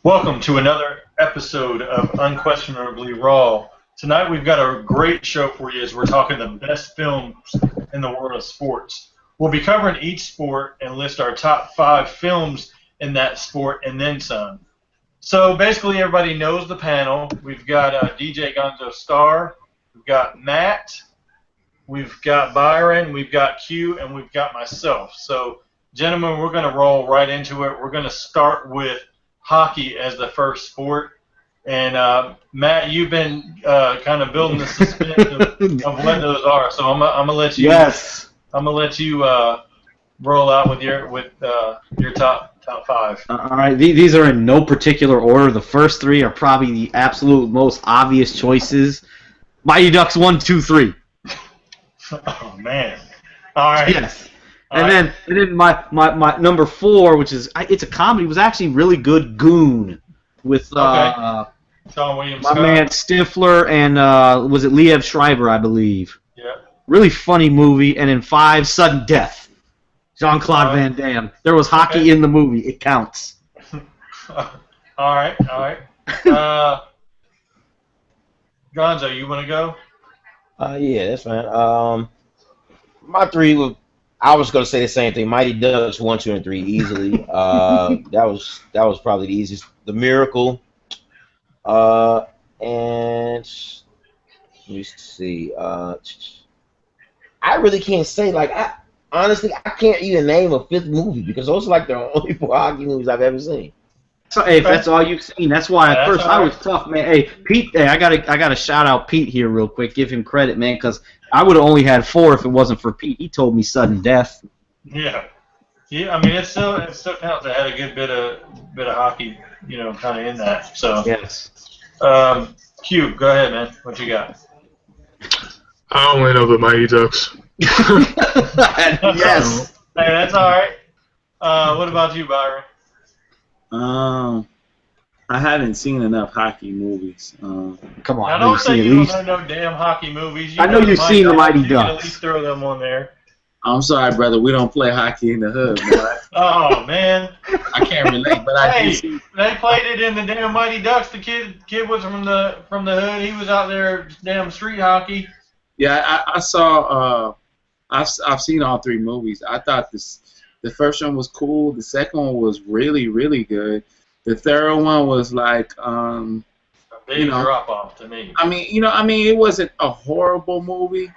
Welcome to another episode of Unquestionably Raw. Tonight we've got a great show for you as we're talking the best films in the world of sports. We'll be covering each sport and list our top 5 films in that sport and then some. So basically everybody knows the panel. We've got DJ Gonzo Star, we've got Matt, we've got Byron, we've got Q, and we've got myself. So gentlemen, we're going to roll right into it. We're going to start with hockey as the first sport. And Matt, you've been kind of building the suspense of what those are. So I'm gonna let you. Yes. I'm gonna let you roll out with your top 5. All right. These are in no particular order. The first 3 are probably the absolute most obvious choices. Mighty Ducks 1, 2, 3. Oh man. All right. Yes. And then my number 4, which is it's a comedy, was actually really good. Goon with Sean William my Scott. man Stifler and was it Liev Schreiber, I believe. Yeah. Really funny movie. And in 5, Sudden Death. Jean-Claude Van Damme. There was hockey in the movie. It counts. All right. Gonzo, you want to go? Yeah, that's fine. My 3 would. I was gonna say the same thing. Mighty Ducks 1, 2, and 3 easily. That was probably the easiest. The Miracle. And let me see. I really can't say honestly I can't even name a 5th movie because those are like the only 4 hockey movies I've ever seen. So, hey, if that's all you've seen, that's why at first I was tough, man. Hey, Pete, I gotta shout out Pete here real quick. Give him credit, man, because I would have only had 4 if it wasn't for Pete. He told me Sudden Death. Yeah. I mean, it still counts. It had a good bit of hockey, kind of in that. So yes. Q, go ahead, man. What you got? I only know the Mighty Ducks. Yes. Hey, that's all right. What about you, Byron? I haven't seen enough hockey movies. Come on, I don't say you don't know no damn hockey movies. I know you've seen the Mighty Ducks. At least throw them on there. I'm sorry, brother. We don't play hockey in the hood, man. Oh man, I can't relate, but I do hey, see. they played it in the damn Mighty Ducks. The kid was from the hood. He was out there damn street hockey. Yeah, I saw. I've seen all 3 movies. I thought the first one was cool. The second one was really, really good. The third one was like, A big drop off to me. I mean, it wasn't a horrible movie.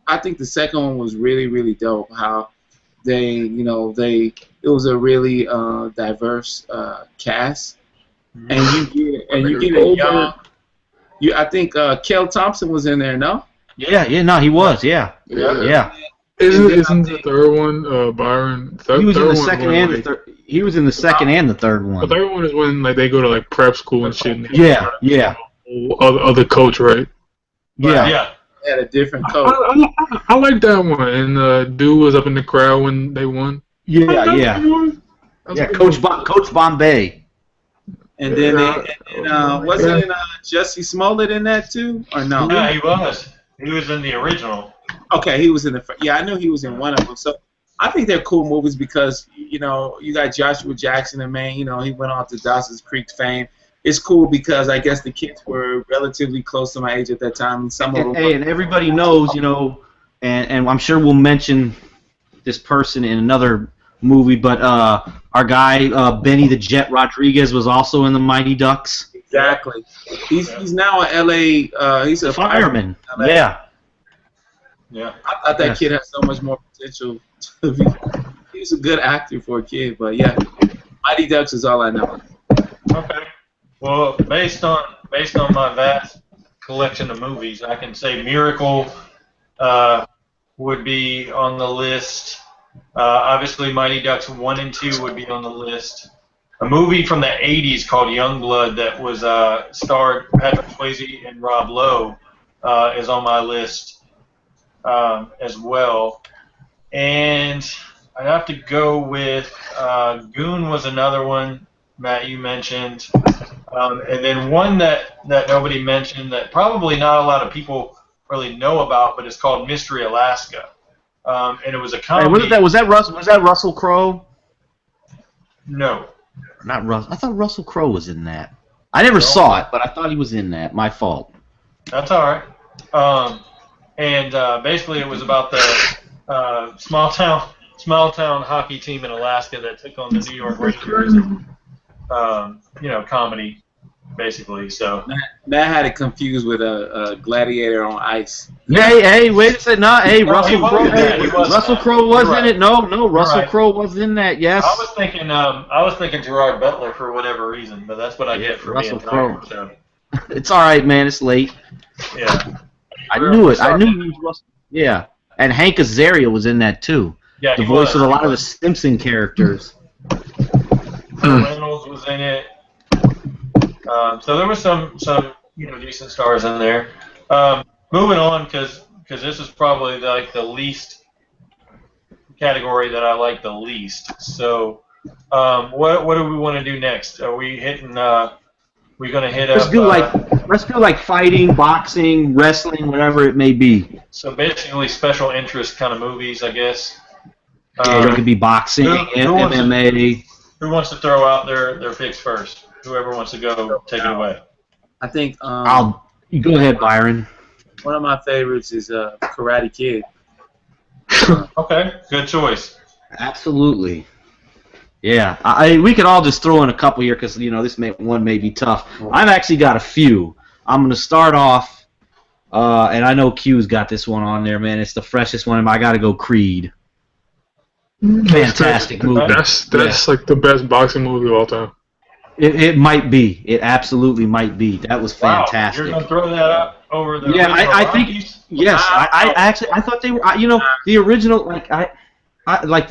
I think the second one was really, really dope. How it was a really diverse cast, and you get a young. I think Kel Thompson was in there, no? Yeah, no, he was, yeah. Isn't the third one Byron? He was in the second and the third. He was in the second and the third one. The third one is when they go to prep school and shit. Yeah. Other coach, right? Yeah. Had a different coach. I like that one. And dude was up in the crowd when they won. Yeah. Coach Bombay. And then wasn't Jesse Smollett in that too, or no? Yeah, he was. He was in the original. Okay, he was in the. Yeah, I knew he was in one of them. So I think they're cool movies because you got Joshua Jackson and man, he went on to Dawson's Creek fame. It's cool because I guess the kids were relatively close to my age at that time, and some of them. Hey, and everybody knows, and I'm sure we'll mention this person in another movie, but our guy Benny the Jet Rodriguez was also in the Mighty Ducks. Exactly. He's now in L.A. He's a fireman. Yeah. I thought that Yes. kid had so much more potential to be. He's a good actor for a kid, but yeah, Mighty Ducks is all I know. Okay. Well, based on my vast collection of movies, I can say Miracle would be on the list. Obviously, Mighty Ducks 1 and 2 would be on the list. A movie from the 80s called Youngblood that was starred Patrick Swayze and Rob Lowe is on my list as well. And I'd have to go with Goon was another one, Matt, you mentioned. And then one that nobody mentioned that probably not a lot of people really know about, but it's called Mystery Alaska. And it was a comedy. Hey, was that Russell Crowe? No. Not Russell. I thought Russell Crowe was in that. I never saw it, but I thought he was in that. My fault. That's all right. Basically, it was about the small town hockey team in Alaska that took on the New York Rangers. Comedy, basically. So Matt had it confused with a gladiator on ice. Hey, wait a second. No, hey, No, Russell Crowe. Russell Crowe was You're in right. it. No, Russell right. Crowe was in that. Yes. I was thinking Gerard Butler for whatever reason, but that's what I get for Russell being Crowe. tired. So It's all right, man. It's late. yeah, I knew it. I knew he was Russell. Yeah, and Hank Azaria was in that too. yeah. The he voice was. of a lot of the Simpson characters. Reynolds was in it. So there was some decent stars in there. Moving on, because this is probably like the least category that I like the least. So what do we want to do next? Are we hitting? We gonna hit Let's up? do like fighting, boxing, wrestling, whatever it may be. So basically, special interest kind of movies, I guess. Yeah, it could be boxing, MMA. Who wants to throw out their picks first? Whoever wants to go, take it away. I think You go ahead, Byron. one of my favorites is Karate Kid. Okay, good choice. Absolutely. Yeah, we could all just throw in a couple here because this one may be tough. I've actually got a few. I'm gonna start off, and I know Q's got this one on there, man. It's the freshest one. I gotta go Creed. Fantastic movie. That's like the best boxing movie of all time. It might be. It absolutely might be. That was fantastic. Wow, you're gonna throw that out over the Yeah, original I think Rockies? yes. I thought they were. The original I like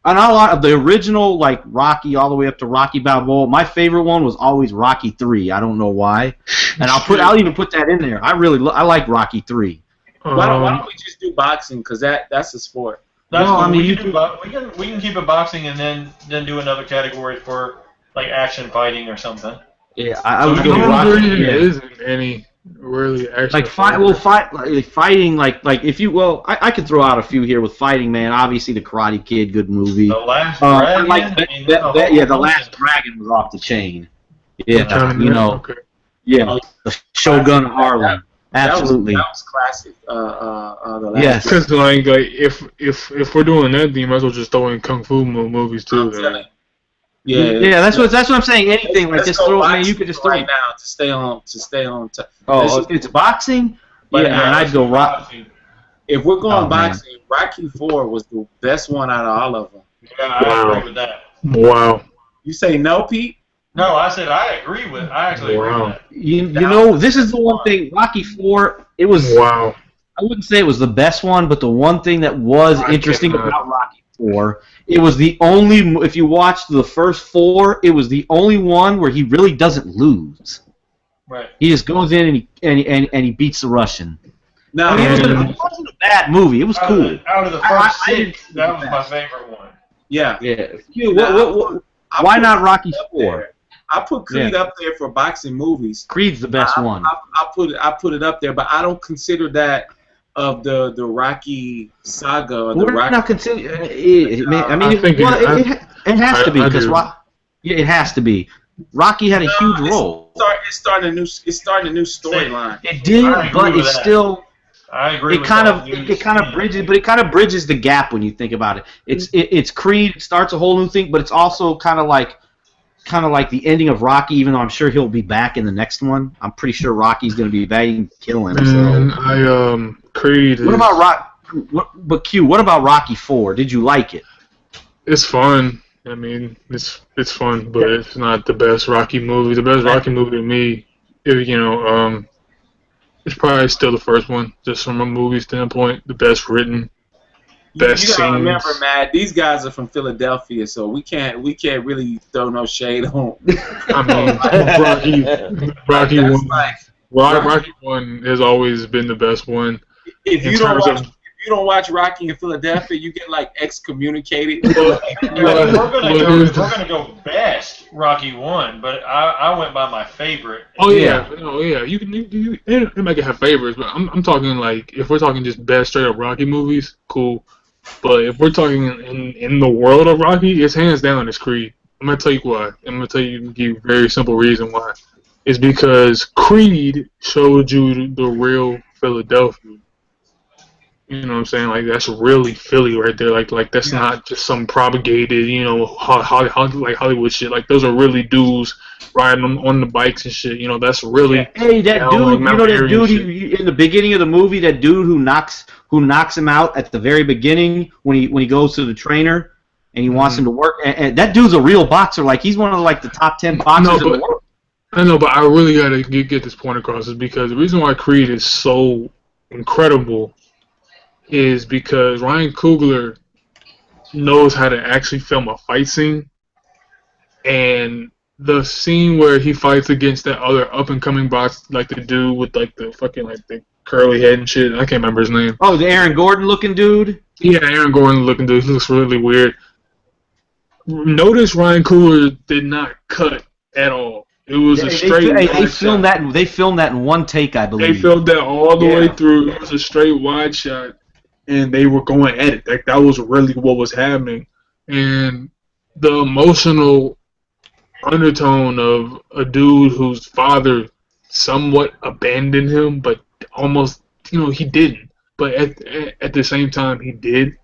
on a lot of the original Rocky all the way up to Rocky Balboa. My favorite one was always Rocky 3. I don't know why, and I'll even put that in there. I like Rocky 3. Why don't we just do boxing? Because that's a sport. That's No, cool. I mean, we can keep it boxing and then do another category for like action fighting or something. Yeah, I would go There Rocky. really Yeah. isn't any really action. Fighting if you I could throw out a few here with fighting, man. Obviously, the Karate Kid, good movie. The Last Dragon. The Last Dragon was off the chain. Yeah, Okay. yeah, the Shogun of Harlem. Absolutely. That was classic. The last Yes. Because if we're doing that, then you might as well just throw in kung fu movies too. Then. Yeah, that's what I'm saying. Anything Let's just go throw. I mean, boxing you could just throw. right now to stay on. Oh, it's boxing. But, Yeah, and I'd go Rocky. If we're going Oh, boxing, Rocky 4 was the best one out of all of them. Yeah, I agree with that. Wow. You say no, Pete? No, I said I agree with. I actually agree with that. This is the one thing. Rocky 4. It was. Wow. I wouldn't say it was the best one, but the one thing that was interesting about Rocky 4, it was the only. If you watched the first 4, it was the only one where he really doesn't lose. Right. He just goes in and he beats the Russian. No, I mean, it wasn't a bad movie. It was cool. Out of the first six, that was my favorite one. yeah. Yeah. Why not Rocky 4? I put Creed up there for boxing movies. Creed's the best one. I put it up there, but I don't consider that of the Rocky saga or the We're Rocky. not considering. It has to be because it has to be. Rocky had a huge role. It's starting a new storyline. It did, but it's still. I agree. It kind of bridges the gap when you think about it. It's Creed. It starts a whole new thing, but it's also kind of like the ending of Rocky. Even though I'm sure he'll be back in the next one, I'm pretty sure Rocky's going to be back and kill him. Man, Creed. What about What about Rocky 4? Did you like it? It's fun. I mean, it's fun, but it's not the best Rocky movie. The best Rocky movie to me, it's probably still the first one, just from a movie standpoint. The best written, best You gotta scenes. remember, Matt, these guys are from Philadelphia, so we can't really throw no shade on. I mean, Rocky Rocky 1 has always been the best one. If you don't watch Rocky in Philadelphia, you get excommunicated. We're gonna go best Rocky 1, but I went by my favorite. Oh yeah. You can make it have favorites, but I'm talking if we're talking just best straight up Rocky movies, cool. But if we're talking in the world of Rocky, it's hands down it's Creed. I'm gonna tell you why. I'm gonna give you a very simple reason why. It's because Creed showed you the real Philadelphia. You know what I'm saying? Like that's really Philly right there. Like that's not just some propagated, like Hollywood shit. Like those are really dudes riding on the bikes and shit. You know, that's really Hey, that down, dude, like, you Mount know that Airy dude and shit. in the beginning of the movie, that dude who knocks him out at the very beginning when he goes to the trainer and he wants him to work. And that dude's a real boxer. Like he's one of like the top 10 boxers in the world. I know, but I really gotta get this point across is because the reason why Creed is so incredible is because Ryan Coogler knows how to actually film a fight scene, and the scene where he fights against that other up and coming box, like the dude with like the fucking like the curly head and shit. I can't remember his name. Oh, the Aaron Gordon looking dude. Yeah, Aaron Gordon looking dude. He looks really weird. Notice Ryan Coogler did not cut at all. It was a straight. They filmed that. They filmed that in one take, I believe. They filmed that all the way through. It was a straight wide shot, and they were going at it. Like that was really what was happening, and the emotional undertone of a dude whose father somewhat abandoned him, but almost, he didn't. But at the same time, he did.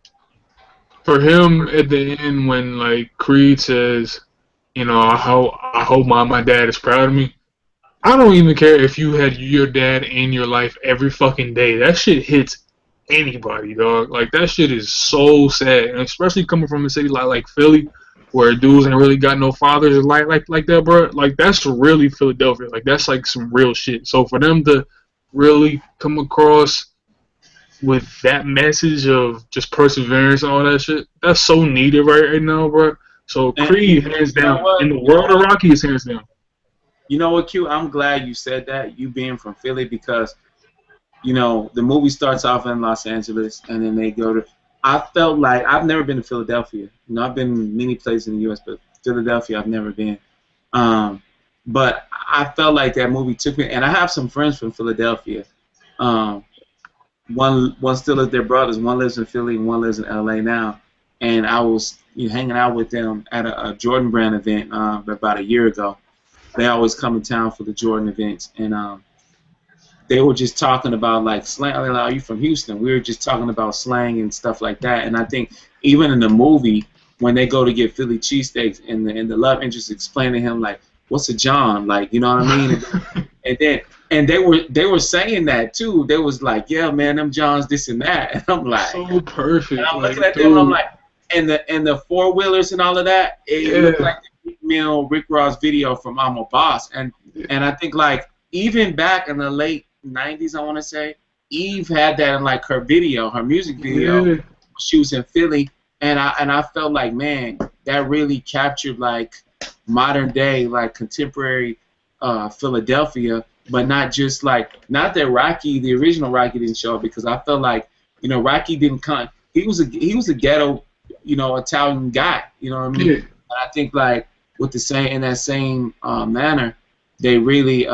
For him, at the end, when like Creed says, I hope my dad is proud of me. I don't even care if you had your dad in your life every fucking day. That shit hits anybody, dog. Like that shit is so sad, and especially coming from a city like Philly, where dudes ain't really got no fathers like that, bro. Like that's really Philadelphia. Like that's like some real shit. So for them to really come across with that message of just perseverance and all that shit, that's so needed right now, bro. So Creed, hands down. In the world of Rocky, is hands down. You know what, Q? I'm glad you said that, you being from Philly, because, the movie starts off in Los Angeles, and then they go to... I felt like... I've never been to Philadelphia. I've been many places in the U.S., but Philadelphia I've never been. But I felt like that movie took me... And I have some friends from Philadelphia. One still is their brothers. One lives in Philly, and one lives in L.A. now. And I was hanging out with them at a Jordan Brand event about a year ago. They always come in town for the Jordan events, and they were just talking about like slang. Like, are you from Houston? We were just talking about slang and stuff like that. And I think even in the movie, when they go to get Philly cheesesteaks, and the love interest explaining to him like, "What's a John?" Like, you know what I mean? and they were saying that too. They was like, "Yeah, man, them Johns, this and that." And I'm like, so perfect. And I'm looking at them, and I'm like, and the four wheelers and all of that, it looked like the Meek Mill, Rick Ross video from I'm a Boss. And I think like even back in the late 90s, I want to say, Eve had that in like her video, her music video. Yeah. She was in Philly, and I felt like, man, that really captured like modern day, like contemporary Philadelphia, but not just like, not that Rocky, the original Rocky, didn't show up, because I felt like, Rocky didn't come. He was a ghetto, Italian guy. You know what I mean? Yeah. And I think like with in that same manner, they really.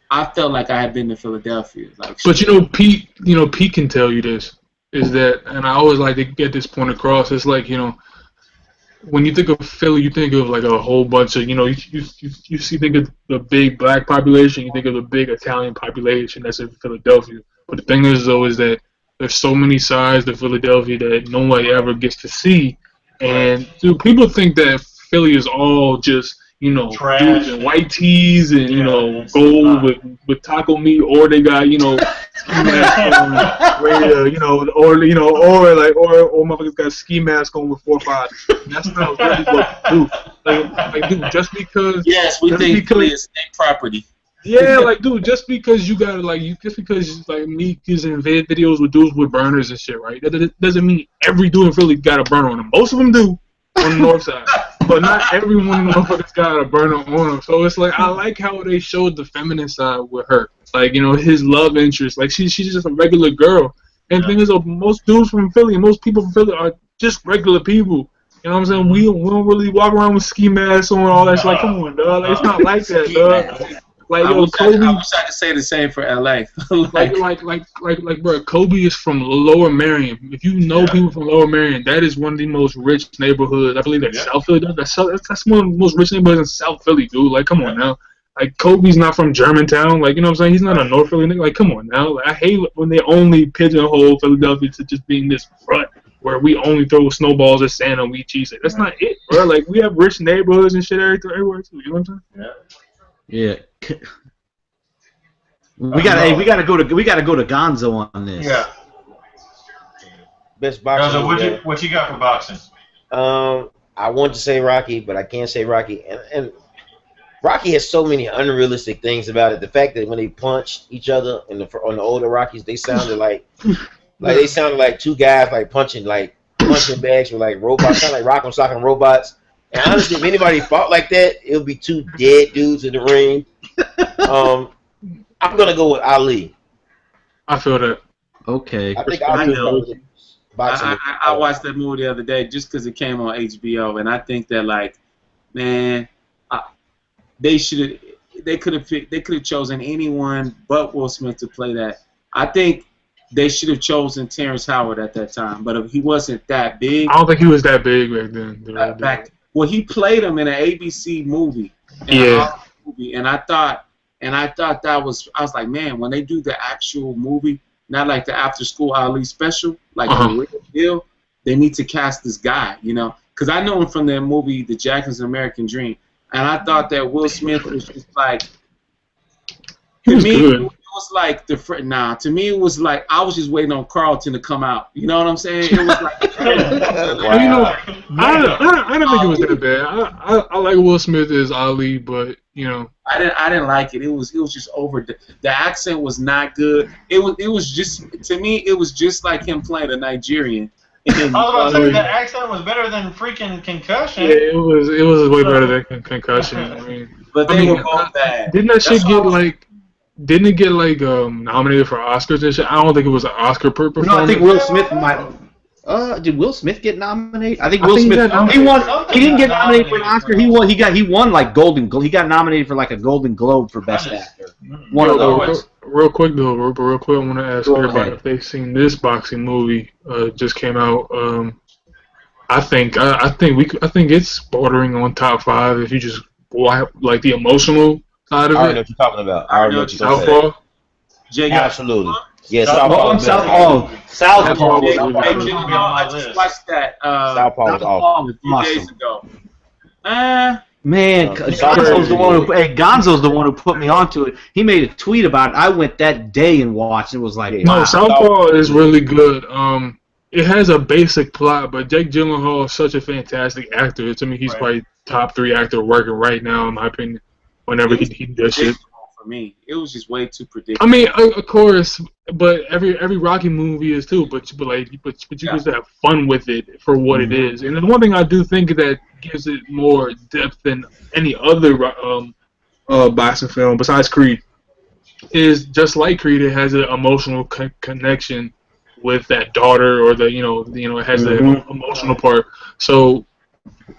I felt like I had been to Philadelphia. Like, but Pete can tell you this, is that, and I always like to get this point across. It's like, when you think of Philly, you think of like a whole bunch of, you think of the big black population, you think of the big Italian population that's in Philadelphia. But the thing is, though, is that there's so many sides to Philadelphia that nobody ever gets to see. And people think that Philly is all just, dudes in white tees and, gold with taco meat, or they got, ski mask on, or motherfuckers got ski mask on with 4-5. That's not really what we do. Like, dude, just because. Yes, we think Philly is state property. Yeah, like, dude, just because you got just because Meek is in videos with dudes with burners and shit, right? That doesn't mean every dude in Philly got a burner on him. Most of them do on the north side, but not everyone in the motherfuckers got a burner on him. So it's like, I like how they showed the feminine side with her, like, his love interest. Like she's just a regular girl, and the thing is, most dudes from Philly, most people from Philly are just regular people. You know what I'm saying? We don't really walk around with ski masks on and all that shit. Like, come on, dog. Like, it's not like that, dog. Like, I yo, wish Kobe. I wish I could say the same for LA. Bro, Kobe is from Lower Merion. If you know people from Lower Merion, that is one of the most rich neighborhoods. I believe that's South Philly. That's one of the most rich neighborhoods in South Philly, dude. Like, come on now. Like, Kobe's not from Germantown. Like, you know what I'm saying? He's not a North Philly nigga. Like, come on now. Like, I hate when they only pigeonhole Philadelphia to just being this front where we only throw snowballs at sand and we eat cheese. That's not it, bro. Like, we have rich neighborhoods and shit everywhere too. You know what I'm saying? Yeah. We gotta go to Gonzo on this. Yeah. Best boxing. Gonzo, what you got for boxing? I want to say Rocky, but I can't say Rocky. And Rocky has so many unrealistic things about it. The fact that when they punched each other on the older Rockies, they sounded like two guys like punching bags with like robots, kind of like Rock'em Sock'em robots. And honestly, if anybody fought like that, it would be two dead dudes in the ring. I'm gonna go with Ali. I feel that. Okay. I think Ali is probably boxing. I watched that movie the other day just because it came on HBO, and I think that like, man, they could have chosen anyone but Will Smith to play that. I think they should have chosen Terrence Howard at that time, but he wasn't that big. I don't think he was that big back then. Well, he played him in an ABC movie. And I thought that was, I was like, man, when they do the actual movie, not like the After School Ali special, like the real deal, they need to cast this guy, you know, because I know him from the movie The Jackson's American Dream, and I thought that Will Smith was just like, to me, it was like to me it was like I was just waiting on Carlton to come out. You know what I'm saying? It was like, wow. You know, I didn't think it was that bad. I like Will Smith as Ali, but you know, I didn't like it. It was just over. The accent was not good. It was just, to me, it was just like him playing a Nigerian. I was about to say the accent was better than freaking Concussion. Yeah, it was way better than Concussion. I mean, but they were both bad. Didn't that shit get like? Didn't it get like nominated for Oscars and shit? I don't think it was an Oscar performance. No, I think Will Smith might. Did Will Smith get nominated? I think Will Smith. He won. He didn't get nominated for an Oscar. He won. He won like Golden. He got nominated for like a Golden Globe for Best Actor. One of those. Real quick, I want to ask everybody if they've seen this boxing movie. Just came out. I think it's bordering on top 5 if you just like the emotional side of it. I know what you're talking about. I already know what you're talking about. Southpaw. Absolutely. Yeah, Southpaw. Southpaw. I just watched that. Southpaw was awesome. A few days ago. Man, Gonzo's the one who put me onto it. He made a tweet about it. I went that day and watched. It was like, wow. No, Southpaw is really good. It has a basic plot, but Jake Gyllenhaal is such a fantastic actor. To me, he's probably top 3 actor working right now, in my opinion. Whenever he does shit. For me, it was just way too predictable. I mean, of course, but every Rocky movie is too. But you just have fun with it for what it is. And the one thing I do think that gives it more depth than any other boxing film besides Creed is just like Creed. It has an emotional connection with that daughter, or it has the emotional part. So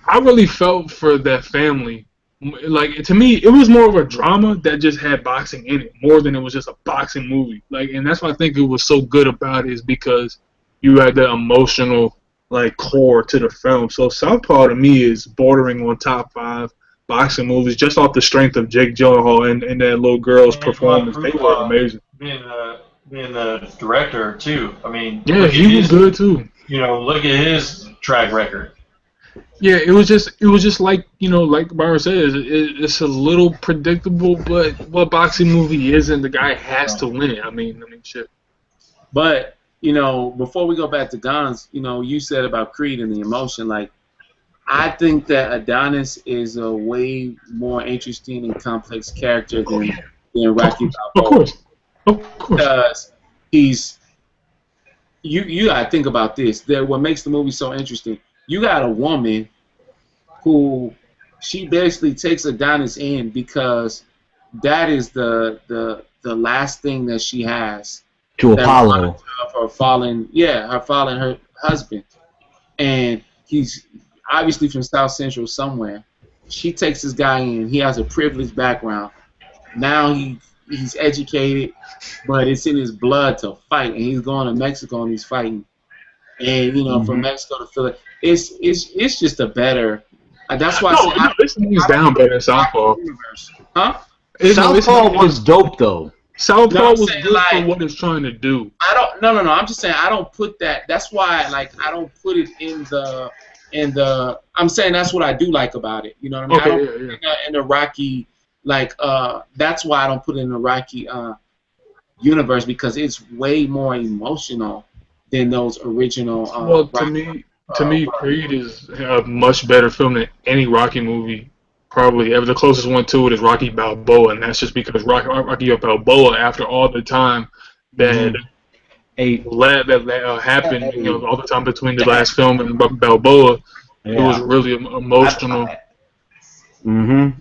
I really felt for that family. Like, to me, it was more of a drama that just had boxing in it, more than it was just a boxing movie. Like, and that's why I think it was so good about it, is because you had the emotional like core to the film. So Southpaw to me is bordering on top 5 boxing movies just off the strength of Jake Gyllenhaal and that little girl's performance. They were amazing. Being the director too. I mean, yeah, he was good too. You know, look at his track record. Yeah, it was just like, like Byron says, it's a little predictable, but what boxing movie isn't? The guy has to win it. I mean, shit. But, before we go back to Gons, you said about Creed and the emotion, like, I think that Adonis is a way more interesting and complex character than Rocky Balboa. Of course. Because you gotta think about this. That what makes the movie so interesting. You got a woman who she basically takes Adonis in because that is the last thing that she has to Apollo. Her fallen husband, and he's obviously from South Central somewhere. She takes this guy in. He has a privileged background, now he's educated, but it's in his blood to fight, and he's going to Mexico and he's fighting, and from Mexico to Philly, it's just a better. That's why this movie's down better than Southpaw. Huh? Southpaw was dope though. Southpaw was good for what it's trying to do. No. I'm just saying I don't put that. That's why I don't put it in the. I'm saying that's what I do like about it. You know what I mean? Okay, I don't put it in the Rocky that's why I don't put it in the Rocky universe, because it's way more emotional than those original. Well, to me, Creed is a much better film than any Rocky movie. Probably ever. The closest one to it is Rocky Balboa, and that's just because Rocky Balboa, after all the time that happened, all the time between the last film and Balboa, it was really emotional.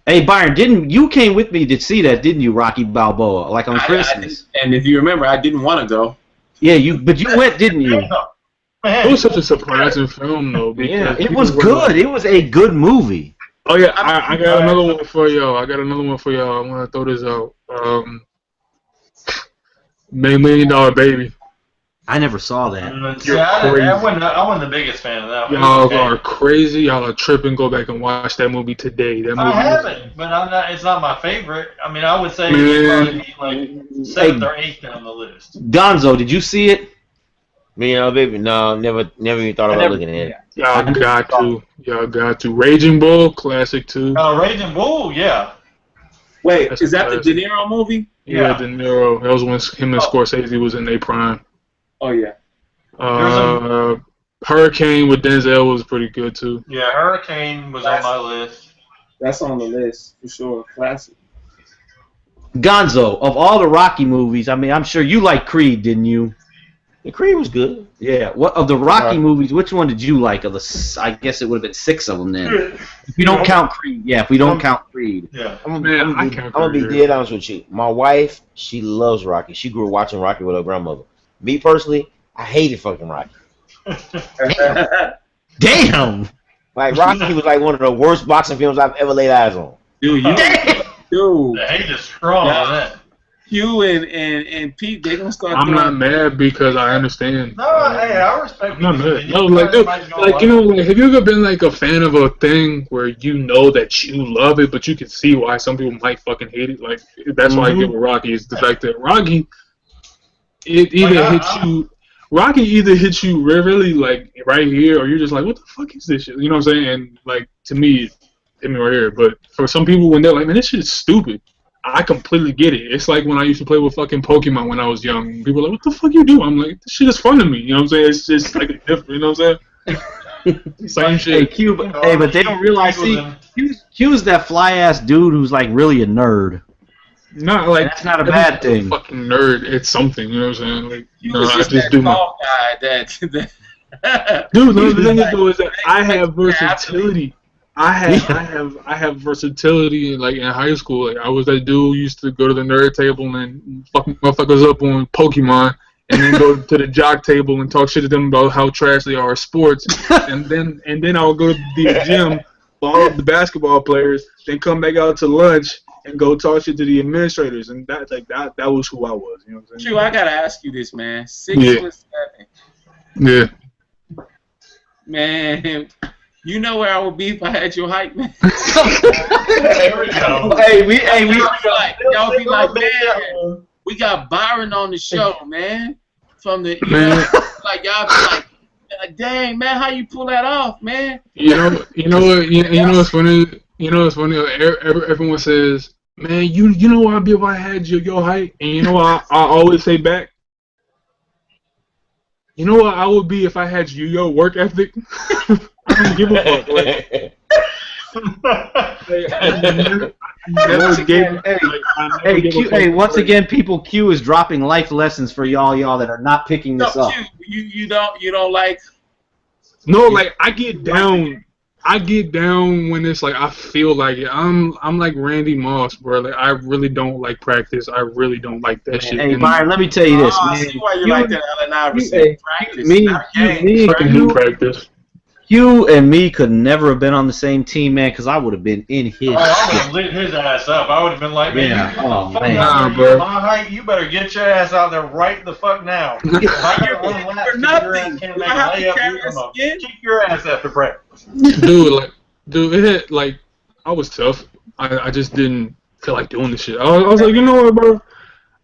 Hey, Byron, you came with me to see that, didn't you, Rocky Balboa, like on Christmas? And if you remember, I didn't want to go. Yeah, but you went, didn't you? It was such a surprising film, though. Yeah, it was good. It was a good movie. Oh yeah, I got another one for y'all. I'm gonna throw this out. $1 Million Baby. I never saw that. I wasn't the biggest fan of that one. Y'all are crazy. Y'all are tripping. Go back and watch that movie today. I haven't, but it's not my favorite. I mean, I would say it's probably like 7th or 8th on the list. Gonzo, did you see it? Baby, no, never even thought about looking at it. Y'all got to. Raging Bull, classic too. Raging Bull, yeah. Wait, is that the De Niro movie? Yeah, De Niro. That was when him and Scorsese was in their prime. Oh yeah. Hurricane with Denzel was pretty good too. Yeah, Hurricane was on my list. That's on the list for sure. Classic. Gonzo, of all the Rocky movies, I mean, I'm sure you liked Creed, didn't you? The Creed was good. Yeah. What of the Rocky movies? Which one did you like? I guess it would have been 6 of them then. If you don't count Creed, if we don't count Creed. Yeah. I'm gonna be dead honest with you. My wife, she loves Rocky. She grew up watching Rocky with her grandmother. Me personally, I hated fucking Rocky. Damn. Like Rocky was like one of the worst boxing films I've ever laid eyes on. Dude, The hate is strong on that. You and Pete, they gonna start. I'm not mad because I understand. No, hey, I respect. I'm not mad. No, have you ever been like a fan of a thing where you know that you love it, but you can see why some people might fucking hate it? Like that's why I get with Rocky is the fact that Rocky, Rocky either hits you really like right here, or you're just like, what the fuck is this shit? You know what I'm saying? And like to me, it hit me right here. But for some people, when they're like, man, this shit is stupid. I completely get it. It's like when I used to play with fucking Pokemon when I was young. People are like, what the fuck you do? I'm like, this shit is fun to me. You know what I'm saying? It's just like different. You know what I'm saying? Same shit. But they don't realize. Q's that fly ass dude who's like really a nerd. Not like that's not a bad thing. Fucking nerd. It's something. You know what I'm saying? Like, I just do tall guy that. Dude, the thing is that I have versatility. I have versatility like in high school. Like I was that dude who used to go to the nerd table and fuck motherfuckers up on Pokemon, and then go to the jock table and talk shit to them about how trash they are at sports, and then I would go to the gym, follow up the basketball players, then come back out to lunch and go talk shit to the administrators, and that was who I was. You know what I'm saying? True, I gotta ask you this, man. 6'7". Yeah. Man. You know where I would be if I had your height, man. There we go. Y'all be like, man, we got Byron on the show, man. From the like y'all be like, dang, man, how you pull that off, man? You know what's funny? You know what's funny? Everyone says, man, you know where I'd be if I had your height, and you know what I always say back. You know what I would be if I had your work ethic. I don't give a fuck. Once again, people, Q is dropping life lessons for y'all that are not picking this up. You don't like. No, like I get down when it's like I feel like it. I'm like Randy Moss, bro. Like I really don't like practice. I really don't like that shit. Hey, Byron, let me tell you this, man. I see why you like that Allen Iverson practice. Me and you practice. Hugh and me could never have been on the same team, man, because I would have been in his I would have shit. lit his ass up. I would have been like, man, Yeah. Oh, fuck man. out there, Nah, bro. my height, you better get your ass out there right the fuck now. If I gotta run laps For to your ass nothing. can't Do make I a have to layup, carry I'm us gonna again? kick your ass after practice. Dude, it had, like, I was tough. I just didn't feel like doing this shit. I was like, you know what, bro?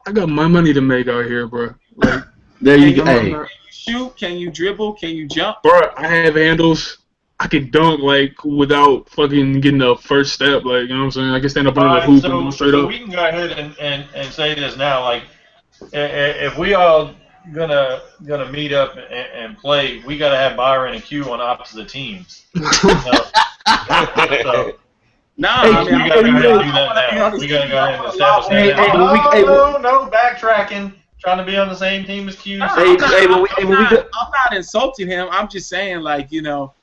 I got my money to make out here, bro. Like, There you I'm go. Hey. not- Can you shoot? Can you dribble? Can you jump? bro, I have handles. I can dunk, like, without fucking getting the first step. Like, you know what I'm saying? I can stand up under the hoop and go straight so up. we can go ahead and say this now. Like, if we all gonna meet up and play, we gotta have Byron and Q on opposite teams. You know? So, Nah, Hey, I mean, we gotta go ahead and do that now. We gotta go ahead and establish that now. No, backtracking. Trying to be on the same team as Q. Hey, I'm not insulting him. I'm just saying, like, you know,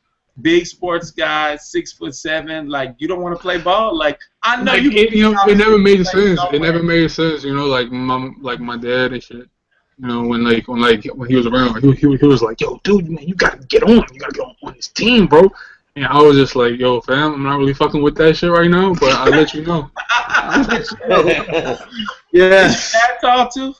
big sports guy, 6'7", like, you don't want to play ball. Like, I know Like, you. it never made sense. somewhere. It never made sense, you know, like my dad and shit. You know, when he was around, he was like, yo, dude, man, you gotta get on. You gotta get on this team, bro. And I was just like, yo, fam, I'm not really fucking with that shit right now, but I'll let you know. Yes. Dad tall too?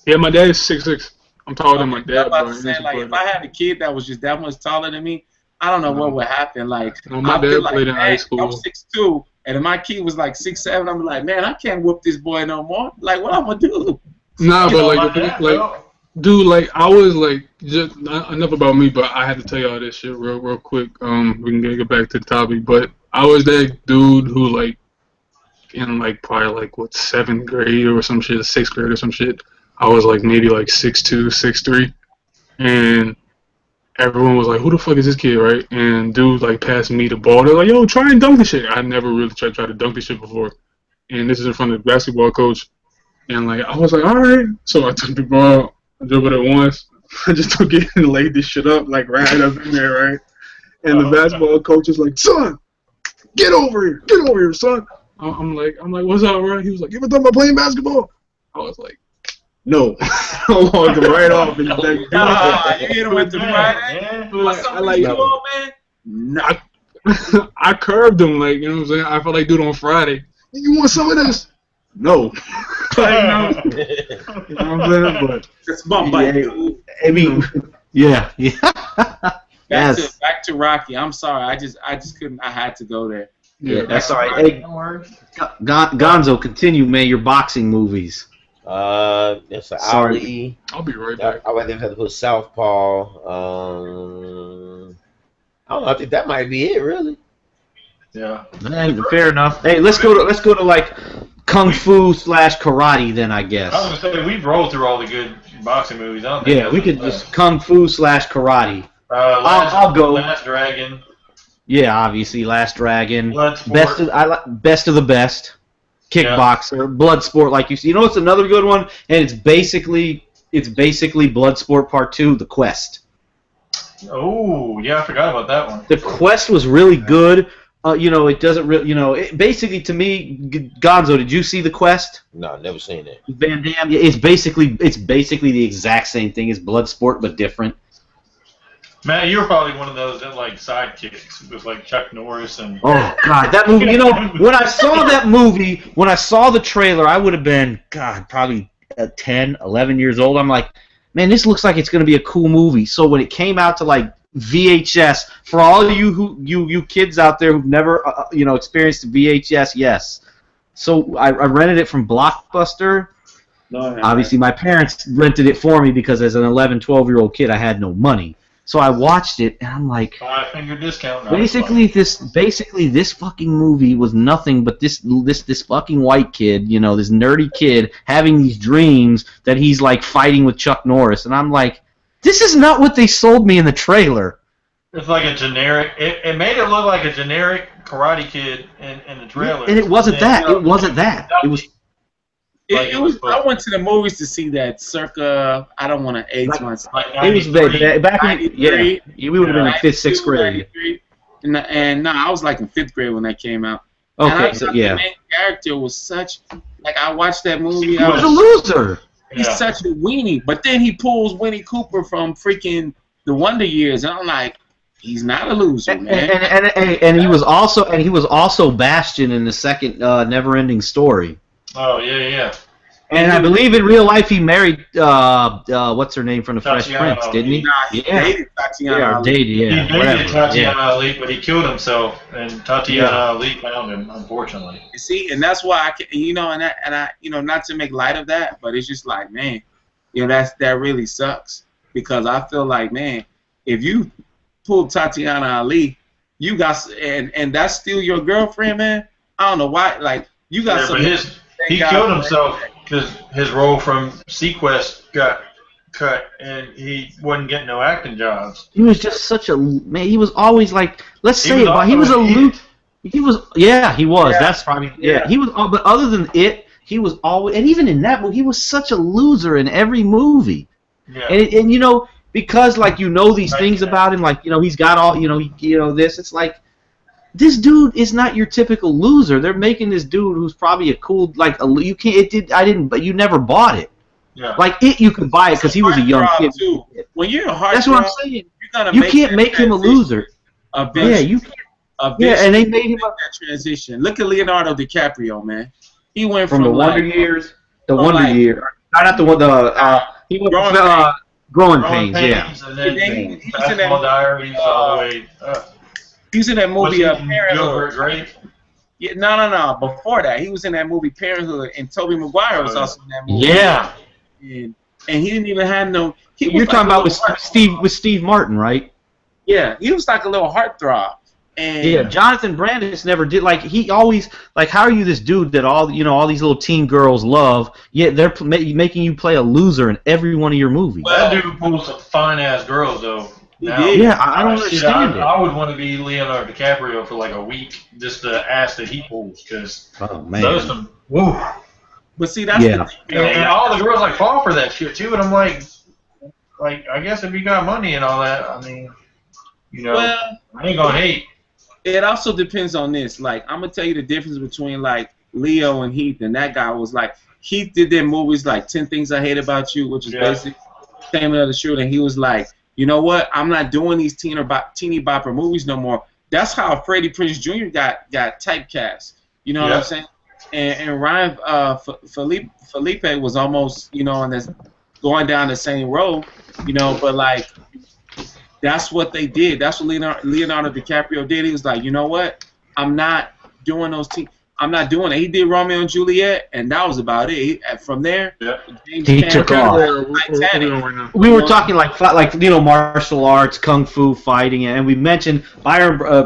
Yeah, my dad is 6'6". I'm taller than my I'm dad, about bro. to say, like, if I had a kid that was just that much taller than me, I don't know what would happen. Like, No, my I feel dad like, played in high man, school. I'm 6'2", and if my kid was like 6'7", I'm like, man, I can't whoop this boy no more. Like, what I'm gonna do? Nah, You but know, like, my the thing, dad, like, though. dude, like, I was like, just enough about me, but I had to tell y'all this shit real quick. We can get back to the topic, but I was that dude who, like, in like probably like what 7th grade or some shit, 6th grade or some shit, I was like maybe like 6'2", 6'3", and everyone was like, "Who the fuck is this kid?" Right? And dude like passed me the ball. They're like, "Yo, try and dunk this shit." I never really tried to dunk this shit before, and this is in front of the basketball coach. And like I was like, all right. So I took the ball, I dribbled it once. I just took it and laid this shit up like right up in there, right? And the basketball coach is like, "Son, get over here, son." I'm like, what's up, bro? He was like, "You ever thought about playing basketball?" I was like, no. I walked right off. And You hit him with the Friday. Yeah. What's up I with like you, old man? No. I curved him, like, you know what I'm saying? I felt like dude on Friday. You want some of this? No. Like, you know what I'm saying? But It's bump by you. I mean, yeah. Back to Rocky. I'm sorry. I just couldn't. I had to go there. Yeah, that's all right. Hey, Gonzo, continue, man. Your boxing movies. That's an Sorry. Ali. I'll be right back. I would have to put Southpaw. I don't know. I think that might be it, really. Yeah. Fair enough. Hey, let's go to like kung fu / karate then, I guess. I was gonna say we've rolled through all the good boxing movies. I don't think Yeah, we could just kung fu / karate. I'll go. Last Dragon. Yeah, obviously, Last Dragon. Bloodsport. Best of the best. Kickboxer, Bloodsport, like you see. You know what's another good one? And it's basically Bloodsport Part 2, The Quest. Oh, yeah, I forgot about that one. The Quest was really good. It doesn't really, basically to me, Gonzo, did you see The Quest? No, never seen it. Van Damme. Yeah, it's basically the exact same thing as Bloodsport, but different. Matt, you were probably one of those that like sidekicks with like Chuck Norris and. Oh God, that movie! When I saw that movie, when I saw the trailer, I would have been probably 10, 11 years old. I'm like, man, this looks like it's going to be a cool movie. So when it came out to like VHS, for all you kids out there who've never experienced VHS, yes. So I rented it from Blockbuster. Obviously, my parents rented it for me because as an 11, 12-year-old kid, I had no money. So I watched it, and I'm like, 5-finger discount. basically this fucking movie was nothing but this fucking white kid, this nerdy kid having these dreams that he's like fighting with Chuck Norris, and I'm like, this is not what they sold me in the trailer. It's like a generic. It made it look like a generic Karate Kid in the trailer. And it wasn't that. It wasn't that. It was. It was. I went to the movies to see that circa. I don't want to age myself. It was back in we would have been in 5th, 6th grade. And no, I was like in 5th grade when that came out. Okay, the main character was such. Like I watched that movie. He was a loser. He's such a weenie, but then he pulls Winnie Cooper from freaking The Wonder Years, and I'm like, He's not a loser, man. And he was also Bastion in the second Never-Ending Story. Oh yeah. And I believe in real life he married what's her name from the Fresh Tatiana Prince, didn't he? Nah, he dated Tatiana. Yeah, or dated, He yeah, dated whatever. Tatiana Yeah. Ali, but he killed himself, and Tatiana Ali found him, unfortunately. You see, and that's why I can, not to make light of that, but it's just like, man, that really sucks because I feel like, man, if you pulled Tatiana Ali, you got and that's still your girlfriend, man. I don't know why, like you got some. But he killed himself because his role from Sequest got cut, and he wasn't getting no acting jobs. He was just such a man. He was always like, let's He say was it, but he was a also loot. He was, yeah, he was. Yeah. That's probably, Yeah. He was, but other than it, he was always, and even in that movie, he was such a loser in every movie. Yeah. And because like these Right, things yeah. about him, like he's got all this. It's like this dude is not your typical loser. They're making this dude who's probably a cool you can't. It did. I didn't. But you never bought it. Yeah. Like you could buy it because he was a young kid. Too. When you're a heart That's what I'm saying. You can't make him a loser. Yeah, you can't. Yeah, and they made him that transition. Look at Leonardo DiCaprio, man. He went from the Wonder Years. The Wonder Years. Not the one. He went Growing Pains. Yeah. And then he was in Basketball Diaries all the way up. He was in that movie Gilbert Parenthood. Grape? Yeah, no. Before that, he was in that movie Parenthood, and Tobey Maguire was also in that movie. Yeah. And he didn't even have no. You're talking about with Steve Martin, right? Yeah, he was like a little heartthrob. And Yeah, Jonathan Brandis never did. Like he always like, how are you this dude that all these little teen girls love? Yet they're making you play a loser in every one of your movies. That dude pulls some fine ass girls though. Now, did. Yeah, I don't understand it. I would want to be Leonardo DiCaprio for like a week, just the ass that he pulls, because Oh man. those some woo. But see, that's Yeah. the thing. And all the girls like fall for that shit too, and I'm like I guess if you got money and all that, I mean, Well, I ain't gonna hate. it also depends on this. Like, I'm gonna tell you the difference between like Leo and Heath, and that guy was like Heath did their movies like 10 Things I Hate About You, which is basically Same of the Shoot, and he was like, you know what? I'm not doing these teeny bopper movies no more. That's how Freddie Prinze Jr. got typecast. You know what I'm saying? And Ryan Felipe was almost on this going down the same road. But like that's what they did. That's what Leonardo DiCaprio did. He was like, you know what? I'm not doing those I'm not doing it. He did Romeo and Juliet, and that was about it. From there, He took off. We were talking like martial arts, kung fu fighting, and we mentioned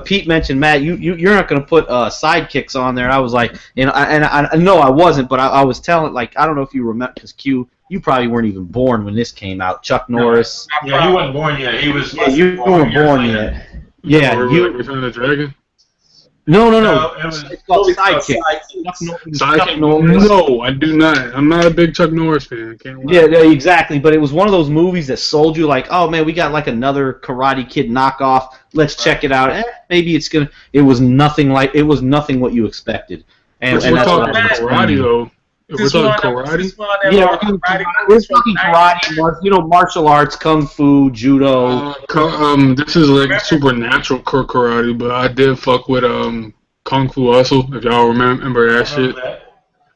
Pete mentioned Matt. You're not going to put sidekicks on there. I was like, I know I wasn't, but I was telling I don't know if you remember because Q. You probably weren't even born when this came out. Chuck Norris. Yeah, you wasn't born yet. He was. Yeah, you weren't born yet. Yeah, Return of the Dragon. No. It was It's called Sidekick. Sidekick? No, I do not. I'm not a big Chuck Norris fan. Can't lie. Yeah, exactly. But it was one of those movies that sold you like, oh man, we got like another Karate Kid knockoff. Let's check it out. Maybe it's gonna. It was nothing what you expected. And We're that's talking what I was karate though. If we're talking karate. Yeah, we're talking karate, martial arts, kung fu, judo. This is like supernatural karate, but I did fuck with Kung Fu Hustle. If y'all remember that shit,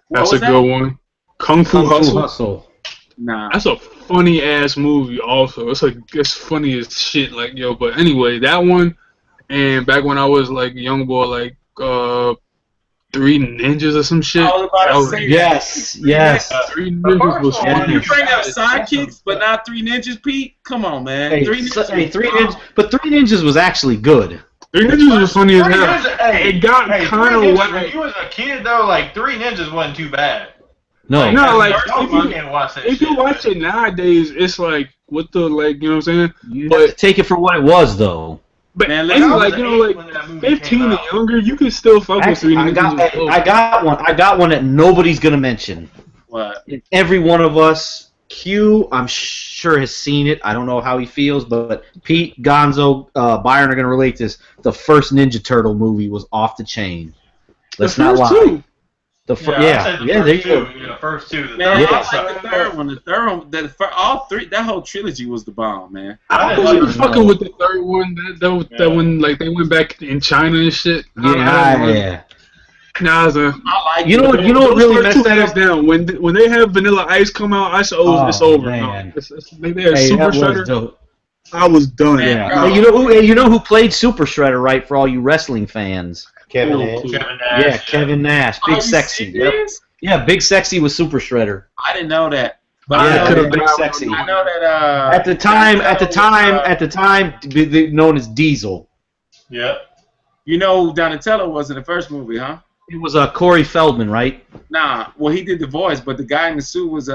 that's a good one. Kung Fu Hustle. Nah, that's a funny ass movie. Also, it's funny as shit. But anyway, that one. And back when I was like a young boy, Three Ninjas or some shit. Yes. Three Ninjas was funny. You bring up sidekicks, but not Three Ninjas, Pete? Come on, man. Three Ninjas. But Three Ninjas was actually good. Three Ninjas was funny as hell. It got kind of wet. When you was a kid though, Three Ninjas wasn't too bad. No, if you watch it nowadays, it's like what the you know what I'm saying? You have to take it for what it was though. But man, 15 and younger, you can still fuck with Three Ninjas. I got one that nobody's gonna mention. What? Every one of us, Q, I'm sure has seen it. I don't know how he feels, but Pete, Gonzo, Byron are gonna relate this. The first Ninja Turtle movie was off the chain. Let's not lie. I'd say the there you first go. two. Yeah, the first two. The Man, third I one like the third one. The third one, all three, that whole trilogy was the bomb, man. I I didn't wasn't like the fucking with the third one. That when like they went back in China and shit. Yeah. Nah, I like You know what? You know what those really first messed two that hands up? down. When they have Vanilla Ice come out, I said, it's Oh, over. man. No, they had Hey, Super that was Shredder. dope. I was done. Man, Yeah. Hey, you know who played Super Shredder, right? For all you wrestling fans. Kevin Cool, Nash. cool. Kevin Nash. Yeah, Kevin Nash, Big Are you Sexy. Yep. serious? Yeah, Big Sexy was Super Shredder. I didn't know that. But Yeah, I, could know have that, Big Sexy. I know that. At the time, known as Diesel. Yep. You know who Donatello was in the first movie, huh? It was Corey Feldman, right? Nah, well, he did the voice, but the guy in the suit was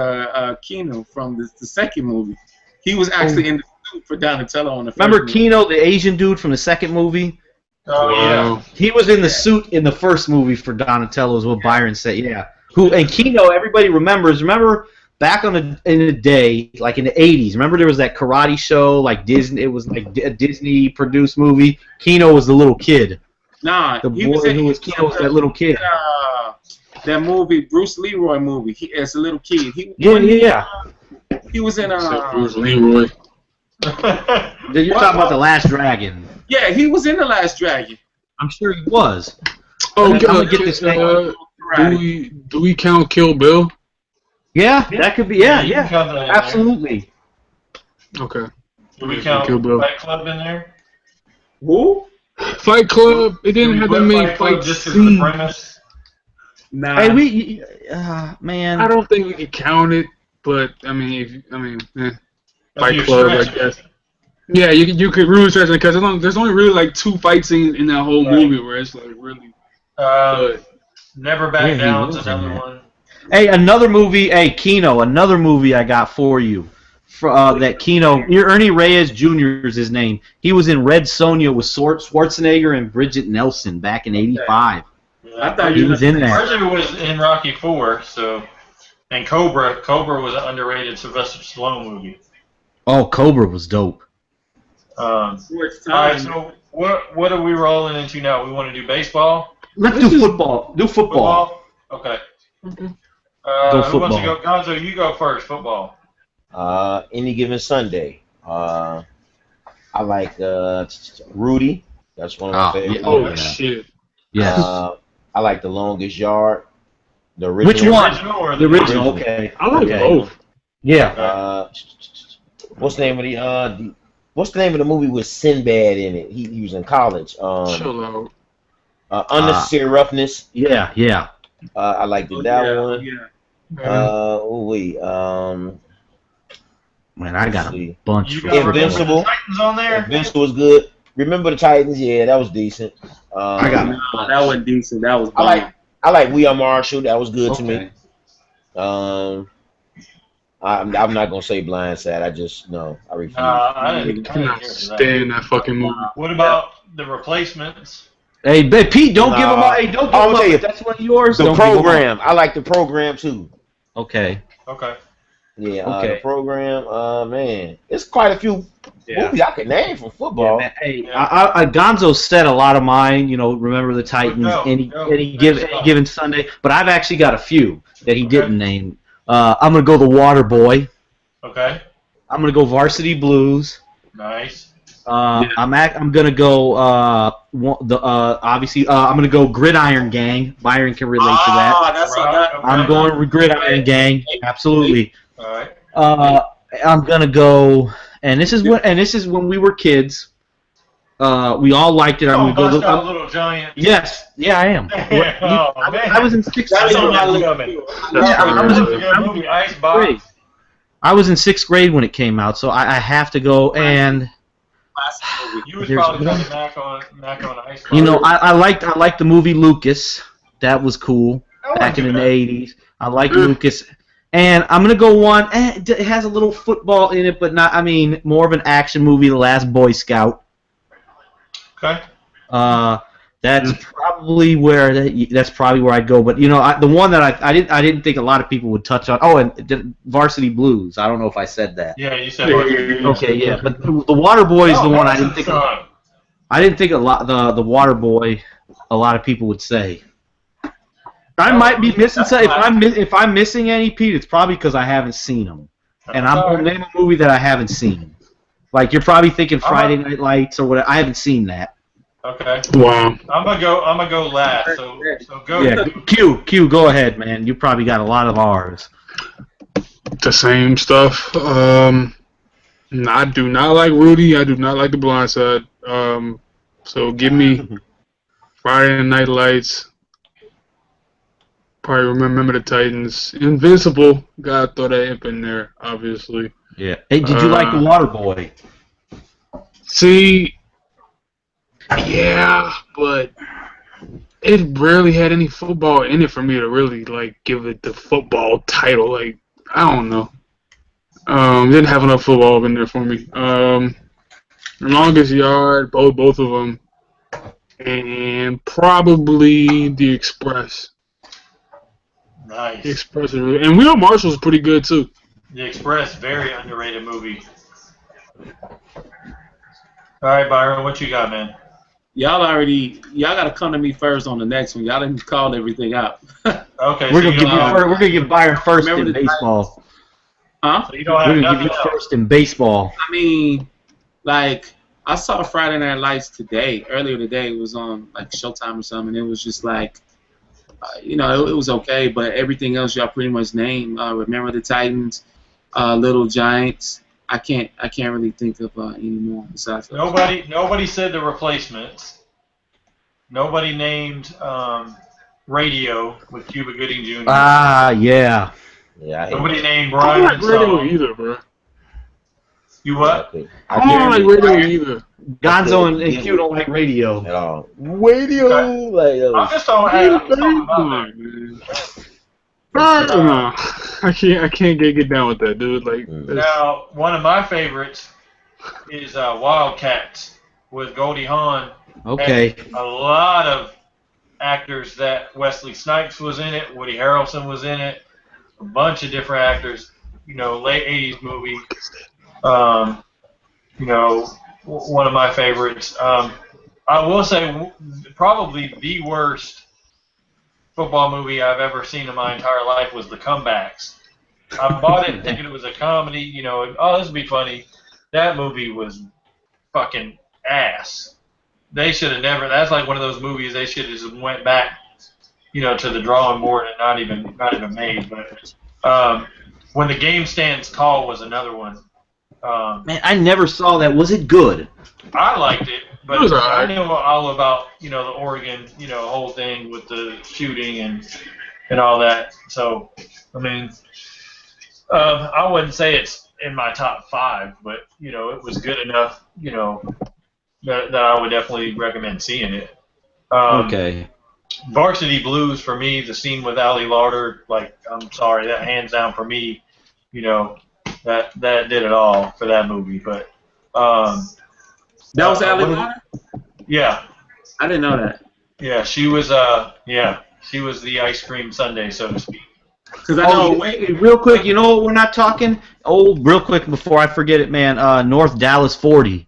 Keno from the second movie. He was actually in the suit for Donatello on the first Remember movie. Keno, the Asian dude from the second movie? Oh yeah. Wow. He was in the suit in the first movie for Donatello, is what Byron said. Yeah. And Keno, everybody remembers. Remember back in the day, like in the 80s. Remember there was that karate show, like Disney. It was like a Disney produced movie. Keno was the little kid. Nah, The he boy was in, who was Keno was that little kid. That movie, Bruce Leroy movie. As a little kid. Yeah. He was in Except Bruce Leroy. You're talking about The Last Dragon. Yeah, he was in The Last Dragon. I'm sure he was. Oh, I'm gonna get this thing. do we count Kill Bill? Yeah, that could be. Yeah, you can count that in there. absolutely. Okay. Do we Kill count Bill. Fight Club in there? Who? Fight Club. It Do didn't we have put that many Fight Club fight just as the scenes. premise? Nah. Hey, man. I don't think we can count it, but I mean, If Fight you Club, I stretch it. guess. Yeah, you could really stretch it because there's only really like 2 fight scenes in that whole Right. movie where it's like really good. Never Yeah, Back he Down's was in another that. one. Hey, another movie. Hey, Keno. Another movie I got for you. That Keno. Ernie Reyes Jr. is his name. He was in Red Sonja with Schwarzenegger and Bridget Nelson back in '85. I thought He was in there. Bridget was in Rocky IV, so. And Cobra. Cobra was an underrated Sylvester Stallone movie. Oh, Cobra was dope. All Sports right, time. so what are we rolling into now? We want to do baseball? Let's do football. Do football. Okay. Go Who wants to football. go? Gonzo, you go first. Football. Any given Sunday. I like Rudy. That's one of my favorites. Oh yeah. shit! Yes. I like The Longest Yard. The original. Which one? Original or The original. original. Okay. I like Okay. both. Yeah. What's the name of what's the name of the movie with Sinbad in it? He was in college. Chill out. Unnecessary Roughness. Yeah. Yeah. I liked that one. Yeah. Man, I got a bunch. You for got Remember Invincible. the Titans on there? Invincible was good. Remember the Titans? Yeah, that was decent. I got it. Nah, that wasn't decent. That was I like We Are Marshall. That was good to Okay. me. I'm not gonna say Blindside. I refuse. I didn't Cannot hear that. stand that fucking movie. What about The Replacements? Hey, Pete, don't give him up. Hey, don't give I'll him tell up. you, If that's one of yours. The don't give 'em up. Program. I like The Program too. Okay. Okay. Yeah, Okay. The Program. Man, it's quite a few movies I could name from Yeah, football. man, hey, Yeah. Gonzo said a lot of mine. You know, remember the Titans, No, any finish given Sunday. But I've actually got a few that he Okay. didn't name. I'm gonna go The Water Boy. Okay. I'm gonna go Varsity Blues. Nice. I'm gonna go obviously I'm gonna go Gridiron Gang. Byron can relate to that. That's Right, what okay. I'm going with Gridiron Gang. Absolutely. All right. I'm gonna go, and this is when we were kids. We all liked it. I'm gonna Bust go. Out Little Giant. Yes, yeah, I am. Oh, man. I was in sixth That's grade. on my That's list. coming. Yeah, I was in- Good movie, Icebox. I was in sixth grade when it came out, so I have to go. And You was Here's probably one. talking Mac on Icebox. you know, I liked the movie Lucas. That was cool back in the '80s. I liked Lucas. And I'm gonna go one. It has a little football in it, but not. I mean, more of an action movie. The Last Boy Scout. Okay. That's probably where I'd go. But you know, the one that I didn't think a lot of people would touch on. Oh, and Varsity Blues. I don't know if I said that. Yeah, you said. Okay, yeah, but the Water Boy is the one I didn't think. I didn't think the Water Boy. A lot of people would say. I might be missing some. If I'm missing any, Pete, it's probably because I haven't seen them. And I'm gonna name a movie that I haven't seen. Like you're probably thinking Friday Night Lights or whatever. I haven't seen that. Okay. Wow. I'm gonna go last. So go. Yeah. Q. Go ahead, man. You probably got a lot of ours. The same stuff. I do not like Rudy. I do not like The Blind Side. So give me Friday Night Lights. Probably remember the Titans. Invincible. Gotta throw that imp in there, obviously. Yeah. Hey, did you like The Waterboy? See, yeah, but it rarely had any football in it for me to really like give it the football title. Like, I don't know. Didn't have enough football in there for me. Longest Yard, both of them, and probably The Express. Nice. The Express, and Wheel Marshall's pretty good too. The Express, very underrated movie. All right, Byron, what you got, man? Y'all gotta come to me first on the next one. Y'all didn't call everything out. Okay, We're gonna give Byron first in Remember the baseball. Huh? So you don't have We're gonna nothing give you else. first in baseball. I mean, like, I saw Friday Night Lights earlier today. It was on, like, Showtime or something. It was just like, it was okay, but everything else y'all pretty much named. Remember the Titans, Little Giants. I can't really think of any more besides those. Nobody said The Replacements. Nobody named Radio with Cuba Gooding Jr. Ah, yeah. Yeah, I hate Nobody named I don't Brian. like radio either, bro. You what? I don't like radio either. Gonzo and Q don't like radio. at all. Radio, like I'm just talking about No, I can't get down with that, dude. Like, Now, one of my favorites is Wildcats with Goldie Hawn. Okay. And a lot of actors that Wesley Snipes was in it, Woody Harrelson was in it, a bunch of different actors. Late '80s movie. One of my favorites. I will say probably the worst football movie I've ever seen in my entire life was The Comebacks. I bought it thinking it was a comedy, this will be funny. That movie was fucking ass. They should have never. That's like one of those movies they should have just went back, to the drawing board and not even made. But When the Game Stands Tall was another one. Man, I never saw that. Was it good? I liked it, but It was all right. I know all about the Oregon whole thing with the shooting and all that. So I mean, I wouldn't say it's in my top 5, but it was good enough that I would definitely recommend seeing it. Okay. Varsity Blues for me, the scene with Ali Larder, like I'm sorry, that hands down for me, that did it all for that movie. But That was Ali Larder? Yeah. I didn't know that. Yeah, she was she was the ice cream sundae, so to speak. Because I know. Real quick, what we're not talking? Oh, real quick before I forget it, man. North Dallas 40.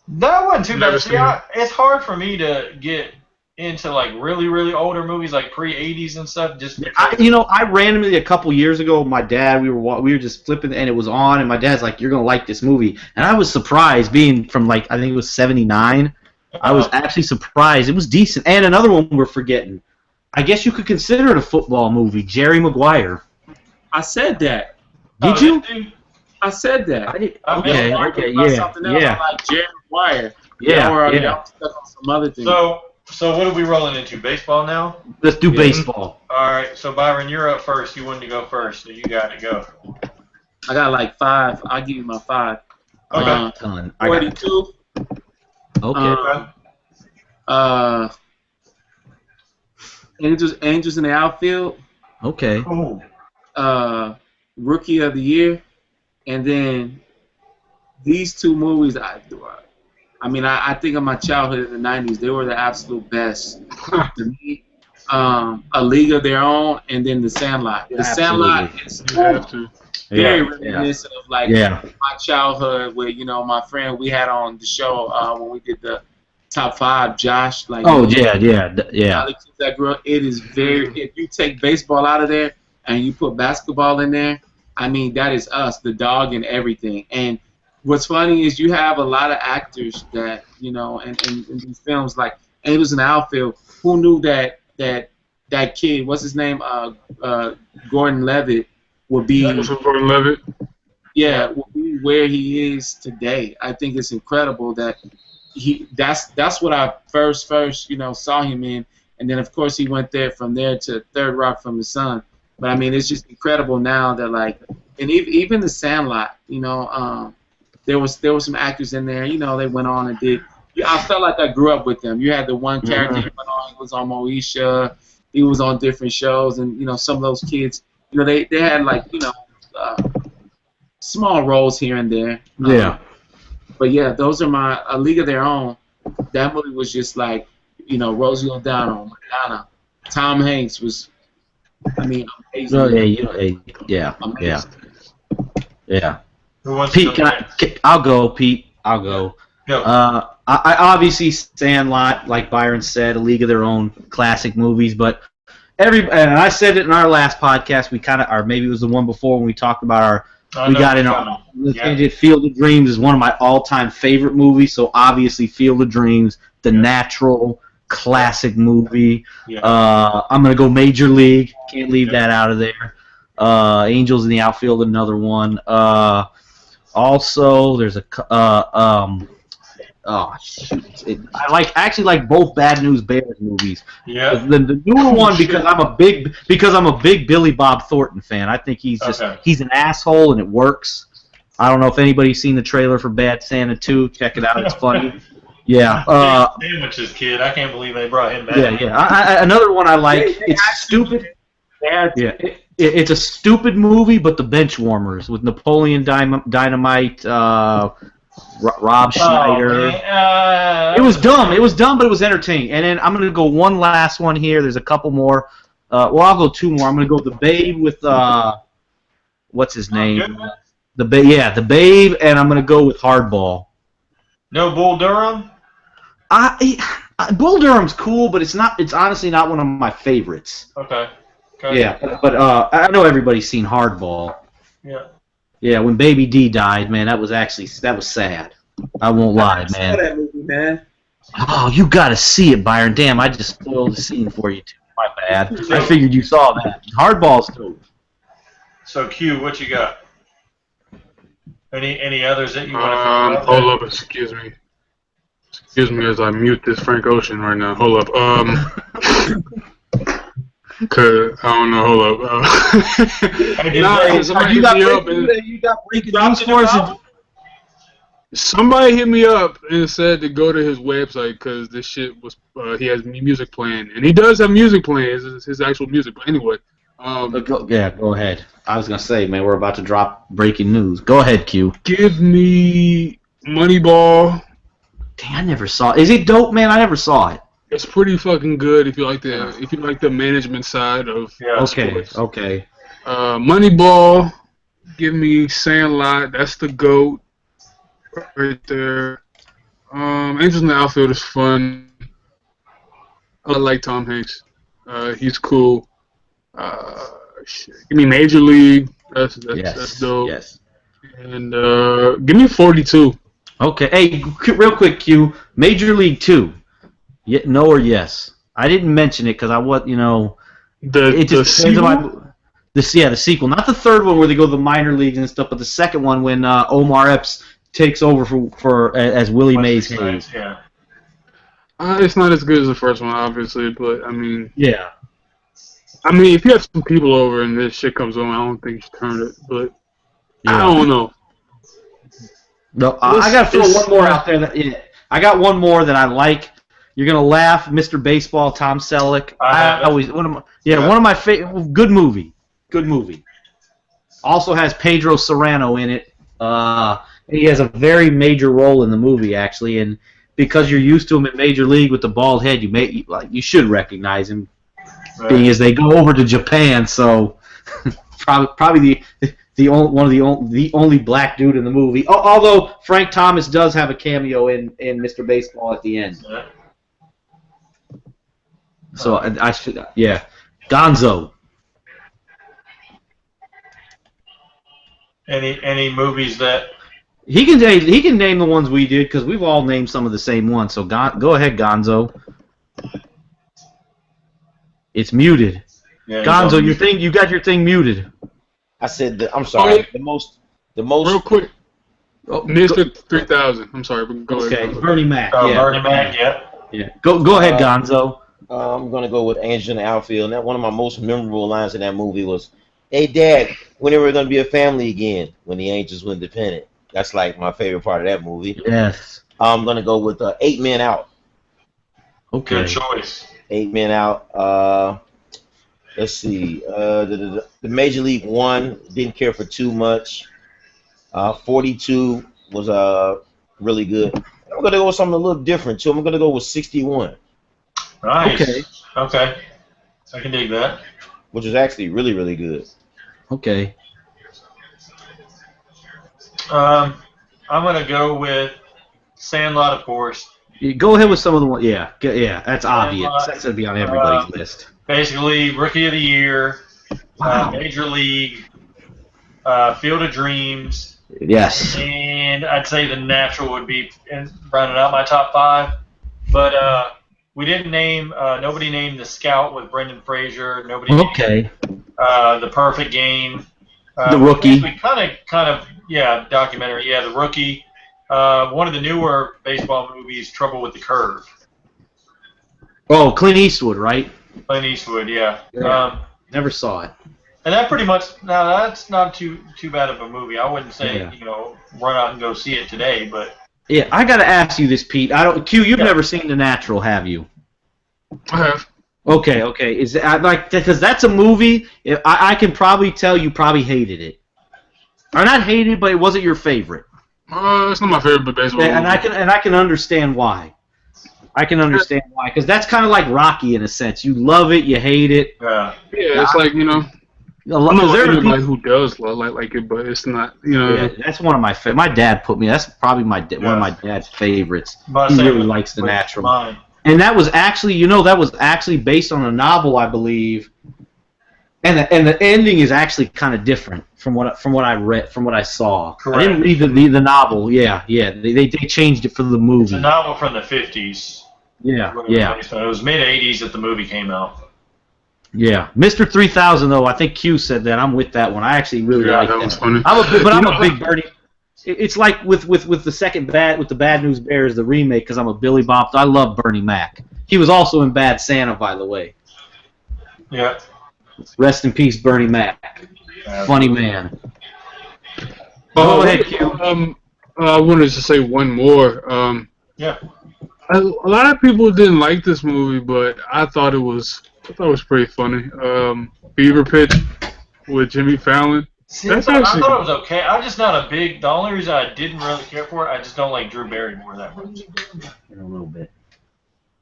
That wasn't too Never bad. seen See, it's hard for me to get into like really, really older movies like pre-'80s and stuff. Just because I randomly a couple years ago, my dad we were just flipping and it was on, and my dad's like, "You're gonna like this movie," and I was surprised, being from I think it was '79. I was actually surprised. It was decent. And another one we're forgetting. I guess you could consider it a football movie. Jerry Maguire. I said that. Did you? I said that. I did. I Okay. meant Okay. About Yeah. something else. Yeah. I'm like Jerry Maguire. Yeah. Y'all Yeah. stuck on some other thing. So what are we rolling into? Baseball now? Let's do baseball. All right. So Byron, you're up first. You wanted to go first, so you got to go. I got like 5. I'll give you my 5. Okay. Ton. 42. Okay. Angels in the Outfield. Okay. Ooh. Rookie of the Year, and then these 2 movies. I think of my childhood in the '90s. They were the absolute best to me. A League of Their Own, and then The Sandlot. The Sandlot is You have to. very reminiscent of like Yeah. my childhood, where my friend we had on the show when we did the top 5, Josh. Like, Oh yeah. Alex that grew up. It is very. If you take baseball out of there and you put basketball in there, I mean that is us, the dog and everything. And what's funny is you have a lot of actors that in these films like Angels in the Outfield. Who knew that kid? What's his name? Gordon Levitt would be. Gordon Levitt. Yeah, will be where he is today. I think it's incredible that that's what I first saw him in, and then of course he went from there to Third Rock from the Sun. But I mean, it's just incredible now that and even the Sandlot, there was some actors in there, they went on and did. I felt like I grew up with them. You had the one character that went on, he was on Moesha, he was on different shows, and some of those kids, they had small roles here and there. Yeah. But yeah, those are my A League of Their Own. That movie was just Rosie O'Donnell, Madonna, Tom Hanks was, amazing. Yeah. Who wants Pete, to I'll go. Pete, I'll go. Go. I obviously Sandlot, like Byron said, A League of Their Own, classic movies. But and I said it in our last podcast. We or maybe it was the one before when we talked about Field of Dreams is one of my all-time favorite movies. So obviously, Field of Dreams, The Natural, classic movie. Yeah. I'm gonna go Major League. Can't leave that out of there. Angels in the Outfield, another one. Also, there's I actually like both Bad News Bears movies. Yeah. The newer one because I'm a big Billy Bob Thornton fan. I think he's an asshole and it works. I don't know if anybody's seen the trailer for Bad Santa 2. Check it out. It's funny. Yeah. Sandwiches kid. I can't believe they brought him back. Yeah. Another one I like. It's stupid. Yeah. It's a stupid movie, but The Benchwarmers with Napoleon Dynamite. Rob Schneider. It was dumb. But it was entertaining. And then I'm going to go one last one here. There's a couple more. I'll go two more. I'm going to go The Babe with what's his name? The Babe, and I'm going to go with Hardball. No Bull Durham? Bull Durham's cool, but it's honestly not one of my favorites. Okay. Yeah, but I know everybody's seen Hardball. Yeah. Yeah, when Baby D died, man, that was sad. I won't lie, man. I saw that movie, man. Oh, you got to see it, Byron. Damn, I just spoiled the scene for you, too. My bad. I figured you saw that. Hardball's dope. So, Q, what you got? Any others that you want to hold up, excuse me. Excuse me as I mute this Frank Ocean right now. Hold up. Cause I don't know. Hold up. You got breaking news for us. Somebody hit me up and said to go to his website because this shit was. He has music playing, and he does have music playing. It's his actual music. But anyway. Go ahead. I was gonna say, man, we're about to drop breaking news. Go ahead, Q. Give me Moneyball. Dang, I never saw it. Is it dope, man? I never saw it. It's pretty fucking good if you like the management side of sports. Okay. Moneyball. Give me Sandlot. That's the GOAT right there. Angels in the Outfield is fun. I like Tom Hanks. He's cool. Give me Major League. That's dope. Yes. And give me 42. Okay. Hey, real quick, Q. Major League 2. No or yes? I didn't mention it because the sequel, not the third one where they go to the minor leagues and stuff, but the second one when Omar Epps takes over for as Willie Mays Hayes. Yeah. It's not as good as the first one, obviously, but I mean. Yeah. I mean, if you have some people over and this shit comes on, I don't think you should turn it, but I don't know. No, I got to throw one more out there. I got one more that I like. You're gonna laugh, Mr. Baseball, Tom Selleck. One of my favorite. Good movie. Also has Pedro Serrano in it. He has a very major role in the movie, actually, and because you're used to him in Major League with the bald head, you should recognize him, being as they go over to Japan. So probably the only black dude in the movie. Although Frank Thomas does have a cameo in Mr. Baseball at the end. So I should Gonzo. Any movies that He can name the ones we did because we've all named some of the same ones. So go ahead, Gonzo. It's muted. yeah, Gonzo, you got your thing muted. I said I'm sorry. The most. Real quick. Oh, Mr. 3000. I'm sorry, but go okay, ahead. Bernie Mac. Bernie Mac, Yeah. Go ahead, Gonzo. I'm gonna go with Angel in the Outfield. And that one of my most memorable lines in that movie was, "Hey, Dad, when are we gonna be a family again?" When the Angels were independent. That's like my favorite part of that movie. Yes. I'm gonna go with 8 Men Out. Okay. good choice. 8 Men Out. Let's see. The Major League One, didn't care for too much. 42 was really good. I'm gonna go with something a little different too. I'm gonna go with 61, Nice. Okay. I can dig that. which is actually really, really good. Okay. I'm gonna go with Sandlot, of course. Go ahead with some of the ones. Yeah. That's obvious. That's gonna be on everybody's list. Basically, Rookie of the Year, Wow. Major League, Field of Dreams, Yes. and I'd say The Natural would be rounding out my top 5. But we didn't name. Nobody named The Scout with Brendan Fraser. Nobody. Okay. Named, The Perfect Game. The Rookie. We kind of documentary. Yeah, The Rookie. One of the newer baseball movies, Trouble with the Curve. Oh, Clint Eastwood, right? Clint Eastwood, yeah. Yeah. Never saw it. And that pretty much, now that's not too bad of a movie. I wouldn't say, Yeah. Run out and go see it today, but Yeah, I gotta ask you this, Pete. You've never seen The Natural, have you? I have. Okay. Is it, because that's a movie. I can probably tell you probably hated it, or not hated, but it wasn't your favorite. It's not my favorite baseball movie. And I can understand why. Because that's kind of like Rocky in a sense. You love it, you hate it. yeah. Yeah, it's like, I know anybody who does like it, but it's not, Yeah, that's one of my favorite. My dad put me. That's probably one of my dad's favorites. He really likes The Natural. Mine. And that was actually based on a novel, I believe. And the ending is actually kind of different from what I read, from what I saw. Correct. I didn't read the novel. Yeah. They changed it for the movie. It's a novel from the 50s. Yeah. It was mid-80s that the movie came out. Yeah. Mr. 3000 though, I think Q said that. I'm with that one. I actually really like that. That was funny. I'm a big Bernie. It's like with the Bad News Bears, the remake, because I'm a Billy Bob. I love Bernie Mac. He was also in Bad Santa, by the way. Yeah. Rest in peace, Bernie Mac. Funny man. Go ahead, Q. I wanted to say one more. Yeah. A lot of people didn't like this movie, but I thought it was pretty funny. Fever Pitch with Jimmy Fallon. See, I thought it was okay. I'm just not a big. The only reason I didn't really care for it, I just don't like Drew Barrymore that much. In a little bit.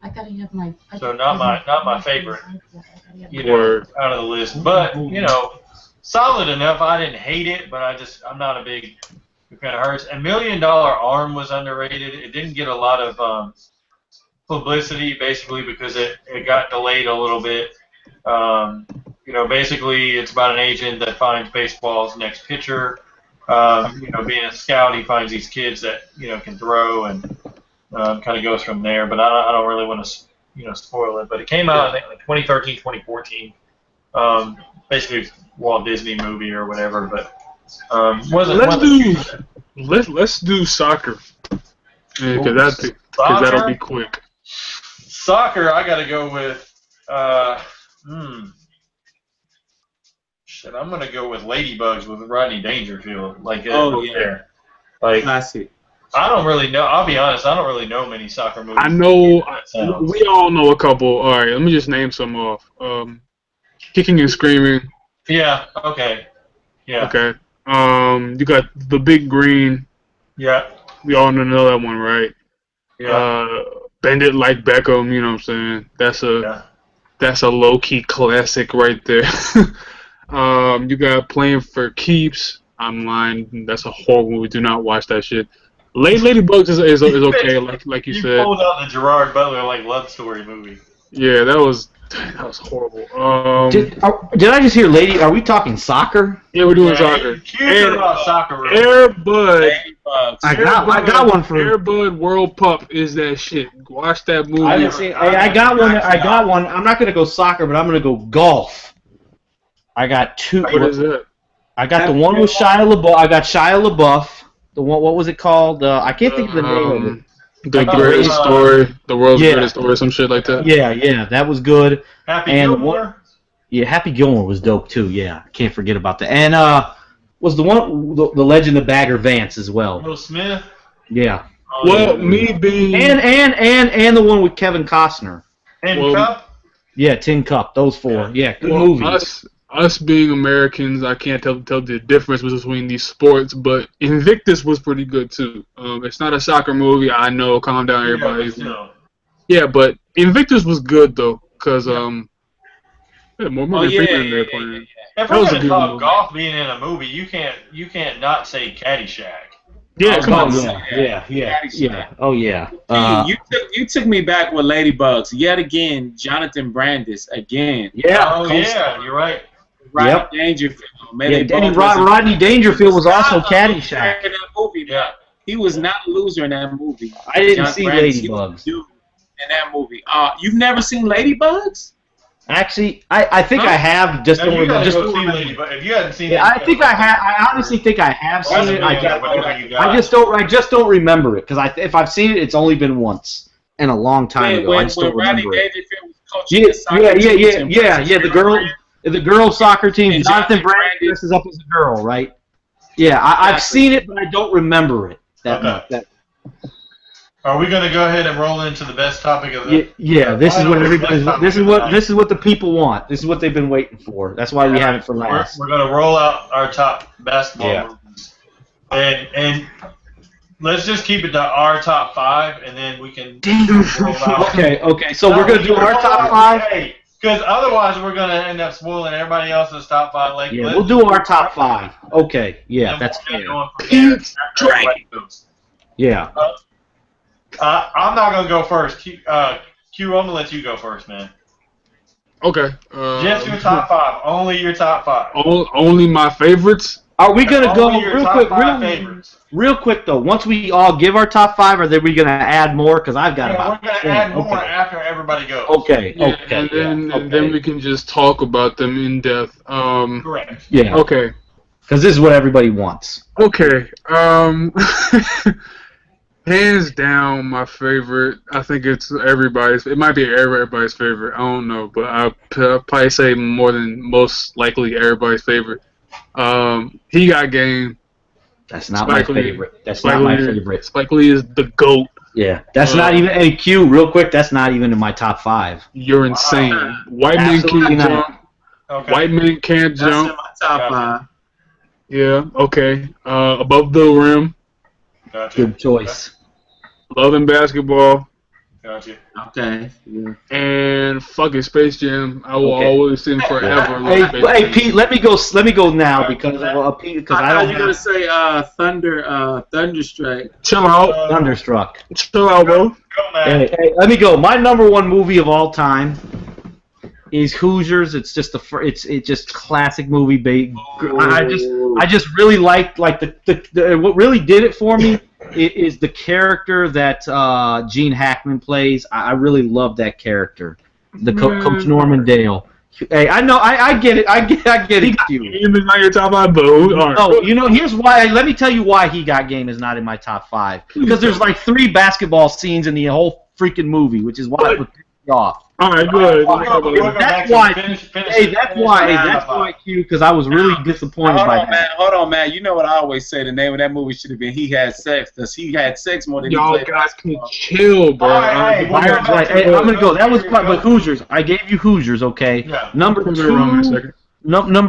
I gotta have my. So not my favorite. Out of the list, but solid enough. I didn't hate it, but I'm not a big. It kind of hurts. And $1 Million Arm was underrated. It didn't get a lot of publicity, basically because it got delayed a little bit. Basically it's about an agent that finds baseball's next pitcher. Being a scout, he finds these kids that can throw, and kind of goes from there. But I don't really want to spoil it. But it came out I think like 2013, 2014. Basically Walt Disney movie or whatever. But let's do soccer. Because that'll be quick. Soccer, I got to go with. I'm gonna go with Ladybugs with Rodney Dangerfield. There. Like Classic. I don't really know. I'll be honest. I don't really know many soccer movies. I know. We all know a couple. All right, let me just name some off. Kicking and Screaming. Yeah. Okay. Yeah. Okay. You got The Big Green. Yeah. We all know that one, right? Yeah. Bend It Like Beckham. You know what I'm saying? That's a low key classic right there. You got Playing for Keeps. I'm lying. That's a horrible movie. Do not watch that shit. Ladybugs is okay, like you You said. pulled out the Gerard Butler love story movie. Yeah, that was horrible. Did I just hear lady? Are we talking soccer? Yeah, we're doing soccer. Curious about soccer. Air Bud. I got one for Air Bud World Pup is that shit. Watch that movie. I didn't see. I got one. I got one. I'm not gonna go soccer, but I'm gonna go golf. I got two. What is it? I got the one with Shia LaBeouf. I got Shia LaBeouf. The one. What was it called? I can't think of the name of it. The greatest story, the world's greatest story, some shit like that. Yeah, that was good. Happy Gilmore. Happy Gilmore was dope too. Yeah, can't forget about that. And was the one the Legend of Bagger Vance as well. Will Smith. Yeah. Well, me being and the one with Kevin Costner. And Cup. Yeah, Tin Cup. Those four. Yeah, good movies. Us being Americans, I can't tell the difference between these sports, but Invictus was pretty good too. It's not a soccer movie, I know. Calm down, everybody. Yeah, but Invictus was good though, cause Morgan Freeman there playing. If we're gonna talk golf being in a movie, you can't not say Caddyshack. Yeah, come on. Yeah. Oh yeah. You took me back with Ladybugs yet again. Jonathan Brandis again. Yeah. Oh yeah, you're right. Rodney Dangerfield. Rodney Dangerfield was also Caddyshack. In that movie, yeah. He was not a loser in that movie. I didn't see Ladybugs. In that movie. You've never seen Ladybugs? Actually, I think I have. Just don't remember. If you hadn't seen it, I think I have. I honestly think I have seen it. I just don't remember it because if I've seen it, it's only been once and a long time ago. I just don't remember it. Yeah. The girls soccer team. Jonathan Brandis dresses up as a girl, right? Yeah, I've seen it, but I don't remember it. Are we going to go ahead and roll into the best topic of the? Yeah, this is what everybody's. This is what the people want. This is what they've been waiting for. That's why we have it for last. We're going to roll out our top basketball movies, and let's just keep it to our top 5, and then we can. Roll out. Okay. So we're going to do our top 5. Because otherwise, we're going to end up spoiling everybody else's top 5. We'll do our top 5. Okay. Yeah, that's fair. Yeah. I'm not going to go first. Q, I'm going to let you go first, man. Okay. Just your top 5. Only your top 5. Only my favorites? Are we going to go real quick, though? Once we all give our top 5, are we going to add more? Because I've got about... We're going to add more after everybody goes. Okay. And then we can just talk about them in depth. Correct. Yeah. Okay. Because this is what everybody wants. Okay. Hands down, my favorite. I think it's everybody's. It might be everybody's favorite. I don't know, but I'll probably say more than most likely everybody's favorite. He Got Game. That's not my favorite. That's not my favorite. Spike Lee is the GOAT. Yeah, that's not even. Hey, Q, real quick, that's not even in my top 5. You're insane. White men can't jump. Okay. White men can't jump. That's in my top 5. Yeah. Okay. Above the Rim. Gotcha. Good choice. Love and Basketball. Gotcha. Okay. Yeah. And fucking Space Jam. I will always sing forever. Hey, Pete, let me go now because I don't. I thought you were gonna say Thunderstruck. Chill out. Thunderstruck. Chill out, bro. Go, man. Hey, let me go. My number 1 movie of all time is Hoosiers. It's just it's just classic movie. I just really liked the what really did it for me. It is the character that Gene Hackman plays. I really love that character, Coach Norman Dale. Hey, I know, I get it, I get it. Even not your top 5, but no, here's why. Let me tell you why He Got Game is not in my top 5. Because there's 3 basketball scenes in the whole freaking movie, which is why it was off. All right, good. That's why, Q, because I was really disappointed by that. Hold on, man. You know what I always say? The name of that movie should have been He Had Sex, because he had sex more than he played. Y'all guys can chill, bro. I'm gonna go. That was but Hoosiers. I gave you Hoosiers, okay? Yeah. Number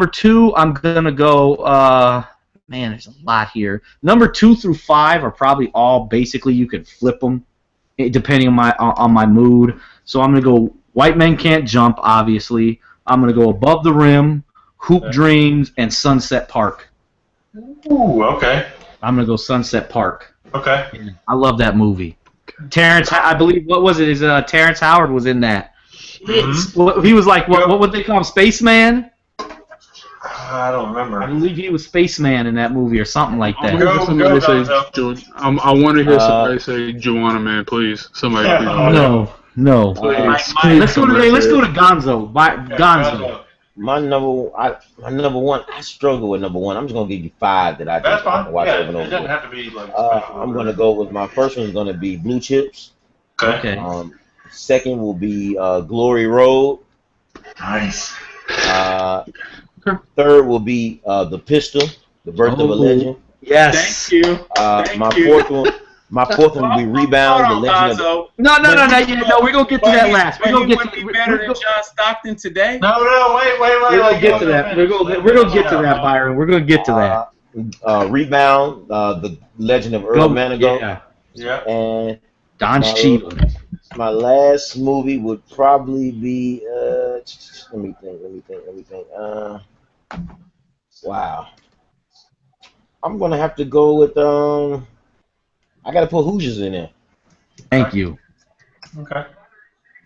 2, I'm gonna go. Man, there's a lot here. Number 2 through 5 are probably all basically you could flip them, depending on my mood. So I'm gonna go White Men Can't Jump, obviously. I'm gonna go Above the Rim, Hoop Dreams, and Sunset Park. Ooh, okay. I'm gonna go Sunset Park. Okay. I love that movie. Terrence, I believe, what was it? Is Terrence Howard was in that? Mhm. He was like, what would they call him? Spaceman? I don't remember. I believe he was Spaceman in that movie or something like I that. want to hear somebody say, I want to hear somebody say Joanna Man, please. Somebody please. No. Please. Let's go to Gonzo. Gonzo. My number one, I struggle with number one. I'm just gonna give you 5 that I That's just fine. watch Yeah, over and it over. doesn't have to be like. I'm gonna go with my first one's gonna be Blue Chips. Okay. Second will be Glory Road. Nice. Third will be The Pistol, The Birth of a Legend. Yes. Thank you. My fourth one will be Rebound, The Legend of. No. We're gonna get to that last. We're gonna get to better than John Stockton today. No, wait. We're gonna get to that. We're gonna get to that, Byron. We're gonna get to that. Rebound, The Legend of Earl Manigault. Yeah. And Don Cheadle. my last movie would probably be let me think. Wow. I'm gonna have to go with I gotta put Hoosiers in there. Thank you. Okay.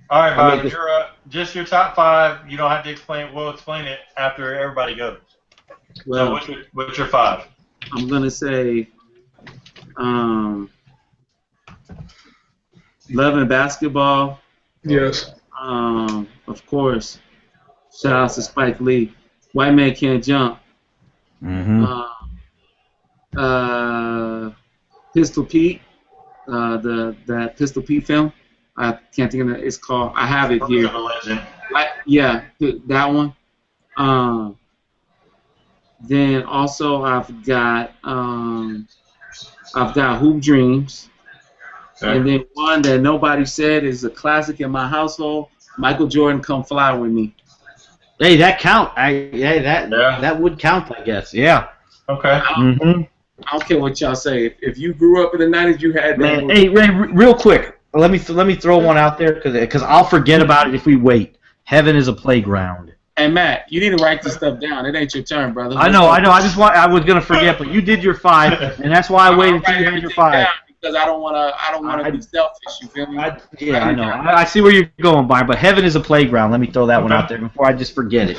All right, Byron, you're just your top 5. You don't have to explain. We'll explain it after everybody goes. Well, So what's your 5? I'm gonna say, Love and Basketball. Yes. Of course. Shout out to Spike Lee. White Man Can't Jump. Mm-hmm. Pistol Pete. That Pistol Pete film. I can't think of it. It's called. I have it here. Yeah, that one. Then also I've got Hoop Dreams. Okay. And then one that nobody said is a classic in my household. Michael Jordan, Come Fly With Me. Hey, that count. That would count, I guess. Yeah. Okay. Mm-hmm. I don't care what y'all say. If you grew up in the '90s, you had that. Man, hey, Ray, real quick. Let me throw one out there because I'll forget about it if we wait. Heaven is a playground. Hey Matt, you need to write this stuff down. It ain't your turn, brother. I know. I was gonna forget, but you did your 5, and that's why I waited until you had your 5. Because I don't wanna be selfish. You feel me? I know. I see where you're going, Byron. But Heaven is a playground. Let me throw that one out there before I just forget it.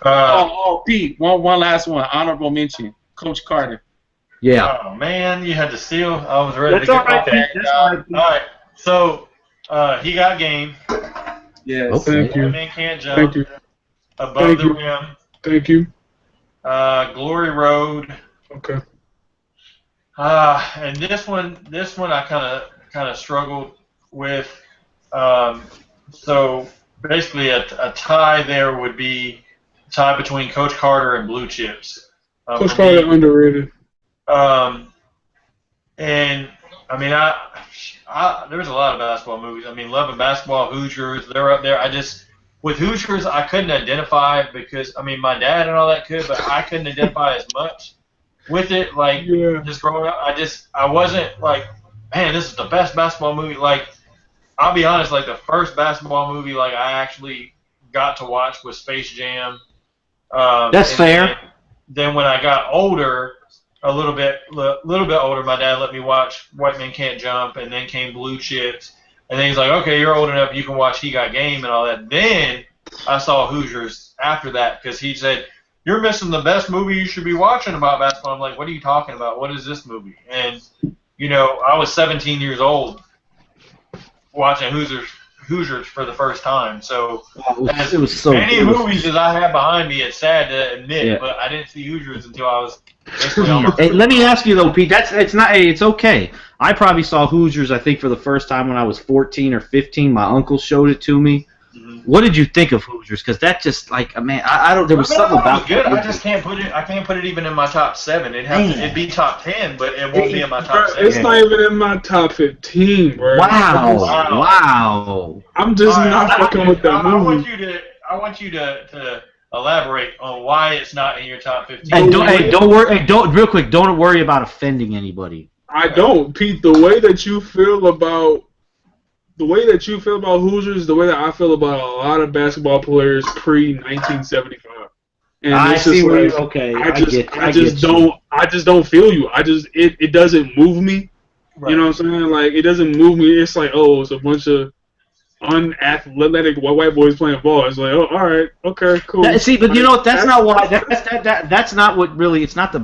All right. Pete, one last one. Honorable mention. Coach Carter. Yeah. Oh man, you had to steal. I was ready That's to all right, get Pete. That's all right, Pete. All right. So he got game. Yes. Okay. Thank you. Man can't jump. Thank you. Above Thank the you. rim. Thank you. Glory Road. Okay. And this one I kind of struggled with. So basically, a tie there would be a tie between Coach Carter and Blue Chips. Coach Carter underrated. And I mean, there's a lot of basketball movies. I mean, Love and Basketball, Hoosiers, they're up there. With Hoosiers, I couldn't identify because, I mean, my dad and all that could, but I couldn't identify as much with it. Like, just growing up, I wasn't like, man, this is the best basketball movie. Like, I'll be honest, like, the first basketball movie, like, I actually got to watch was Space Jam. That's fair. Then when I got older, a little bit older, my dad let me watch White Men Can't Jump, and then came Blue Chips. And then he's like, okay, you're old enough, you can watch He Got Game and all that. Then I saw Hoosiers after that because he said, you're missing the best movie you should be watching about basketball. I'm like, what are you talking about? What is this movie? And, you know, I was 17 years old watching Hoosiers for the first time. So it was so many movies as I have behind me, it's sad to admit, but I didn't see Hoosiers until I was basically on my Hey, let me ask you though, Pete. It's okay. I probably saw Hoosiers, I think, for the first time when I was 14 or 15. My uncle showed it to me. Mm-hmm. What did you think of Hoosiers? Because that just like, man, I don't. There was something about it. I just can't put it. I can't put it even in my top 7. It'd be top 10, but it won't be in my top 7. It's not even in my top 15, bro. Wow. I'm just not fucking with that movie. I want you to elaborate on why it's not in your top 15. And don't worry. Real quick. Don't worry about offending anybody. I don't, Pete. The way that you feel about Hoosiers, the way that I feel about a lot of basketball players pre-1975. And I it's see just where like, you. Okay, I I just get you. don't feel you. It doesn't move me. Right. You know what I'm saying? Like, it doesn't move me. It's like, oh, it's a bunch of unathletic white boys playing ball. It's like, oh, all right, okay, cool. See, but you know what? That's not why. That's not what really. It's not the.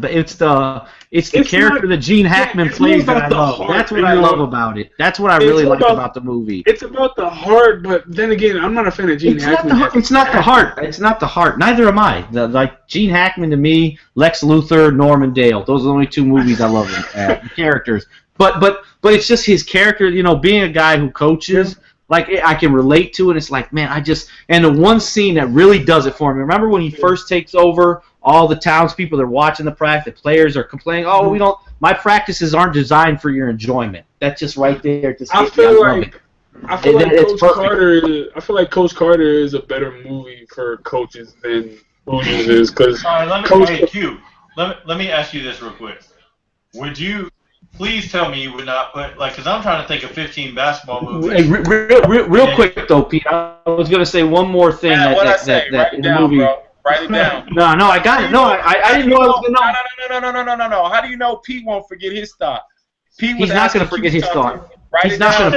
It's the character not, that Gene Hackman it's plays more that I about the love. heart, That's what you I know? love about it. That's what I really like about the movie. It's about the heart, but then again, I'm not a fan of Gene Hackman. It's not the heart. It's not the heart. Neither am I. Like Gene Hackman to me, Lex Luthor, Norman Dale. Those are the only two movies I love. The characters, but it's just his character. You know, being a guy who coaches. Like, I can relate to it. It's like, man, and the one scene that really does it for me. Remember when he first takes over, all the townspeople, they're watching the practice, the players are complaining, my practices aren't designed for your enjoyment. That's just right there. I feel like Coach Carter is a better movie for coaches than Hoosiers is, because let me ask you this real quick. Would you please tell me you would not put, because I'm trying to think of 15 basketball movies. Hey, real quick though, Pete. I was gonna say one more thing. Write it down, bro. Write it down. No, I got it. No, I didn't know I was gonna know. No. How do you know Pete won't forget his thought? He's not gonna forget his thought. Write it down.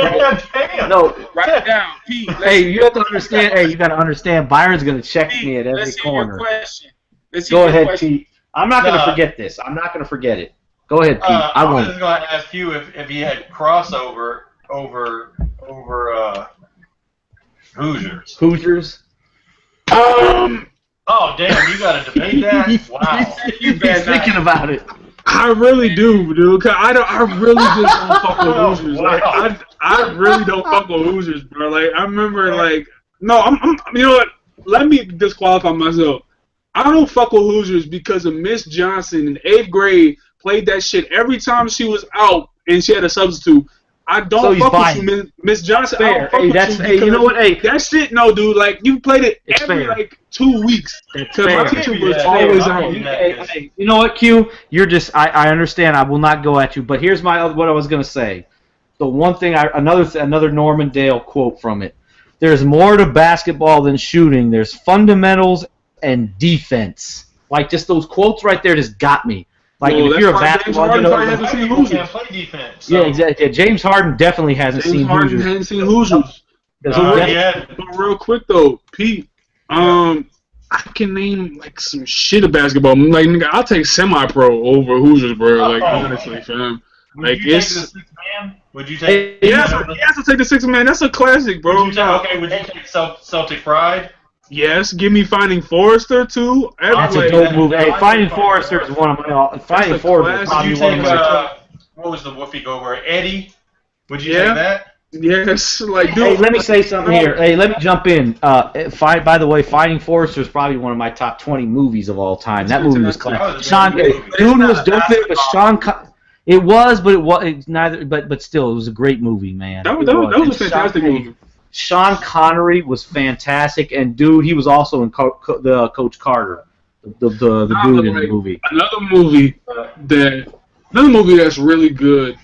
Write it down, Pete. Hey, you have to understand. Hey, you got to understand. Byron's gonna check me at every corner. Go ahead, Pete. I'm not gonna forget this. I'm not gonna forget it. Go ahead, Pete. I was just going to ask you if he had crossover over Hoosiers. Hoosiers? Oh, damn, you got to debate that? Wow. He's thinking about it. I really do, dude. Cause I really just don't fuck with Hoosiers. Like, I really don't fuck with Hoosiers, bro. Like, I remember, like, no, I'm you know what? Let me disqualify myself. I don't fuck with Hoosiers because of Miss Johnson in 8th grade played that shit every time she was out and she had a substitute. I don't fuck with you, Miss Johnson. Fair. You know what? Hey, that shit, no, dude. Like, you played it every like 2 weeks. Because my teacher was always out. Hey, you know what, Q? You're just. I understand. I will not go at you. But here's what I was gonna say. The one thing, another Norman Dale quote from it. There's more to basketball than shooting. There's fundamentals and defense. Like, just those quotes right there just got me. Like, if you're a basketball, hasn't seen Hoosiers. Can't play defense. So. Yeah, exactly. Yeah, James Harden definitely hasn't seen Hoosiers. Hasn't seen Hoosiers. But real quick though, Pete, I can name like some shit of basketball. Like, nigga, I'll take semi-pro over Hoosiers, bro. Like, honestly, fam. Like, it's. Take the 6-man? Would you take? Yes, I'll take the 6-man. That's a classic, bro. Would you take Celtic Pride? Yes, give me Finding Forrester too. That's a dope movie. Hey, Finding Forrester is one of my. Finding Forrester is probably one of my. What was the Whoopi Goldberg? Eddie? Would you take that? Yes, like, dude. Hey, let me say something here. Hey, let me jump in. By the way, Finding Forrester is probably one of my top 20 movies of all time. That movie was classic. Dude was dope. It was Sean. It was, but it was neither. But still, it was a great movie, man. That was a fantastic movie. Sean Connery was fantastic, and dude, he was also in Coach Carter, the dude in the movie. Another movie that's really good.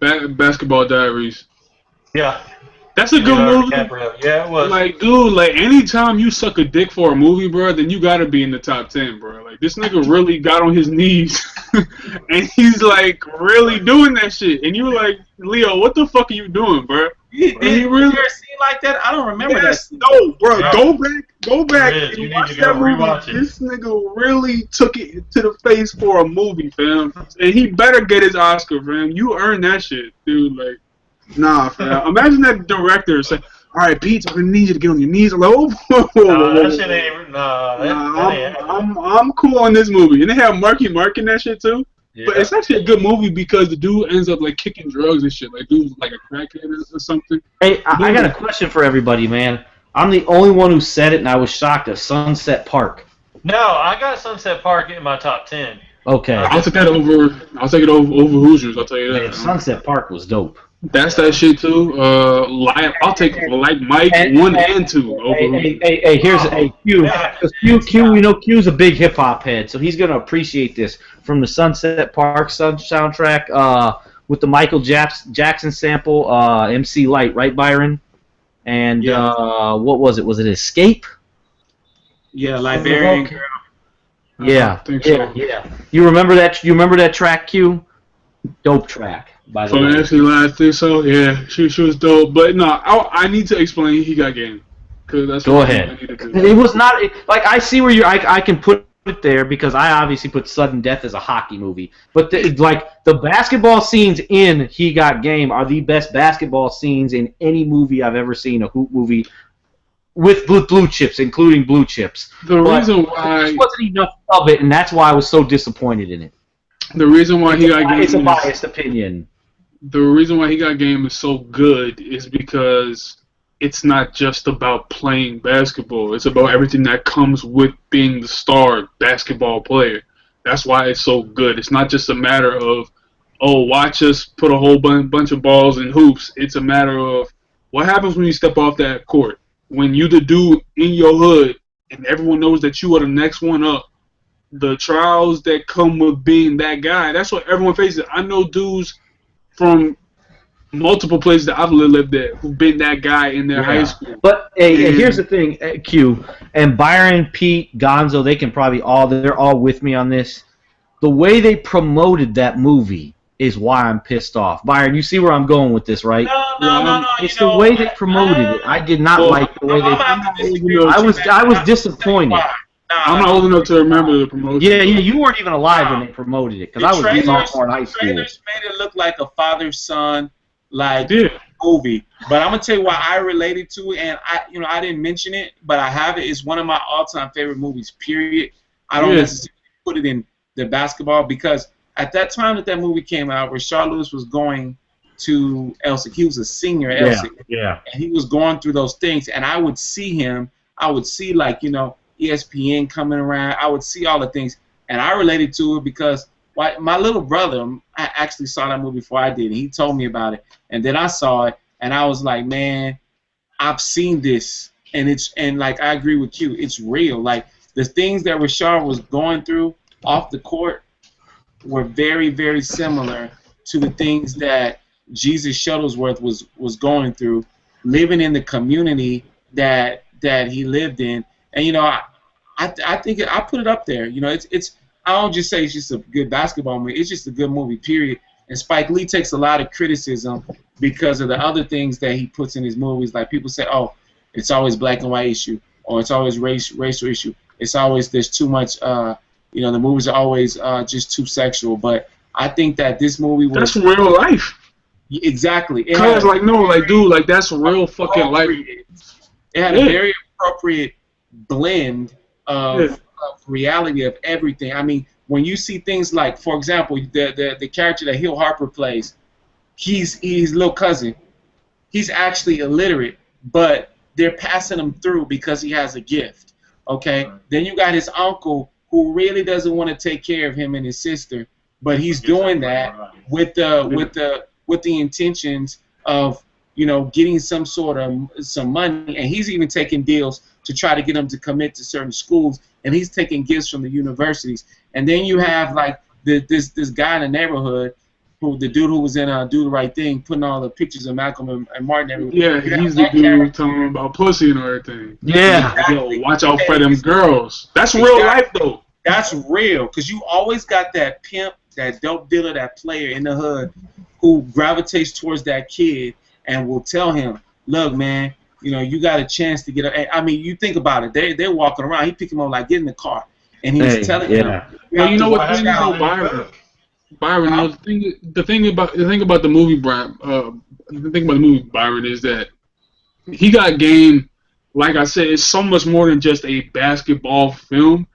Basketball Diaries. Yeah. That's a good movie. Yeah, it was. Like, dude, like, anytime you suck a dick for a movie, bro, then you gotta be in the top 10, bro. Like, this nigga really got on his knees, and he's, like, really doing that shit. And you were like, Leo, what the fuck are you doing, bro? Did you really hear a scene like that? I don't remember that scene. No, bro, yeah. Go back and watch that movie. Rewatch it. This nigga really took it to the face for a movie, fam. And he better get his Oscar, fam. You earned that shit, dude. Like, nah, fam. Imagine that director saying, all right, Pete, I'm gonna need you to get on your knees. I'm like, that shit ain't. I'm cool on this movie. And they have Marky Mark in that shit too. Yeah. But it's actually a good movie because the dude ends up like kicking drugs and shit. Like, dude's like a crackhead or something. Hey, I got a question for everybody, man. I'm the only one who said it, and I was shocked at Sunset Park. No, I got Sunset Park in my top 10. Okay. I'll take it over Hoosiers. I'll tell you that. Man, Sunset Park was dope. That's that shit too. I'll take like Mike 1 and 2 over. Hey, here's Q. You know, Q's a big hip hop head, so he's gonna appreciate this from the Sunset Park soundtrack with the Michael Jackson sample, MC Light, right, Byron? And what was it? Was it Escape? Yeah, Liberian Okay. girl. Yeah, I think yeah, so. yeah. You remember that? You remember that track, Q? Dope track, by the So way. actually, I think so. Yeah, she was dope. But no, I need to explain He Got Game, because that's Go what I ahead. need to do. It was not like I see where you. I can put it there because I obviously put Sudden Death as a hockey movie, but like the basketball scenes in He Got Game are the best basketball scenes in any movie I've ever seen. A hoop movie with blue chips, including blue chips. The But reason there just why wasn't enough of it, and that's why I was so disappointed in it. He Got It's a Game is biased opinion. the reason why He Got Game is so good is because it's not just about playing basketball. It's about everything that comes with being the star basketball player. That's why it's so good. It's not just a matter of, oh, watch us put a whole bunch of balls in hoops. It's a matter of what happens when you step off that court. When you the dude in your hood and everyone knows that you are the next one up, the trials that come with being that guy, that's what everyone faces. I know dudes from multiple places that I've lived at who've been that guy in their high Yeah. school. But here's the And thing, Q, and Byron, Pete, Gonzo, they can probably they're all with me on this. The way they promoted that movie is why I'm pissed off. Byron, you see where I'm going with this, right? No. It's the way they promoted it. I did not well, like the way I'm they. gonna have to disagree I with you, I man. was disappointed. Why? I'm not old enough to remember the promotion. Yeah, you weren't even alive when they promoted it because I was a sophomore in high school. Trailers made it look like a father-son like Yeah. movie. But I'm gonna tell you why I related to it, and I didn't mention it, but I have it. It's one of my all-time favorite movies. Period. I don't necessarily put it in the basketball because at that time that movie came out, Rashard Lewis was going to Elsick. He was a senior at Elsick, Yeah. and he was going through those things. And I would see him. I would see ESPN coming around. I would see all the things, and I related to it because my little brother I actually saw that movie before I did. And he told me about it, and then I saw it, and I was like, man, I've seen this, and like I agree with you, it's real. Like the things that Rashard was going through off the court were very, very similar to the things that Jesus Shuttlesworth was going through, living in the community that he lived in, and I think I put it up there. It's I don't just say it's just a good basketball movie. It's just a good movie, period. And Spike Lee takes a lot of criticism because of the other things that he puts in his movies. Like people say, oh, it's always black and white issue, or it's always racial issue. It's always there's too much. The movies are always just too sexual. But I think that this movie was That's real life. exactly. Cause dude, that's real fucking life. It had a very appropriate blend of reality of everything. I mean, when you see things like, for example, the character that Hill Harper plays, he's little cousin. He's actually illiterate, but they're passing him through because he has a gift. Okay. Right. Then you got his uncle who really doesn't want to take care of him and his sister, but he's doing that with the intentions of getting some money, and he's even taking deals to try to get them to commit to certain schools, and he's taking gifts from the universities. And then you have like this guy in the neighborhood, the dude who was in Do the Right Thing, putting all the pictures of Malcolm and Martin everywhere. Yeah, he's the dude talking about pussy and everything. Yeah. Yo, watch out for them girls. That's real life though. That's real, because you always got that pimp, that dope dealer, that player in the hood who gravitates towards that kid and will tell him, look, man, you got a chance to get a. I mean, you think about it. They're walking around. He picked him up like, get in the car, and he's telling him. Well, you know what thing about Byron? The thing about the movie, Byron. The thing about the movie, Byron, is that He Got Game. Like I said, it's so much more than just a basketball film.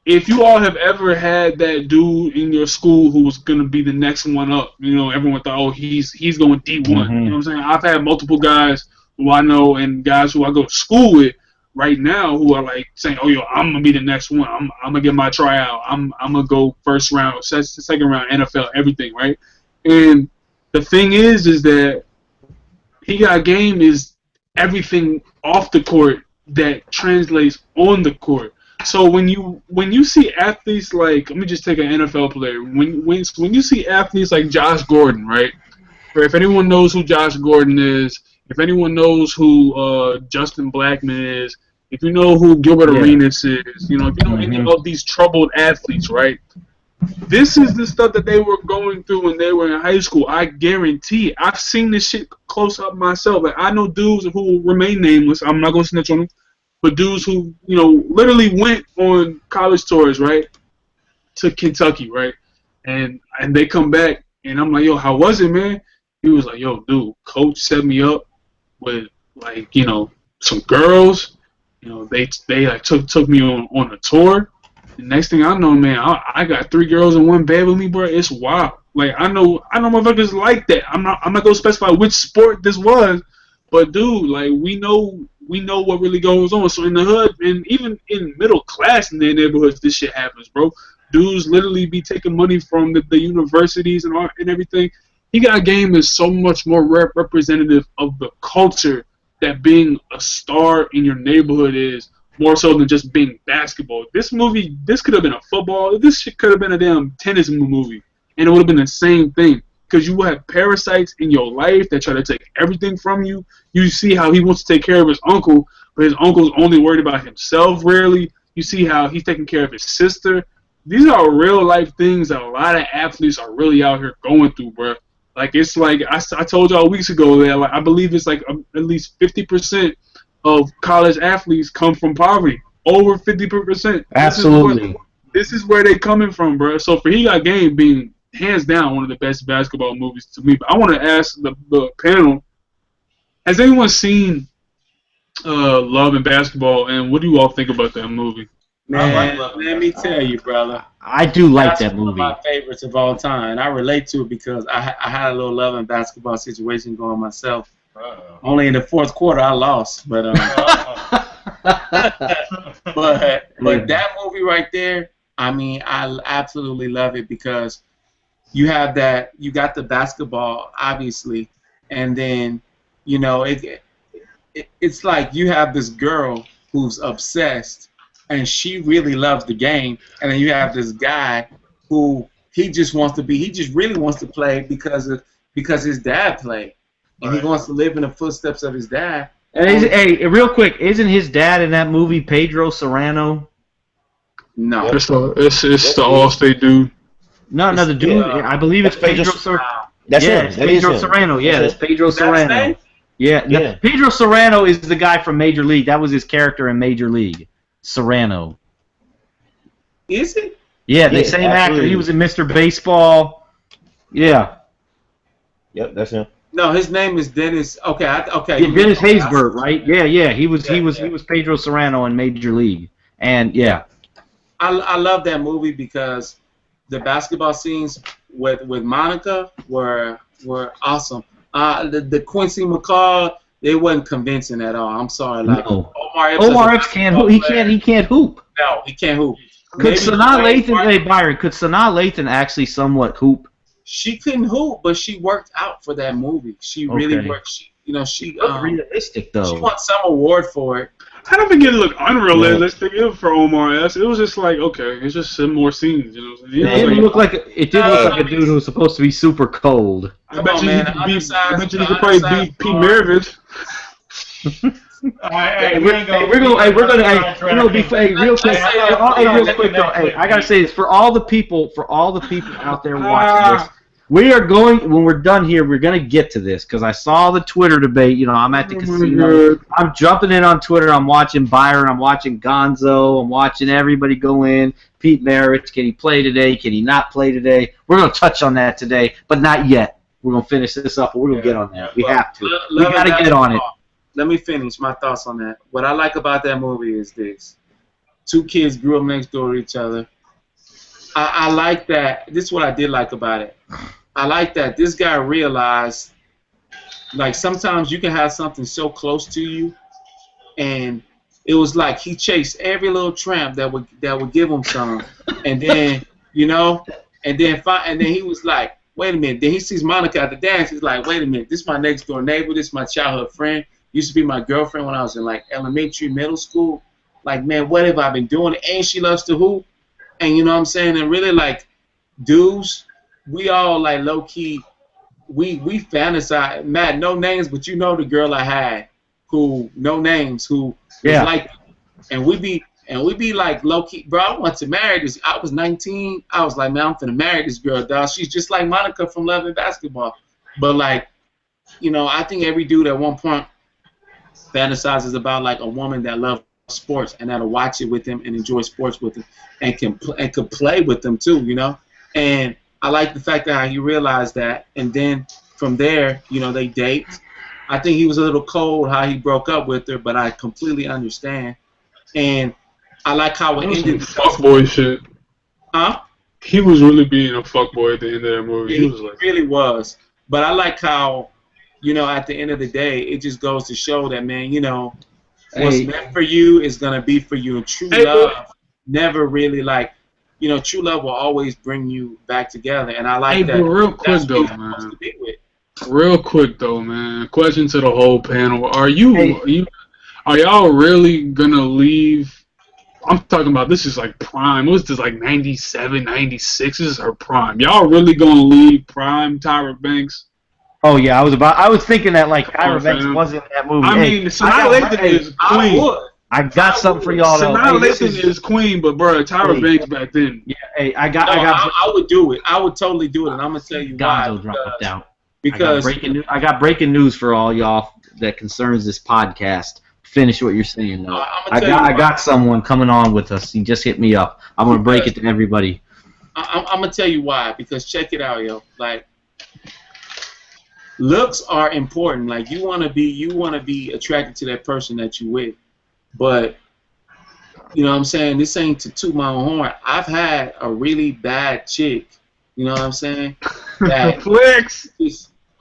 If you all have ever had that dude in your school who was gonna be the next one up, everyone thought, oh, he's going D1. Mm-hmm. You know what I'm saying? I've had multiple guys who I know and guys who I go to school with right now who are like saying, oh, yo, I'm gonna be the next one. I'm gonna get my tryout. I'm gonna go first round, second round, NFL, everything, right? And the thing is that He Got Game is everything off the court that translates on the court. So when you see athletes like, let me just take an NFL player. When you see athletes like Josh Gordon, right? Or if anyone knows who Josh Gordon is, if anyone knows who Justin Blackman is, if you know who Gilbert Yeah. Arenas is, you know, if you know any of these troubled athletes, right? This is the stuff that they were going through when they were in high school. I guarantee it. I've seen this shit close up myself. Like, I know dudes who remain nameless. I'm not going to snitch on them. But dudes who, you know, literally went on college tours, right, to Kentucky, right? And they come back, and I'm like, yo, how was it, man? He was like, yo, dude, coach set me up with, like, you know, some girls. You know, they like took me on a tour. The next thing I know, man, I got 3 girls in one bed with me, bro. It's wild. Like, I know motherfuckers like that. I'm not gonna specify which sport this was, but dude, like, we know what really goes on. So in the hood, and even in middle class in their neighborhoods, this shit happens, bro. Dudes literally be taking money from the universities and everything. He Got Game is so much more representative of the culture that being a star in your neighborhood is, more so than just being basketball. This movie, this could have been a football. This shit could have been a damn tennis movie, and it would have been the same thing. Because you have parasites in your life that try to take everything from you. You see how he wants to take care of his uncle, but his uncle's only worried about himself, rarely. You see how he's taking care of his sister. These are real life things that a lot of athletes are really out here going through, bro. Like, it's like I told y'all weeks ago that, like, I believe it's like at least 50% of college athletes come from poverty. Over 50%. Absolutely. This is where they coming from, bro. So for He Got Game being hands down one of the best basketball movies to me. But I want to ask the panel, has anyone seen Love and Basketball, and what do you all think about that movie? Man, let me tell you, brother. I do like that One movie. of my favorites of all time. I relate to it because I had a little Love and Basketball situation going myself. Only in the fourth quarter I lost, but but that movie right there, I mean, I absolutely love it because you got the basketball, obviously, and then, you know, it's like you have this girl who's obsessed, and she really loves the game, and then you have this guy who he just really wants to play because his dad played, and he wants to live in the footsteps of his dad. And hey, real quick, isn't his dad in that movie Pedro Serrano? No, It's the All-State dude. No, the dude. I believe it's Pedro Serrano. That's yeah, him. it's That is Pedro him. Serrano. Yeah, that's Pedro Is that his Serrano. name? Yeah, Yeah. Pedro Serrano is the guy from Major League. That was his character in Major League. Serrano. Is it? Yeah, the Yeah, same actor. absolutely. He was in Mr. Baseball. Yeah. Yep, that's him. No, his name is Dennis. Okay. Yeah, Dennis Haysbert, right? Yeah. He was Pedro Serrano in Major League, and yeah. I love that movie because the basketball scenes with Monica were awesome. The Quincy McCall, they wasn't convincing at all. I'm sorry, like No. Omar Epps can't hoop. He can't hoop. No, he can't hoop. Could Maybe Sanaa Dwayne Lathan, Martin- hey Byron, could Sanaa Lathan actually somewhat hoop? She couldn't hoop, but she worked out for that movie. She really Okay. worked. She Realistic though. she won some award for it. I don't think it looked unrealistic for Omar S. It was just like, okay, it's just some more scenes, you know. It did look like a dude who was supposed to be super cold. I Come bet on, you man, he could probably beat Pete Maravich. Real quick though. Hey, I gotta say this for all the people out there watching this. We are going, when we're done here, we're going to get to this, because I saw the Twitter debate. You know, I'm at the casino. I'm jumping in on Twitter. I'm watching Byron. I'm watching Gonzo. I'm watching everybody go in. Pete Maravich, can he play today? Can he not play today? We're going to touch on that today, but not yet. We're going to finish this up, but we're going to get on that. We have to. We got to get on it. Let me finish my thoughts on that. What I like about that movie is this. 2 kids grew up next door to each other. I like that. This is what I did like about it. I like that this guy realized, like, sometimes you can have something so close to you, and it was like he chased every little tramp that would give him some, and then and then he was like, wait a minute. Then he sees Monica at the dance. He's like, wait a minute. This is my next door neighbor. This is my childhood friend. Used to be my girlfriend when I was in like elementary, middle school. Like, man, what have I been doing? And she loves to hoop. And you know what I'm saying? And really, like, dudes, we all, like, low-key, we fantasize. Matt, no names, but you know the girl I had who, no names, who was like, and we be like low key, bro. I want to marry this. I was 19. I was like, man, I'm finna marry this girl, dog. She's just like Monica from Love and Basketball. But like, I think every dude at one point fantasizes about like a woman that loves sports and that'll watch it with him and enjoy sports with him and can play with them too, And I like the fact that he realized that, and then from there, they date. I think he was a little cold how he broke up with her, but I completely understand. And I like how it ended. Fuckboy shit. Huh? He was really being a fuckboy at the end of that movie. Yeah, he really was. But I like how, at the end of the day, it just goes to show that, man, what's meant for you is going to be for you. And true love never really, like, true love will always bring you back together. And I like that. But real quick, though, man. Real quick, though, man. Question to the whole panel. Are y'all really going to leave? I'm talking about this is like prime. What's this, like 97, 96? This is her prime. Y'all really going to leave prime Tyra Banks? Oh yeah, I was thinking that like Tyra Banks wasn't in that movie. I mean, Sanaa Lathan is queen. I got something for y'all. Sanaa Lathan is queen, but bro, Tyra Banks back then. Yeah, I would do it. I would totally do it, and I'm gonna tell you why. Dropped out. Because I got breaking news for all y'all that concerns this podcast. Finish what you're saying though. I got someone coming on with us. He just hit me up. I'm gonna break it to everybody. I'm gonna tell you why. Because check it out, yo. Like, looks are important. Like, you wanna be attracted to that person that you with. But you know what I'm saying? This ain't to toot my own horn. I've had a really bad chick. You know what I'm saying? That Flex.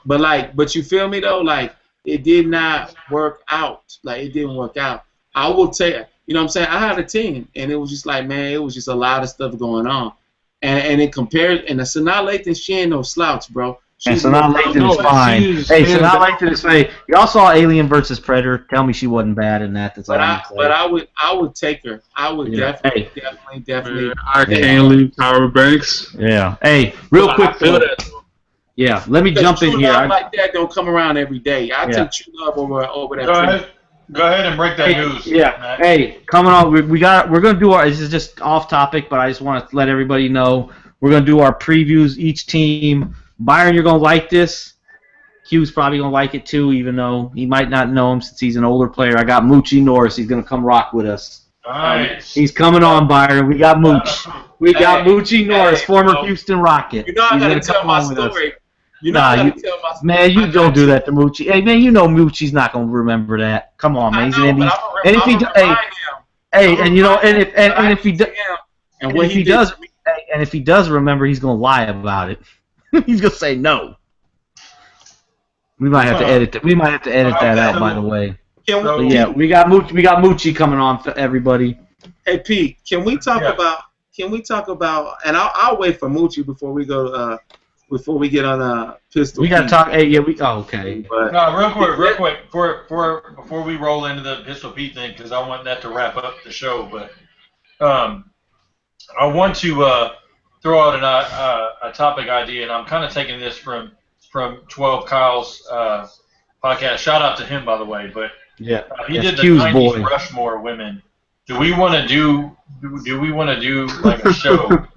But you feel me though? Like, it did not work out. Like, it didn't work out. I will tell you, you know what I'm saying? I had a 10, and it was just like, man, it was just a lot of stuff going on. And it compared, and the Sanaa Lathan, she ain't no slouch, bro. And Sanaa Lathan is fine. Sanaa Lathan is fine. Y'all saw Alien versus Predator. Tell me she wasn't bad in that. That's all I'm saying. But I would take her. I would definitely. Man, I can't leave Tyra Banks. Yeah. Hey, real quick. Yeah, let me jump in here. Love like that don't come around every day. I take true love over that. Go ahead and break that news. Yeah. Matt. Hey, coming on. We're gonna do our. This is just off topic, but I just want to let everybody know we're gonna do our previews each team. Byron, you're gonna like this. Q's probably gonna like it too, even though he might not know him since he's an older player. I got Moochie Norris. He's gonna come rock with us. Nice. He's coming on, Byron. We got Mooch. We got Moochie Norris, former Houston Rocket. You know I gotta tell my story. You know I gotta tell my story. Man, you don't do that to Moochie. Hey, man, you know Moochie's not gonna remember that. Come on, man. He's an NBA. And if he and if he does remember, he's gonna lie about it. He's gonna say no. We might have to edit that. We might have to edit that out, by the way. Yeah, we got Moochie coming on for everybody. Hey Pete, can we talk about? And I'll wait for Moochie before we go. Before we get on Pistol. We gotta talk. Hey, yeah, okay. But, no, real quick, before we roll into the Pistol Pete thing, because I want that to wrap up the show. But I want to throw out a topic idea, and I'm kind of taking this from 12 Kyle's podcast. Shout out to him, by the way. But yeah, he did the 90s Rushmore women. Do we want to do like a show?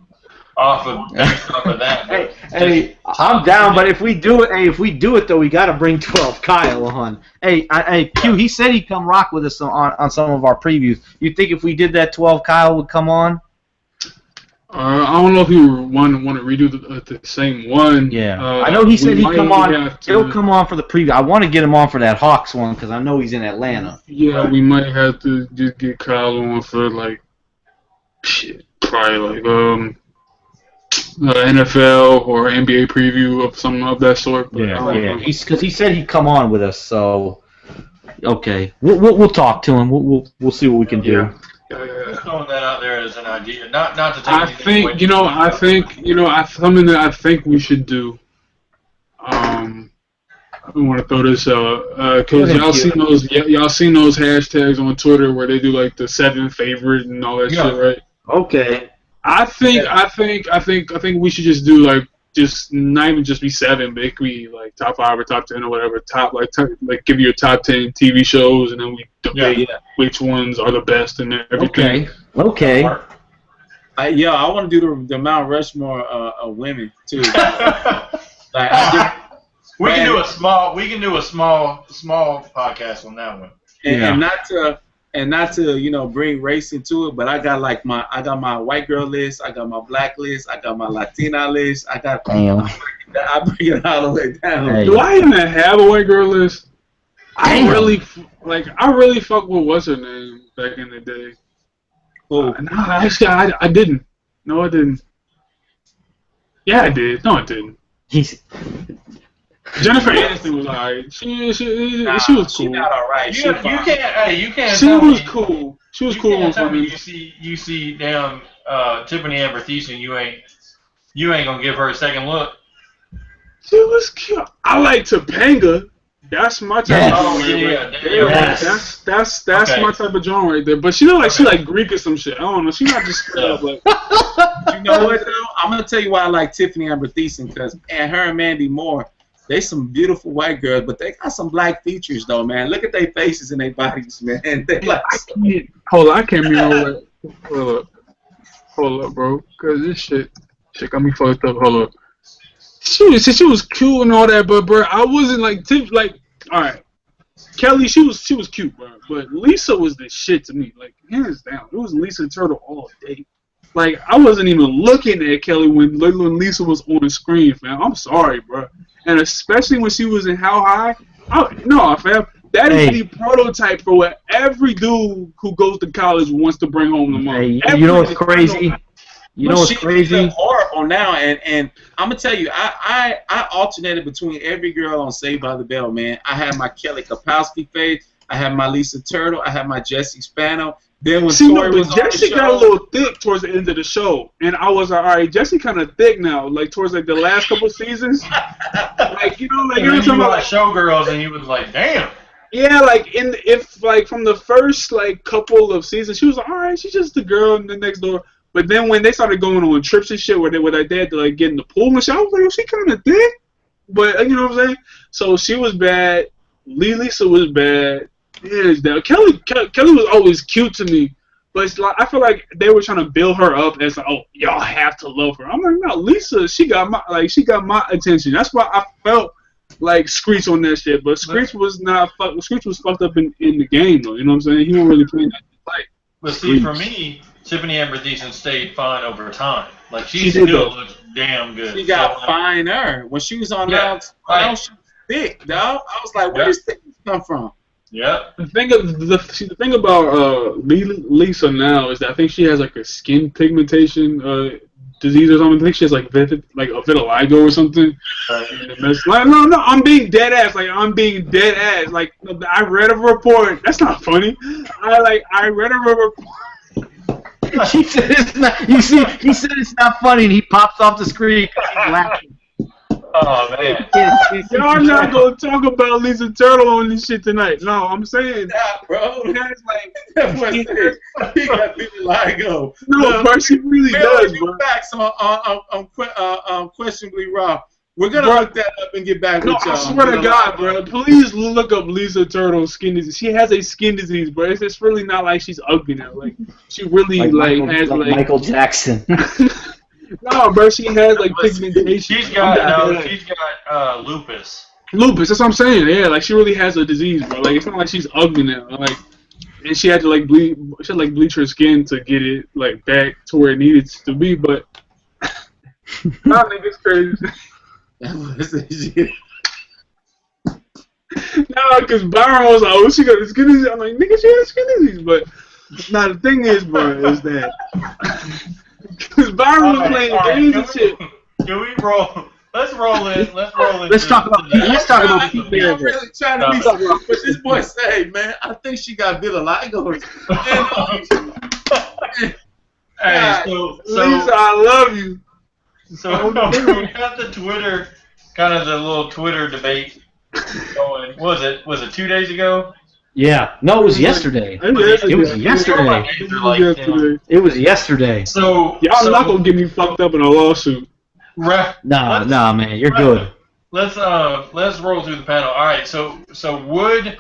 Based off of that. Hey, I'm down, but if we do it, though, we gotta bring 12 Kyle on. Hey, Q, he said he'd come rock with us on some of our previews. You think if we did that, 12 Kyle would come on? I don't know if you want to redo the same one. Yeah, I know he said he'd come on. He'll come on for the preview. I want to get him on for that Hawks one because I know he's in Atlanta. Yeah, we might have to just get Kyle on for probably NFL or NBA preview of something of that sort. But yeah. Because he said he'd come on with us. So okay, we'll talk to him. We'll see what we can do. Just throwing that out there as an idea, not to take. I think something that I think we should do. I want to throw this out because y'all seen those hashtags on Twitter where they do like the 7 favorite and all that shit, right? Okay. I think we should just do just not even just be 7, but it could be like top 5 or top 10 or whatever. Like give you a top 10 TV shows, and then we debate which ones are the best and everything. Okay. I want to do the Mount Rushmore of women too. We can do a small podcast on that one. And not to bring race into it, but I got my white girl list, I got my black list, I got my Latina list, I bring it all the way down. Hey. Do I even have a white girl list? I really fuck with what's her name back in the day. Oh, no, actually, I didn't. No, I didn't. Yeah, I did. No, I didn't. Jennifer Aniston was alright. She was cool. She's not alright. You can't. She was cool. She was cool on tell me something. you see damn Tiffany Amber Thiessen. You ain't gonna give her a second look. She was cute. I like Topanga. That's my type of genre. That's my type of genre right there. But she look like she like Greek or some shit. I don't know. She's not just straight up like. You know what though? I'm gonna tell you why I like Tiffany Amber Thiessen, because her and Mandy Moore, they some beautiful white girls, but they got some black features though, man. Look at their faces and their bodies, man. They like. Hold on, I can't remember. Hold up, bro. Cause this shit got me fucked up. Hold up. She was cute and all that, but bro, I wasn't like all right. Kelly, she was cute, bro, but Lisa was the shit to me, like hands down. It was Lisa Turtle all day. Like I wasn't even looking at Kelly when Lisa was on the screen, fam. I'm sorry, bro, and especially when she was in How High. No, fam, that is the prototype for what every dude who goes to college wants to bring home to mom. Hey, you know what's crazy? You know what's crazy? Horrible now, and I'm gonna tell you, I alternated between every girl on Saved by the Bell, man. I had my Kelly Kapowski phase, I had my Lisa Turtle, I had my Jessie Spano. Then when Tori was on Jessie the show, got a little thick towards the end of the show, and I was like, all right, Jessie kind of thick now, like towards like the last couple seasons. Like you were talking about like Showgirls, and you was like, damn. Yeah, like from the first like couple of seasons, she was like, all right, she's just the girl in the next door. But then when they started going on trips and shit, where they had to like get in the pool and shit, I was like, oh, she kind of thick. But you know what I'm saying? So she was bad. Lisa was bad. Hands down. Kelly was always cute to me, but it's like I feel like they were trying to build her up as like, oh, y'all have to love her. I'm like, no, Lisa, she got my attention. That's why I felt like Screech on that shit. But Screech was Screech was fucked up in the game though. You know what I'm saying? He wasn't really playing that fight. But see, for me, Tiffany Amber Thiessen stayed fine over time. Like she still looks damn good. She got finer when she was on now. She was thick, dog. I was like, where does thickness come from? Yeah. The thing about Lisa now is that I think she has like a skin pigmentation disease or something. I think she has like a vitiligo or something. Like, no, I'm being dead ass. Like I read a report. That's not funny. I read a report. He said it's not. You see, he said it's not funny, and he pops off the screen because he's laughing. Oh man! Y'all not gonna talk about Lisa Turtle on this shit tonight. No, I'm saying that, bro. That's like he got vitiligo. No, bro, she really does, bro. Facts on Unquestionably Raw. We're gonna look that up and get back with y'all. I swear to God, bro. Please look up Lisa Turtle's skin disease. She has a skin disease, bro. It's just really not like she's ugly now. Like she really has Michael Jackson. No, bro. She has like pigmentation. She's got lupus. Lupus. That's what I'm saying. Yeah, like she really has a disease, bro. Like it's not like she's ugly now. Like, and she had to like bleach her skin to get it like back to where it needed to be. But nah, niggas crazy. No, because Byron was like, oh, she got a skin disease. I'm like, nigga, she has a skin disease. But now the thing is, bro, is that because Byron was playing games and shit. Can we roll? Let's roll in. Let's talk about Pete Maravich. I'm really trying to be something. But this boy say, man, I think she got vitiligo. Hey, so Lisa, I love you. So we got the little Twitter debate going. Was it 2 days ago? Yeah. No, it was yesterday. It was yesterday. It was yesterday. So y'all not gonna get me fucked up in a lawsuit. Nah, man, you're good. Let's roll through the panel. All right, so would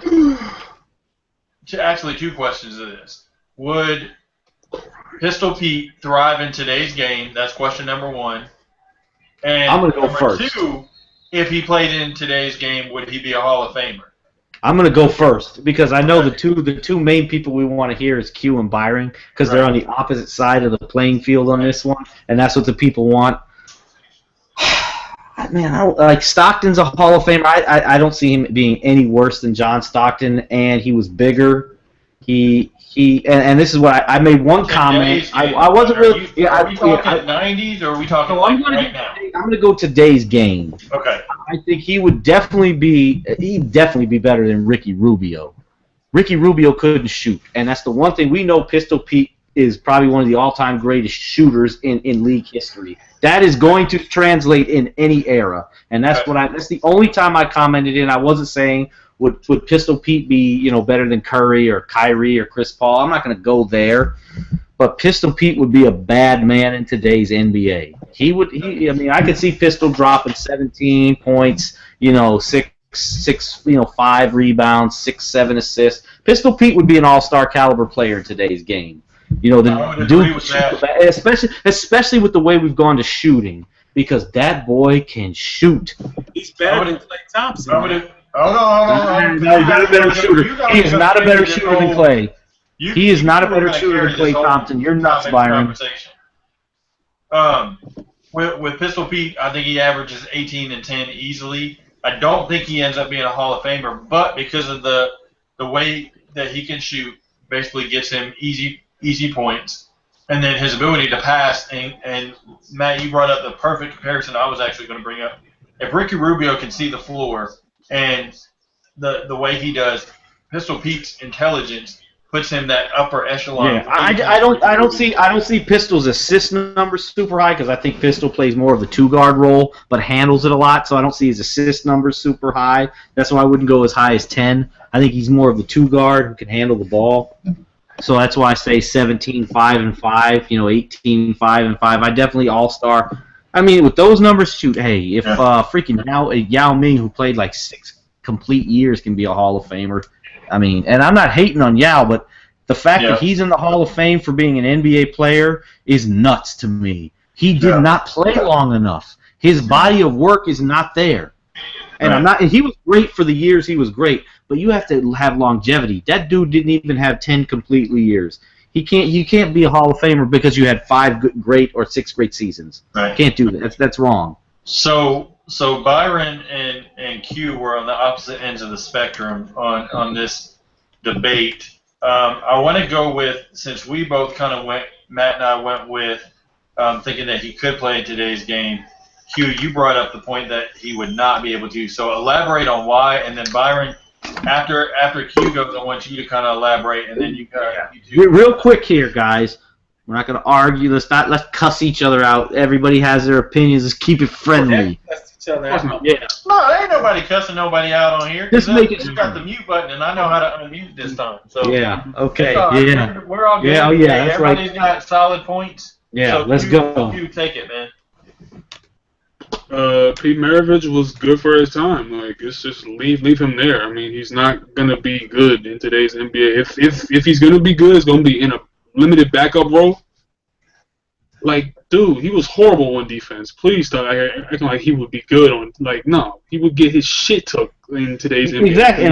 actually two questions to this. Would Pistol Pete thrive in today's game? That's question number one. And I'm gonna go number first. two, if he played in today's game, would he be a Hall of Famer? I'm gonna go first because I know the two main people we want to hear is Q and Byron because they're on the opposite side of the playing field on this one, and that's what the people want. Man, like Stockton's a Hall of Famer. I don't see him being any worse than John Stockton, and he was bigger. And this is what I made one comment. I wasn't really. Are we talking 90s or are we talking right now? I'm going to go today's game. Okay. I think he would definitely be. He'd definitely be better than Ricky Rubio. Ricky Rubio couldn't shoot, and that's the one thing we know. Pistol Pete is probably one of the all-time greatest shooters in league history. That is going to translate in any era, and that's that's the only time I commented in. I wasn't saying would Pistol Pete be better than Curry or Kyrie or Chris Paul. I'm not going to go there, but Pistol Pete would be a bad man in today's NBA. I mean, I could see Pistol dropping 17 points, 5 rebounds, 6-7 assists. Pistol Pete would be an all-star caliber player in today's game. The dude, especially with the way we've gone to shooting, because that boy can shoot. He's better than Klay Thompson. Hold on. No, he's not a better shooter. He is not a better shooter than Klay. He is not a better shooter than Klay Thompson. You're nuts, Byron. With Pistol Pete, I think he averages 18 and 10 easily. I don't think he ends up being a Hall of Famer, but because of the way that he can shoot, basically gets him easy points, and then his ability to pass. And Matt, you brought up the perfect comparison I was actually going to bring up. If Ricky Rubio can see the floor and the way he does, Pistol Pete's intelligence puts him that upper echelon. Yeah, I don't see Pistol's assist numbers super high because I think Pistol plays more of the two-guard role but handles it a lot, so I don't see his assist numbers super high. That's why I wouldn't go as high as 10. I think he's more of the two-guard who can handle the ball. So that's why I say 17, 5, and 5, 18, 5, and 5. I definitely all-star. I mean, with those numbers, shoot, hey, if freaking Yao Ming, who played like 6 complete years, can be a Hall of Famer, I mean, and I'm not hating on Yao, but the fact that he's in the Hall of Fame for being an NBA player is nuts to me. He did not play long enough. His body of work is not there. And he was great for the years he was great, but you have to have longevity. That dude didn't even have 10 complete years. You can't be a Hall of Famer because you had 5 great or 6 great seasons. Right. Can't do that. That's wrong. So Byron and Q were on the opposite ends of the spectrum on this debate. I want to go with, since we both kind of Matt and I went with thinking that he could play in today's game. Q, you brought up the point that he would not be able to. So elaborate on why, and then Byron, after Q goes, I want you to kind of elaborate, and then you real quick here, guys. We're not going to argue. Let's cuss each other out. Everybody has their opinions. Let's keep it friendly. Yeah. No, there ain't nobody cussing nobody out on here. Just make it. You got the mute button, and I know how to unmute this time. So yeah. Okay. Yeah. We're all good. Yeah. Oh yeah. That's right. Everybody's got solid points. Yeah. So Let's go. You take it, man. Pete Maravich was good for his time. Like, it's just leave him there. I mean, he's not gonna be good in today's NBA. If he's gonna be good, it's gonna be in a limited backup role. Like, dude, he was horrible on defense. Please stop acting like he would be good on. Like, no, he would get his shit took in today's NBA. Exactly.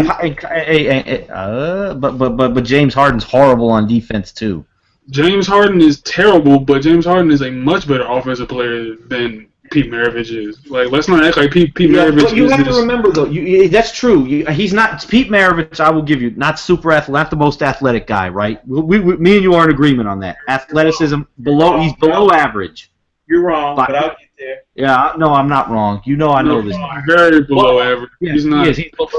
But James Harden's horrible on defense too. James Harden is terrible, but James Harden is a much better offensive player than Pete Maravich is. Like, let's not act like Pete Maravich is. But you have to remember, though, that's true. He's not Pete Maravich. I will give you not super athletic, not the most athletic guy, right? Me and you are in agreement on that. Athleticism he's below average. You're wrong, but I'll get there. Yeah, no, I'm not wrong. I know this. Very below average. Yeah, he's not.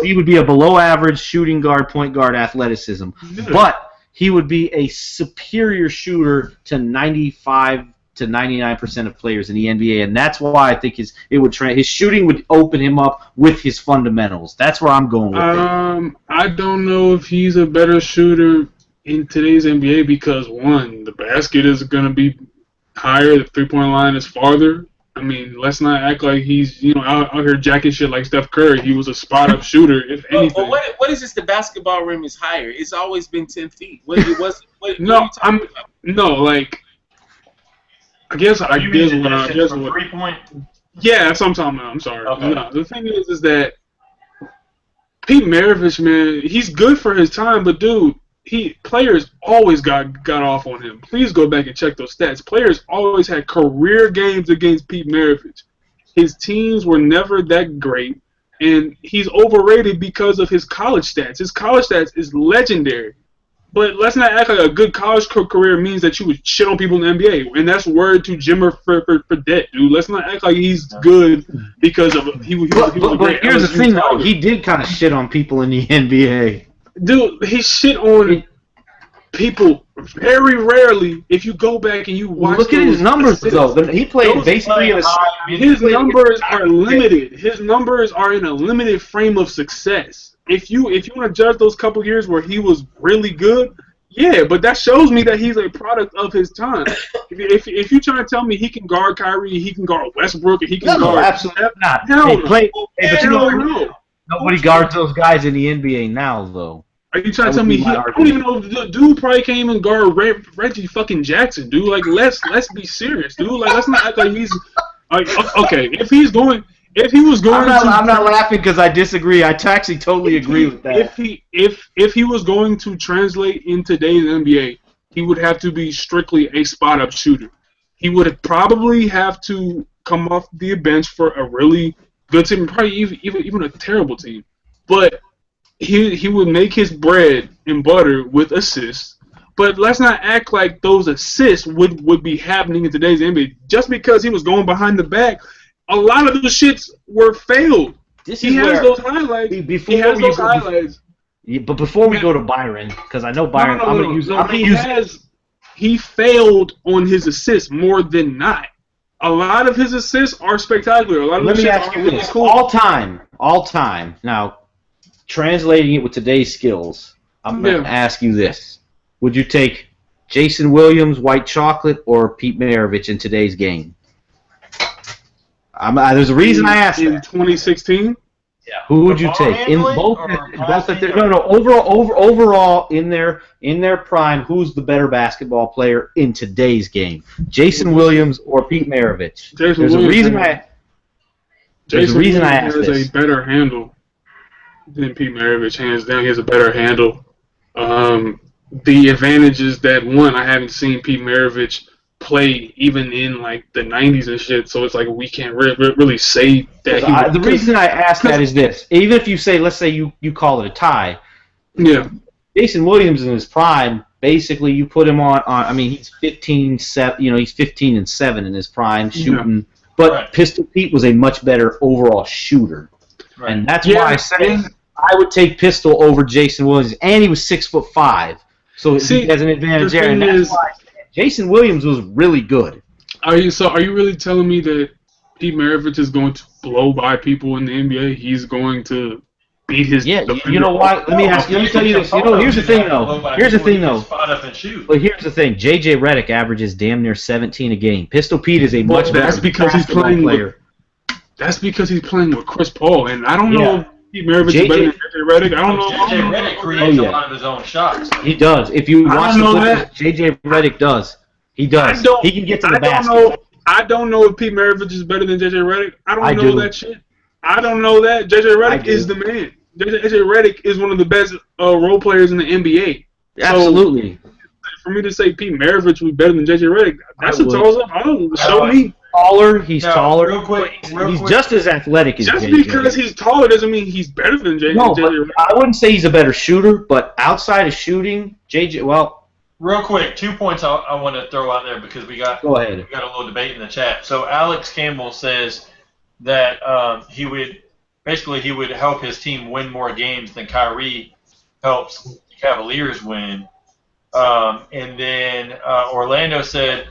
He would be a below average shooting guard, point guard athleticism, but he would be a superior shooter to 95 to 99% of players in the NBA, and that's why I think his shooting would open him up with his fundamentals. That's where I'm going with it. I don't know if he's a better shooter in today's NBA because, one, the basket is going to be higher, the three-point line is farther. I mean, let's not act like he's out here jacking shit like Steph Curry. He was a spot up shooter, if anything. But what is this? The basketball rim is higher. It's always been 10 feet. What it was? No, like. I guess what 3-point. Yeah, that's what I'm talking about. I'm sorry. Okay. No, the thing is that Pete Maravich, man, he's good for his time, but dude, players always got off on him. Please go back and check those stats. Players always had career games against Pete Maravich. His teams were never that great, and he's overrated because of his college stats. His college stats is legendary. But let's not act like a good college career means that you would shit on people in the NBA, and that's word to Jimmer Fredette, dude. Let's not act like he's good because of he was a great. But here's the thing, though. He did kind of shit on people in the NBA. Dude, he shit on people very rarely. If you go back and you watch, look at his numbers, though. He played basically in a. His numbers are limited. His numbers are in a limited frame of success. If you want to judge those couple years where he was really good, yeah, but that shows me that he's a product of his time. If you trying to tell me he can guard Kyrie, he can guard Westbrook, and he can guard absolutely not. Hell no. Nobody guards those guys in the NBA now, though. Are you trying to tell me I don't even know the dude probably can't even guard Reggie fucking Jackson, dude? Like let's be serious, dude. Like let's not act like he's like okay. If he was going I'm not laughing because I disagree. I actually totally agree with that. If he was going to translate in today's NBA, he would have to be strictly a spot up shooter. He would probably have to come off the bench for a really good team, probably even a terrible team. But he would make his bread and butter with assists. But let's not act like those assists would be happening in today's NBA just because he was going behind the back. A lot of those shits were failed. He has those highlights. But before we go to Byron, because I know Byron, he failed on his assists more than not. A lot of his assists are spectacular. Let me ask you this: cool. all time. Now, translating it with today's skills, I'm going to ask you this: would you take Jason Williams, White Chocolate, or Pete Maravich in today's game? There's a reason I asked in that. 2016. Yeah. Who would you take in both? Overall in their prime, who's the better basketball player in today's game? Jason Williams or Pete Maravich? There's a reason I asked this. Has a better handle than Pete Maravich. Hands down, he has a better handle. The advantage is that one, I haven't seen Pete Maravich play even in like the 90s and shit, so it's like we can't really say that. The reason I ask that is this: even if you say, let's say you call it a tie, yeah. Jason Williams in his prime, basically you put him on. I mean, he's 15-7. He's 15-7 in his prime shooting. Yeah. But Pistol Pete was a much better overall shooter, and that's why I say I would take Pistol over Jason Williams, and he was 6'5", so he has an advantage there, and that's why. Jason Williams was really good. Are you really telling me that Pete Maravich is going to blow by people in the NBA? He's going to beat his defender? You know what? Let me tell you this. Here's the thing though. Spot up and shoot. But here's the thing. J.J. Redick averages damn near 17 a game. Pistol Pete is a much better basketball player. That's because he's playing with Chris Paul, and I don't know if Pete Maravich is better than J.J. Redick. I don't know. J.J. Redick creates a lot of his own shots. He does. If you watch the clips, J.J. Redick does. He does. He can get to the basket. I don't know if Pete Maravich is better than J.J. Redick. I don't know that shit. I don't know that. J.J. Redick is the man. J.J. Redick is one of the best role players in the NBA. Absolutely. So, for me to say Pete Maravich was better than J.J. Redick, that's a toss up. Show me. He's taller. Real quick. He's just as athletic as J.J. Just because he's taller doesn't mean he's better than J.J. No, I wouldn't say he's a better shooter, but outside of shooting, J.J. Real quick, 2 points I want to throw out there because we got a little debate in the chat. So Alex Campbell says that he would help his team win more games than Kyrie helps the Cavaliers win. And then Orlando said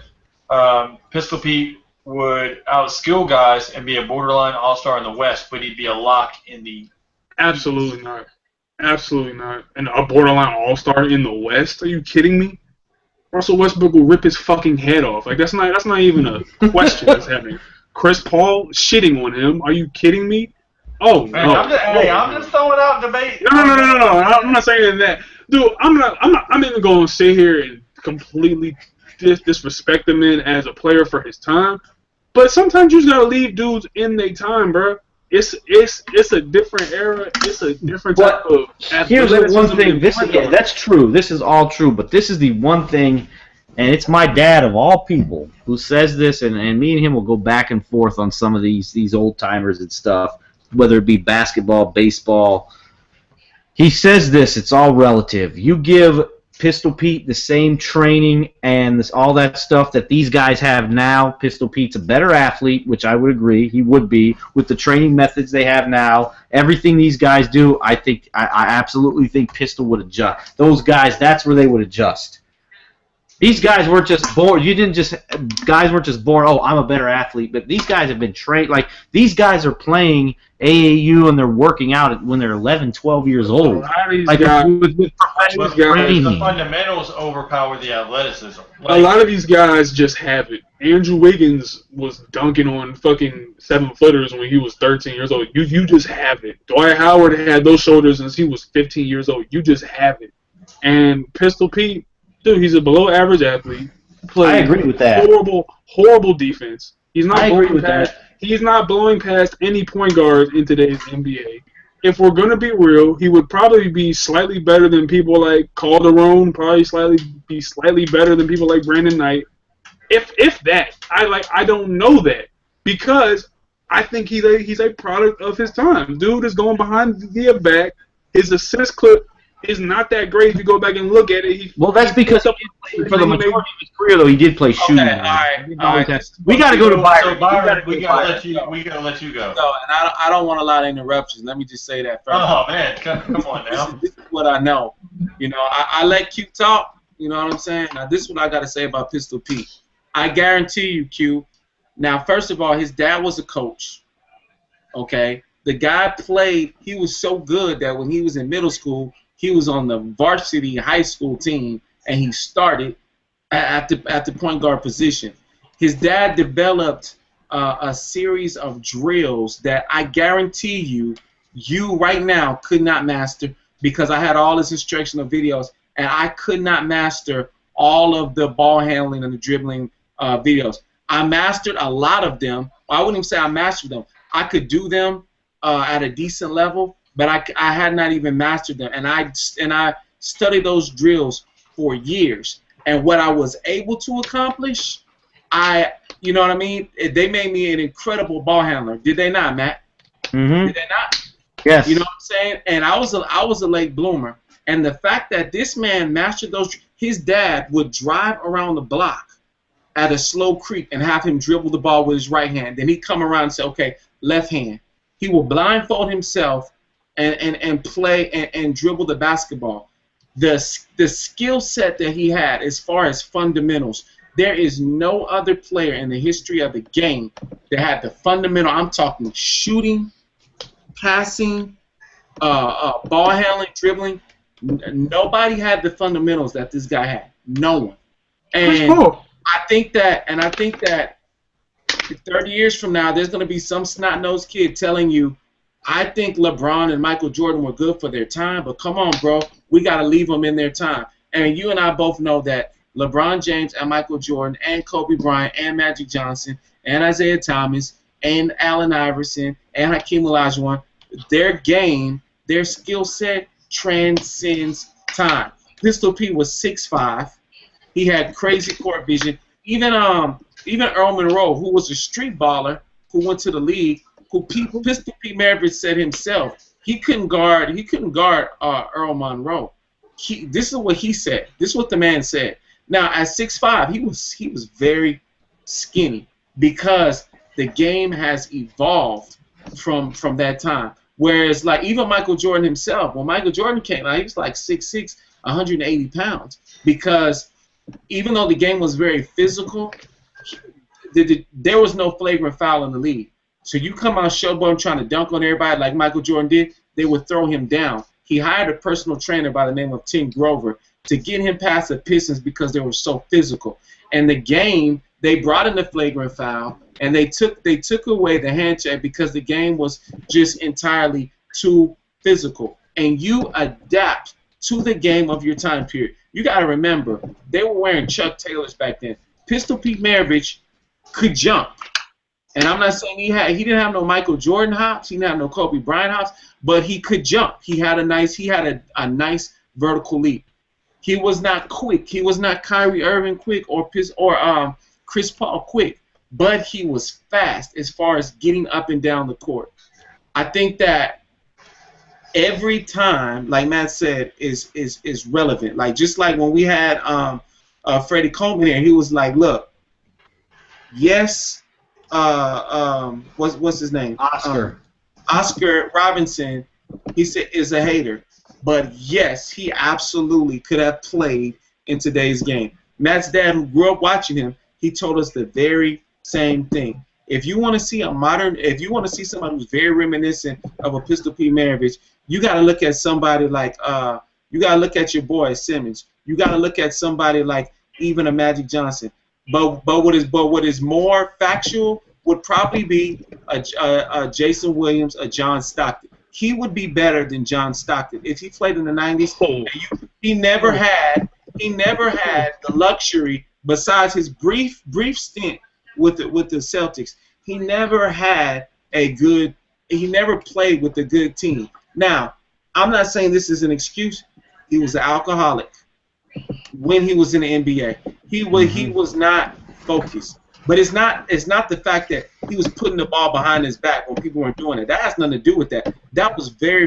Pistol Pete would outskill guys and be a borderline all-star in the West, but he'd be a lock in the Absolutely not. Absolutely not. And a borderline all-star in the West? Are you kidding me? Russell Westbrook will rip his fucking head off. Like that's not even a question that's happening. Chris Paul shitting on him. Are you kidding me? Oh no! I'm just throwing out debate. No. I'm not saying that, dude. I'm even going to sit here and completely disrespect the man as a player for his time. But sometimes you just gotta leave dudes in their time, bro. It's a different era. It's a different type of athleticism. Here's the one thing. That's true. This is all true. But this is the one thing, and it's my dad of all people who says this, and me and him will go back and forth on some of these old timers and stuff, whether it be basketball, baseball. He says this. It's all relative. You give Pistol Pete the same training and all that stuff that these guys have now. Pistol Pete's a better athlete, which I would agree he would be, with the training methods they have now. Everything these guys do, I absolutely think Pistol would adjust. Those guys, that's where they would adjust. These guys weren't just born. Guys weren't just born, oh, I'm a better athlete. But these guys have been trained. Like, these guys are playing AAU and they're working out when they're 11, 12 years old. Like, with professional training. The fundamentals overpower the athleticism. A lot of these guys just have it. Andrew Wiggins was dunking on fucking 7-footers when he was 13 years old. You just have it. Dwight Howard had those shoulders since he was 15 years old. You just have it. And Pistol Pete, dude, he's a below-average athlete. I agree with that. Horrible defense. He's not He's not blowing past any point guards in today's NBA. If we're gonna be real, he would probably be slightly better than people like Calderon. Probably slightly better than people like Brandon Knight. If that, I don't know that because I think he's a product of his time. Dude is going behind the back. His assist clip is not that great if you go back and look at it. That's because for the majority of his career, though, he did play shooting. Okay, all right. We got to go to Byron. So Byron, we gotta let you go. So, and I don't want a lot of interruptions. Let me just say that first. Oh man, come on now. This is what I know. You know, I let Q talk. You know what I'm saying? Now, this is what I got to say about Pistol Pete. I guarantee you, Q. Now, first of all, his dad was a coach. Okay, the guy played. He was so good that when he was in middle school, he was on the varsity high school team, and he started at the point guard position. His dad developed a series of drills that I guarantee you right now could not master because I had all his instructional videos, and I could not master all of the ball handling and the dribbling videos. I mastered a lot of them. I wouldn't even say I mastered them. I could do them at a decent level, but I had not even mastered them, and I studied those drills for years. And what I was able to accomplish, you know what I mean? They made me an incredible ball handler. Did they not, Matt? Mm-hmm. Did they not? Yes. You know what I'm saying? And I was a late bloomer. And the fact that this man mastered those, his dad would drive around the block at a slow creep and have him dribble the ball with his right hand. Then he'd come around and say, okay, left hand. He will blindfold himself and play and dribble the basketball. The skill set that he had as far as fundamentals, there is no other player in the history of the game that had the fundamental. I'm talking shooting, passing, ball handling, dribbling. Nobody had the fundamentals that this guy had. No one. And I think that 30 years from now, there's going to be some snot-nosed kid telling you, I think LeBron and Michael Jordan were good for their time, but come on, bro, we got to leave them in their time. And you and I both know that LeBron James and Michael Jordan and Kobe Bryant and Magic Johnson and Isaiah Thomas and Allen Iverson and Hakeem Olajuwon, their game, their skill set transcends time. Pistol Pete was 6'5". He had crazy court vision. Even Earl Monroe, who was a street baller, who went to the league, Pistol Pete Maravich said himself, he couldn't guard Earl Monroe. This is what he said. This is what the man said. Now at 6'5", he was very skinny because the game has evolved from that time. Whereas like even Michael Jordan himself, when Michael Jordan came out, he was like 6'6", 180 pounds. Because even though the game was very physical, there was no flagrant foul in the league. So you come out showboating trying to dunk on everybody like Michael Jordan did, they would throw him down. He hired a personal trainer by the name of Tim Grover to get him past the Pistons because they were so physical. And the game They brought in the flagrant foul, and they took away the hand check because the game was just entirely too physical. And you adapt to the game of your time period. You got to remember, they were wearing Chuck Taylors back then. Pistol Pete Maravich could jump. And I'm not saying he didn't have no Michael Jordan hops, he didn't have no Kobe Bryant hops, but he could jump. He had a nice vertical leap. He was not quick. He was not Kyrie Irving quick or Chris Paul quick, but he was fast as far as getting up and down the court. I think that every time, like Matt said, is relevant. Like just like when we had Freddie Coleman here, he was like, look, yes. What's his name? Oscar Robinson. He said is a hater, but yes, he absolutely could have played in today's game. Matt's dad, who grew up watching him, he told us the very same thing. If you want to see somebody who's very reminiscent of a Pistol Pete Maravich, you got to look at somebody like you got to look at your boy Simmons. You got to look at somebody like even a Magic Johnson. But what is more factual would probably be a Jason Williams, a John Stockton. He would be better than John Stockton if he played in the '90s. He never had the luxury, besides his brief stint with the Celtics. He never played with a good team. Now, I'm not saying this is an excuse. He was an alcoholic when he was in the NBA. He was not focused. But it's not the fact that he was putting the ball behind his back when people weren't doing it. That has nothing to do with that. That was a very,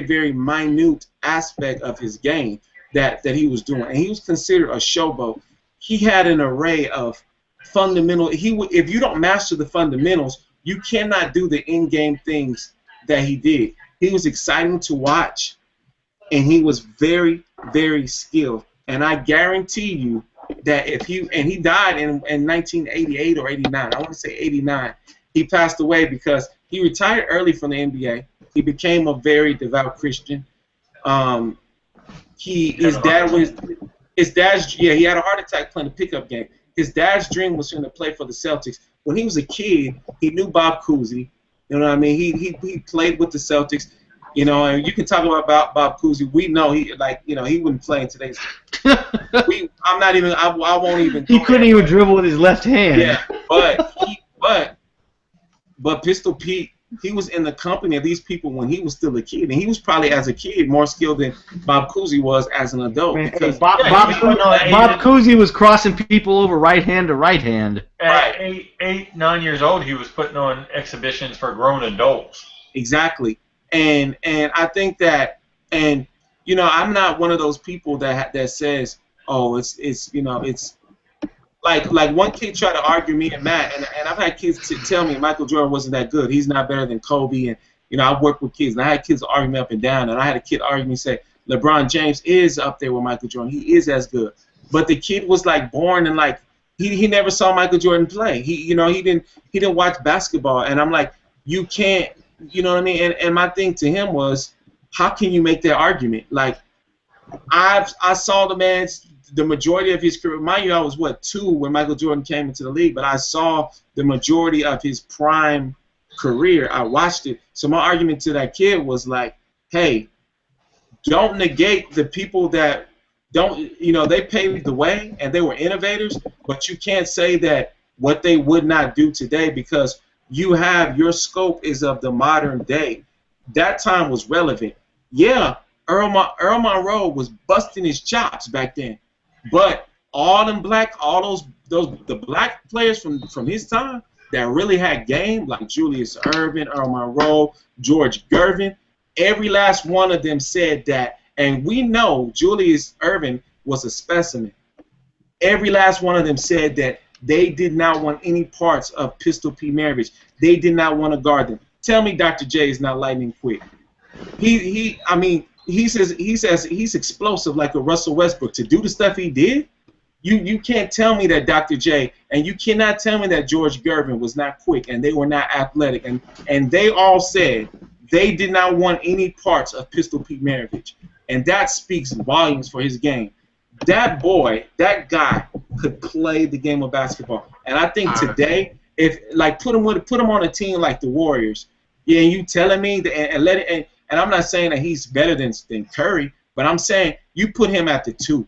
very minute aspect of his game that he was doing. And he was considered a showboat. He had an array of fundamental. If you don't master the fundamentals, you cannot do the in-game things that he did. He was exciting to watch, and he was very, very skilled. And I guarantee you that he died in 1988 or 89. I want to say 89. He passed away because he retired early from the NBA. He became a very devout Christian. He had a heart attack playing the pickup game. His dad's dream was to play for the Celtics. When he was a kid, he knew Bob Cousy. You know what I mean? He played with the Celtics. You know, and you can talk about Bob Cousy. We know he wouldn't play in today's game. I won't even. He couldn't even dribble with his left hand. Yeah, but Pistol Pete, he was in the company of these people when he was still a kid, and he was probably as a kid more skilled than Bob Cousy was as an adult. Man, because Bob Cousy was crossing people over right hand to right hand. At 9 years old, he was putting on exhibitions for grown adults. Exactly. And I think that, and you know, I'm not one of those people that says, oh, it's like one kid tried to argue me and Matt, and I've had kids to tell me Michael Jordan wasn't that good. He's not better than Kobe, and you know, I've worked with kids, and I had kids argue me up and down, and I had a kid argue me say LeBron James is up there with Michael Jordan. He is as good, but the kid was like born and like he never saw Michael Jordan play. He didn't watch basketball, and I'm like, you can't. You know what I mean? And my thing to him was, how can you make that argument? Like, I saw the majority of his career. Mind you, I was 2 when Michael Jordan came into the league, but I saw the majority of his prime career. I watched it. So my argument to that kid was like, hey, don't negate the people that don't. You know, they paved the way and they were innovators, but you can't say that what they would not do today because your scope is of the modern day. That time was relevant. Yeah, Earl Monroe was busting his chops back then, but all the black players from his time that really had game, like Julius Erving, Earl Monroe, George Gervin, every last one of them said that, and we know Julius Erving was a specimen. Every last one of them said that they did not want any parts of Pistol Pete Maravich. They did not want to guard them. Tell me Dr. J is not lightning quick. He says he's explosive like a Russell Westbrook. To do the stuff he did, you can't tell me that Dr. J, and you cannot tell me that George Gervin was not quick and they were not athletic. And they all said they did not want any parts of Pistol Pete Maravich. And that speaks volumes for his game. that boy, that guy could play the game of basketball. And I think today, if like put him on a team like the Warriors, yeah, and you telling me that, and I'm not saying that he's better than Curry, but I'm saying you put him at the 2.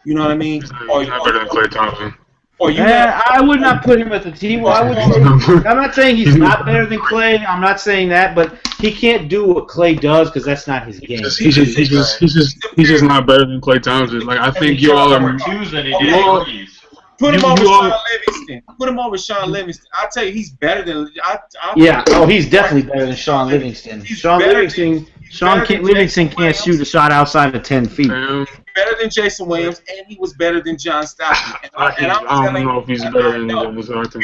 You know what I mean? He's not better than Klay Thompson. I would not put him at the team. Well, I would say, I'm not saying he's not better than Klay. I'm not saying that, but he can't do what Klay does because that's not his game. He's just not better than Klay Thompson. Like I think you all are. Put him over Sean Livingston. Put him over Sean Livingston. I'll tell you, he's better than. He's definitely better than Sean Livingston. Sean Livingston can't shoot a shot outside of 10 feet. Better than Jason Williams, and he was better than John Stockton. I don't know if he's better than John Stockton.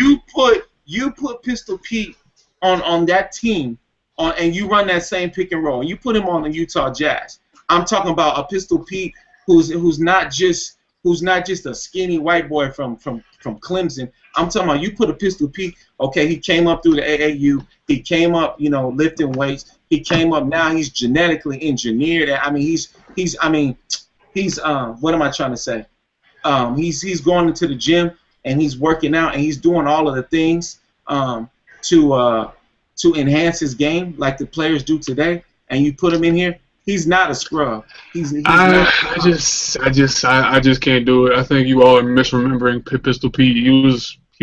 You put Pistol Pete on that team, and you run that same pick and roll, and you put him on the Utah Jazz. I'm talking about a Pistol Pete who's not just a skinny white boy from Clemson. I'm talking about you put a Pistol Pete. Okay, he came up through the AAU. He came up, lifting weights. He came up. Now he's genetically engineered. I mean, he's what am I trying to say? He's going into the gym and he's working out and he's doing all of the things to enhance his game like the players do today. And you put him in here. He's not a scrub. I just can't do it. I think you all are misremembering Pistol Pete. He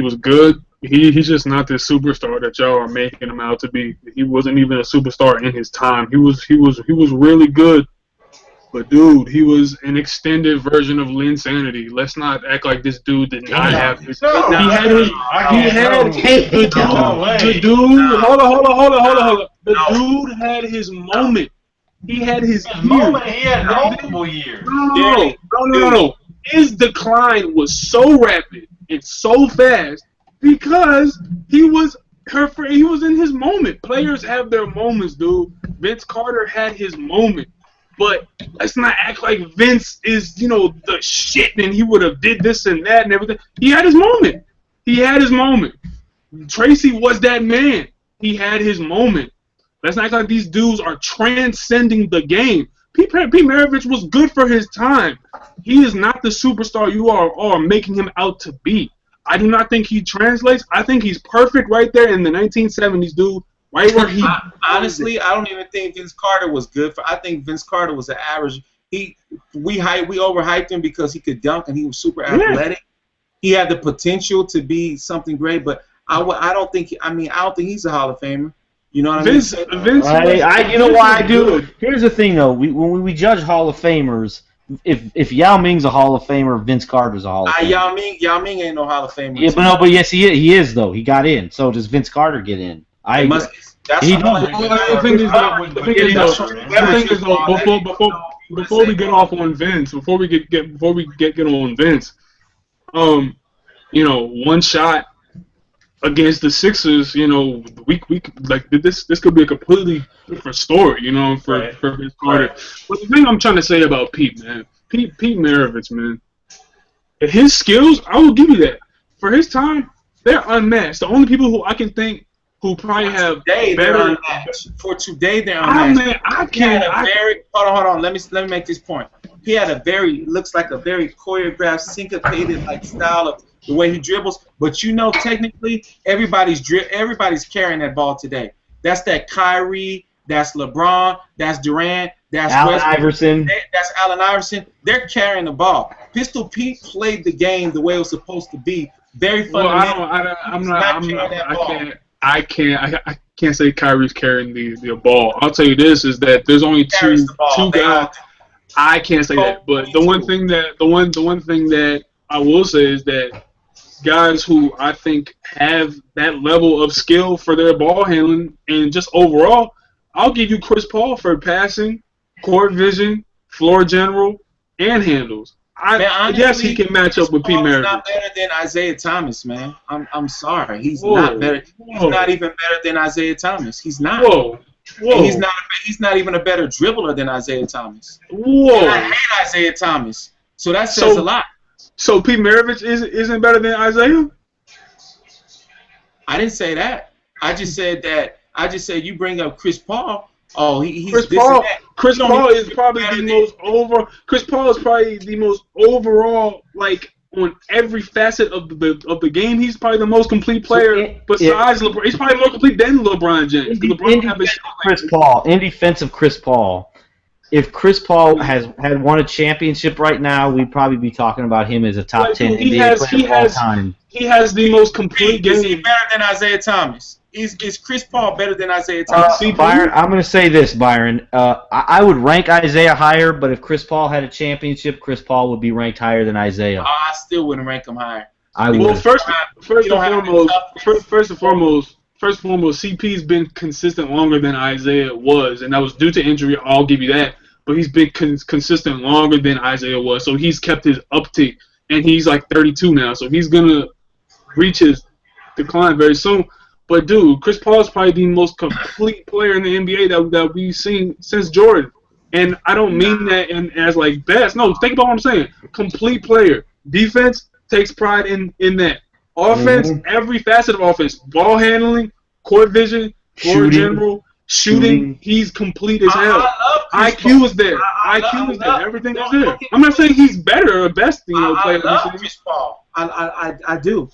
was good. He's just not this superstar that y'all are making him out to be. He wasn't even a superstar in his time. He was really good. But dude, he was an extended version of Linsanity. Let's not act like this dude did not have this. Hold on. The dude had his moment. He had his moment. He had multiple years. No. His decline was so rapid and so fast because he was in his moment. Players have their moments, dude. Vince Carter had his moment. But let's not act like Vince is, the shit and he would have did this and that and everything. He had his moment. Tracy was that man. He had his moment. Let's not act like these dudes are transcending the game. Pete Maravich was good for his time. He is not the superstar you are making him out to be. I do not think he translates. I think he's perfect right there in the 1970s, dude. Right where he honestly, I don't even think Vince Carter was good for. I think Vince Carter was an average. We overhyped him because he could dunk and he was super athletic. He had the potential to be something great, but I don't think he's a Hall of Famer. You know what I mean? Vince, you know why I do? Here's the thing, though. When we judge Hall of Famers, if Yao Ming's a Hall of Famer, Vince Carter's a Hall of Famer. Yao Ming ain't no Hall of Famer. Yeah, but yes, he is though. He got in. So does Vince Carter get in? Before we get off on Vince, before we get on Vince, one shot against the Sixers, we like this could be a completely different story, for Vince Carter. But the thing I'm trying to say about Pete, man, Pete Maravich, man, his skills, I will give you that. For his time, they're unmatched. The only people who I can think who probably have better. For today, they're unmatched. Hold on. Let me make this point. He had looks like a very choreographed, syncopated style of the way he dribbles. But technically, everybody's carrying that ball today. That's that Kyrie. That's LeBron. That's Durant. That's Allen Iverson. That's Allen Iverson. They're carrying the ball. Pistol Pete played the game the way it was supposed to be. Very fundamental. I can't say Kyrie's carrying the ball. I'll tell you this is that there's only two guys. I can't say that, but the one thing that I will say is that guys who I think have that level of skill for their ball handling and just overall, I'll give you Chris Paul for passing, court vision, floor general, and handles. Yes, he can match up with Pete Maravich. He's not better than Isaiah Thomas, man. I'm sorry. He's not better. He's not even better than Isaiah Thomas. He's not. Whoa. And he's not even a better dribbler than Isaiah Thomas. Whoa. And I hate Isaiah Thomas. So that says a lot. So Pete Maravich isn't better than Isaiah? I didn't say that. I just said you bring up Chris Paul. Oh, he's Chris this Paul. and that. Chris You don't Paul even is probably better the than- most over. Chris Paul is probably the most overall, like on every facet of the game. He's probably the most complete player besides LeBron. He's probably more complete than LeBron James. LeBron have his Chris Paul. In defense of Chris Paul, if Chris Paul had won a championship right now, we'd probably be talking about him as a top 10 NBA player of all time. He has the most complete Is he game. better than Isaiah Thomas? Is Chris Paul better than Isaiah Thomas? Byron, I'm going to say this, Byron. I would rank Isaiah higher, but if Chris Paul had a championship, Chris Paul would be ranked higher than Isaiah. I still wouldn't rank him higher. I would. Well, first You don't have and foremost, CP's been consistent longer than Isaiah was, and that was due to injury. I'll give you that. But he's been consistent longer than Isaiah was, so he's kept his uptick, and he's like 32 now, so he's gonna reach his decline very soon. But dude, Chris Paul is probably the most complete player in the NBA that we've seen since Jordan, and I don't mean that as like best. No, think about what I'm saying. Complete player. Defense takes pride in that. Offense, every facet of offense, ball handling, court vision, floor general. Shooting, he's complete as hell. IQ is there. IQ is there. Everything is there. I'm not saying he's better or best, player. I love Chris Paul. I do.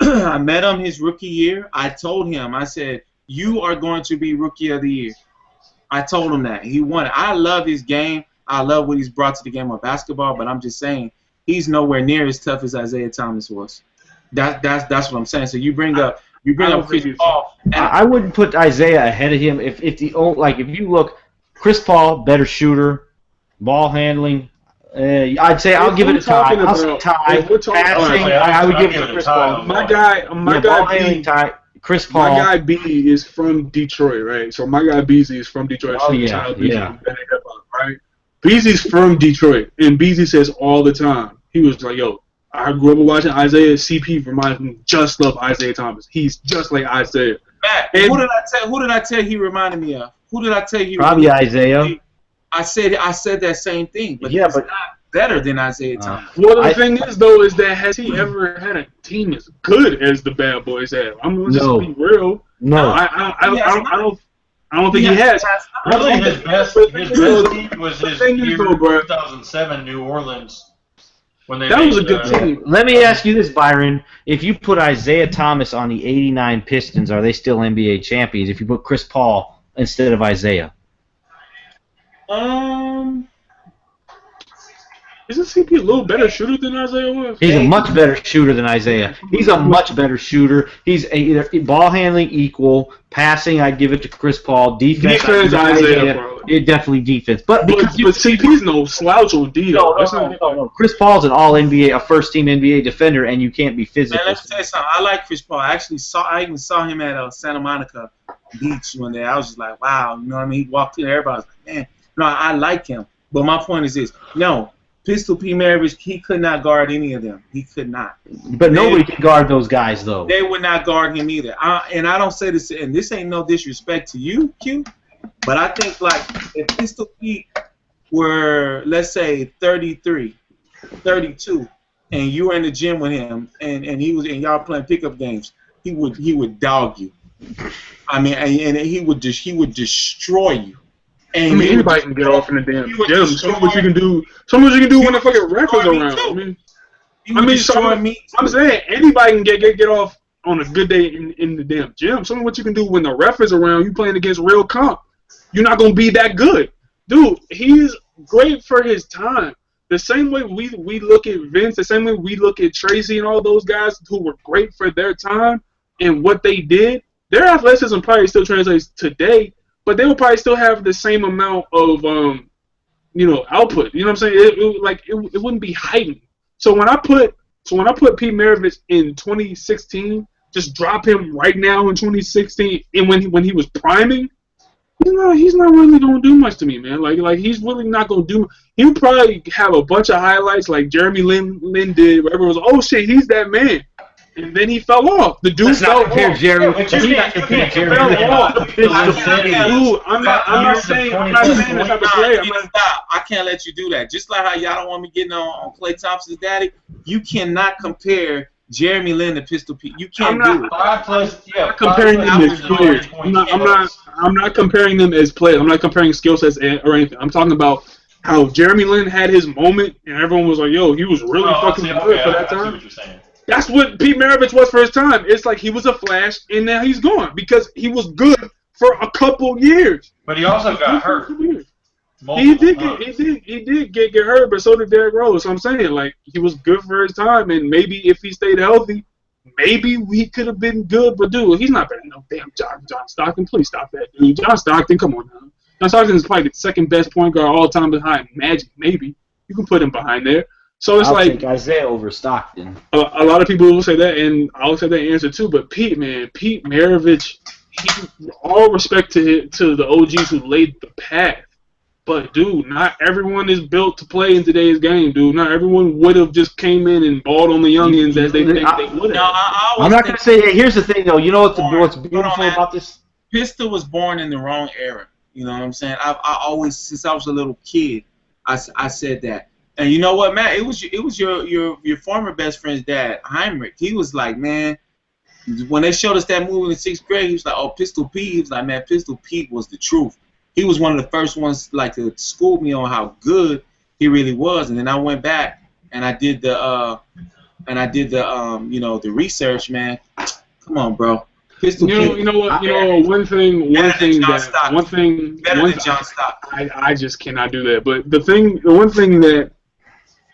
I met him his rookie year. I told him, I said, you are going to be rookie of the year. I told him that. He won it. I love his game. I love what he's brought to the game of basketball, but I'm just saying he's nowhere near as tough as Isaiah Thomas was. That's what I'm saying. So you bring up Chris Paul. I wouldn't put Isaiah ahead of him. If you look, Chris Paul better shooter, ball handling. I'd say I'll give it a tie. I'll say tie. Passing, I would give it to Chris Paul. My guy, Chris Paul. My guy B is from Detroit, right? So my guy Beasley is from Detroit. Oh yeah. Right? Beasley's from Detroit, and Beasley says all the time. He was like, "Yo, I grew up watching Isaiah. CP reminds me just of Isaiah Thomas. He's just like Isaiah." Matt, who did I tell he reminded me of? Who did I tell you? Probably Isaiah. I said that same thing, but he's not better than Isaiah Thomas. Well, the thing is, though, is that has he ever had a team as good as the Bad Boys have? I'm gonna just be real. No, I don't think he has. Really, his best team was his year 2007 New Orleans. That was a good team. Let me ask you this, Byron. If you put Isaiah Thomas on the 89 Pistons, are they still NBA champions? If you put Chris Paul instead of Isaiah? Isn't CP a little better shooter than Isaiah was? He's a much better shooter than Isaiah. He's a much better shooter. He's either ball handling equal, passing I'd give it to Chris Paul, defense Isaiah, bro. It definitely defense. But CP's no slouch on D though. No. Chris Paul's an all NBA, a first team NBA defender, and you can't be physical. Man, let me tell you something. I like Chris Paul. I even saw him at Santa Monica Beach one day. I was just like, wow, you know what I mean? He walked in, everybody was like, man, no, I like him. But my point is this: no. Pistol Pete Maravich, he could not guard any of them. He could not. But nobody can guard those guys, though. They would not guard him either. And I don't say this, and this ain't no disrespect to you, Q, but I think, like, if Pistol Pete were, let's say, 33, 32, and you were in the gym with him, and y'all playing pickup games, he would dog you. I mean, and he would destroy you. And I mean, anybody can get off in the damn gym. Some of what you can do. Some of what you can do when the fucking ref is around. I'm saying anybody can get off on a good day in the damn gym. Some of what you can do when the ref is around, you playing against real comp. You're not gonna be that good, dude. He's great for his time. The same way we look at Vince, the same way we look at Tracy and all those guys who were great for their time and what they did. Their athleticism probably still translates today. But they will probably still have the same amount of, output. You know what I'm saying? It wouldn't be heightened. So when I put Pete Maravich in 2016, just drop him right now in 2016, and when he was priming, he's not really gonna do much to me, man. Like he's really not gonna do. He'll probably have a bunch of highlights like Jeremy Lin did, where everyone was, oh shit, he's that man. And then he fell off. The dude fell off. Jeremy. I'm not saying that type of player. Stop. I can't let you do that. Just like how y'all don't want me getting on Klay Thompson's daddy, you cannot compare Jeremy Lin and Pistol Pete. You can't do it. 5 plus, yeah. I'm not comparing them as players. I'm not comparing them as players. I'm not comparing skill sets or anything. I'm talking about how Jeremy Lin had his moment, and everyone was like, "Yo, he was really fucking good for that time." I see what you're saying. That's what Pete Maravich was for his time. It's like he was a flash, and now he's gone because he was good for a couple years. But he also got hurt. He did get hurt, but so did Derrick Rose. So I'm saying, like, he was good for his time, and maybe if he stayed healthy, maybe he could have been good. But dude, he's not better than no damn John Stockton. Please stop that, dude. John Stockton, come on now. John Stockton is probably the second best point guard all time behind Magic. Maybe you can put him behind there. So it's I'll like take Isaiah over Stockton. A lot of people will say that, and I'll say that answer too. But Pete Maravich, all respect to the OGs who laid the path. But dude, not everyone is built to play in today's game, dude. Not everyone would have just came in and balled on the youngins as they think they would have. I'm not gonna say. Hey, here's the thing, though. You know what's beautiful about this? Pistol was born in the wrong era. You know what I'm saying? I always, since I was a little kid, I said that. And you know what, Matt? It was your former best friend's dad, Heinrich. He was like, man, when they showed us that movie in 6th grade, he was like, oh, Pistol Pete. He was like, man, Pistol Pete was the truth. He was one of the first ones like to school me on how good he really was. And then I went back and I did the the research, man. Come on, bro. Pistol Pete. You know what? One thing better than John Stockton. I just cannot do that. But the one thing that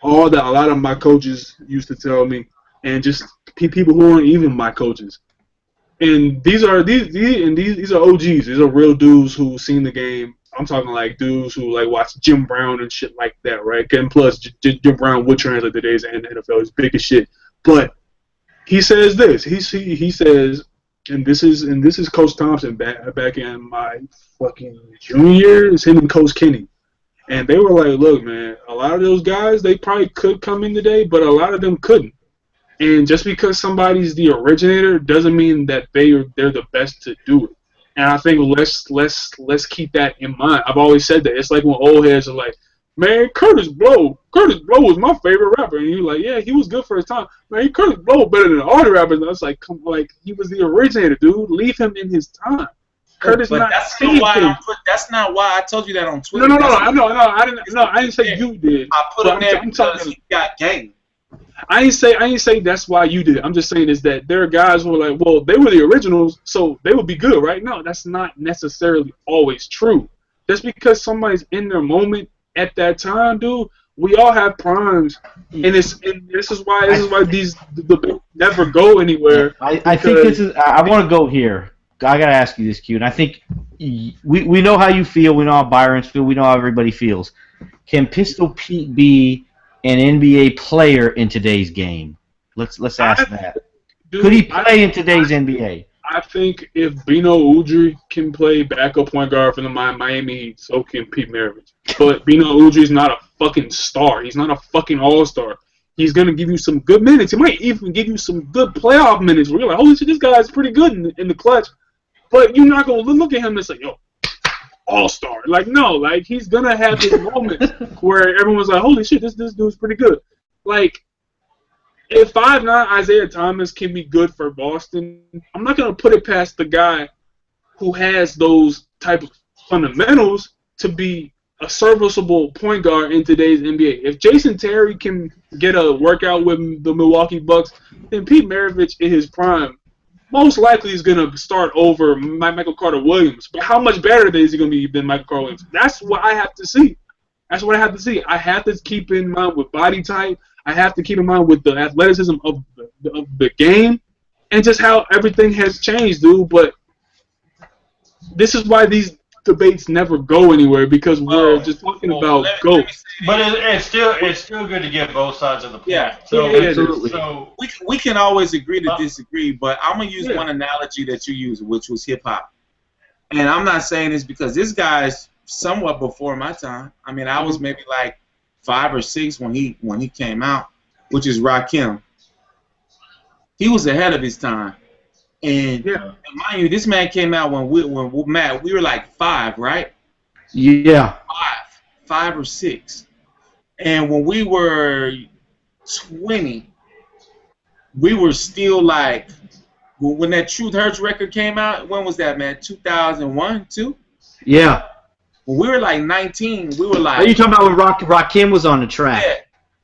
a lot of my coaches used to tell me, and just people who aren't even my coaches, and these are OGs. These are real dudes who seen the game. I'm talking like dudes who like watch Jim Brown and shit like that, right? And plus, Jim Brown would translate today's in the NFL. He's big as shit. But he says this. He says, and this is Coach Thompson back in my fucking junior year. It's him and Coach Kenny. And they were like, look, man, a lot of those guys, they probably could come in today, but a lot of them couldn't. And just because somebody's the originator doesn't mean that they're the best to do it. And I think let's keep that in mind. I've always said that. It's like when old heads are like, man, Curtis Blow was my favorite rapper. And you're like, yeah, he was good for his time. Man, Curtis Blow better than all the rappers. And I was like, he was the originator, dude. Leave him in his time. Curtis but not that's not why I told you that on Twitter. No, I didn't say you did. I put him there because he got game. I ain't say that's why you did it. I'm just saying is that there are guys who are like, well, they were the originals, so they would be good, right? No, that's not necessarily always true. Just because somebody's in their moment at that time, dude, we all have primes, and this is why these debates never go anywhere. I think this is. I want to go here. I gotta ask you this, Q, and I think we know how you feel. We know how Byron's feel. We know how everybody feels. Can Pistol Pete be an NBA player in today's game? Let's ask that. Dude, could he play in today's NBA? I think if Bino Udrih can play backup point guard for the Miami Heat, so can Pete Maravich. But Bino Udrih is not a fucking star. He's not a fucking all-star. He's going to give you some good minutes. He might even give you some good playoff minutes where you're like, holy shit, this guy's pretty good in the clutch. But you're not going to look at him and say, yo, all-star. Like, no. Like, he's going to have his moments where everyone's like, holy shit, this dude's pretty good. Like, if 5'9" Isaiah Thomas can be good for Boston, I'm not going to put it past the guy who has those type of fundamentals to be a serviceable point guard in today's NBA. If Jason Terry can get a workout with the Milwaukee Bucks, then Pete Maravich in his prime most likely is going to start over Michael Carter Williams. But how much better is he going to be than Michael Carter Williams? That's what I have to see. That's what I have to see. I have to keep in mind with body type. I have to keep in mind with the athleticism of the game and just how everything has changed, dude. But this is why these debates never go anywhere, because we're just talking about GOAT. But it's still good to get both sides of the point. Yeah, so, absolutely. So we can always agree to disagree, but I'm gonna use one analogy that you used, which was hip hop. And I'm not saying this because this guy's somewhat before my time. I mean, I was maybe like 5 or 6 when he came out, which is Rakim. He was ahead of his time. And mind you, this man came out when we were like 5, right? Yeah. 5 or 6. And when we were 20, we were still like, when that Truth Hurts record came out, when was that, man? 2001, 2? Yeah. When we were like 19, we were like... Are you talking about when Rakim was on the track? Yeah.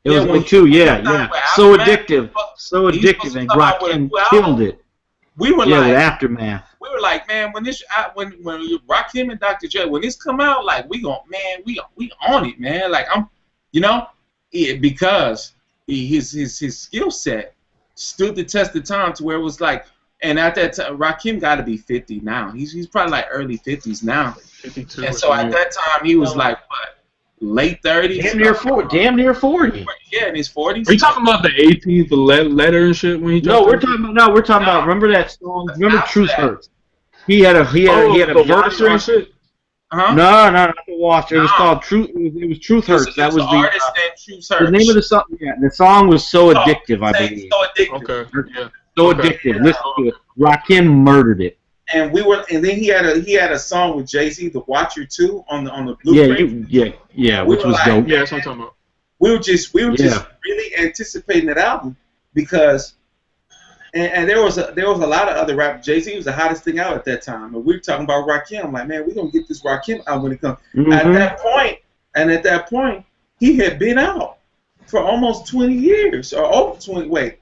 It was when 02, yeah. So addictive. So He's addictive, and supposed to come out with a Rakim new album. killed it. We were Yeah, like... with Aftermath. We were like, man, when Rakim and Dr. J, when this come out, like, we on it, man. Like, because his skill set stood the test of time to where it was like, and at that time, Rakim got to be 50 now. He's probably like early 50s now. 52. And so at that time, he was like, what, late 30s? Damn near 40. Yeah, in his 40s. Are you talking about the 18th letter and shit when he? No, we're talking about. Remember that song? Remember Truth Hurts? He had a verse and shit. Uh-huh. No, not the Washer. It was called Truth. It was Truth Hurts. That was the artist and Truth Hurts. The name of the song. Yeah, the song was So Addictive, I believe. So Addictive. Okay. Yeah. So Addictive. Listen to it. Rakim murdered it. And then he had a song with Jay-Z, The Watcher 2, on the Blueprint. Yeah, which was dope. Yeah, that's what I'm talking about. We were just really anticipating that album because, and there was a lot of other rap. Jay-Z was the hottest thing out at that time, and we were talking about Rakim. I'm like, man, we're gonna get this Rakim out when it comes. Mm-hmm. At that point, he had been out for almost 20 years or over 20. Wait,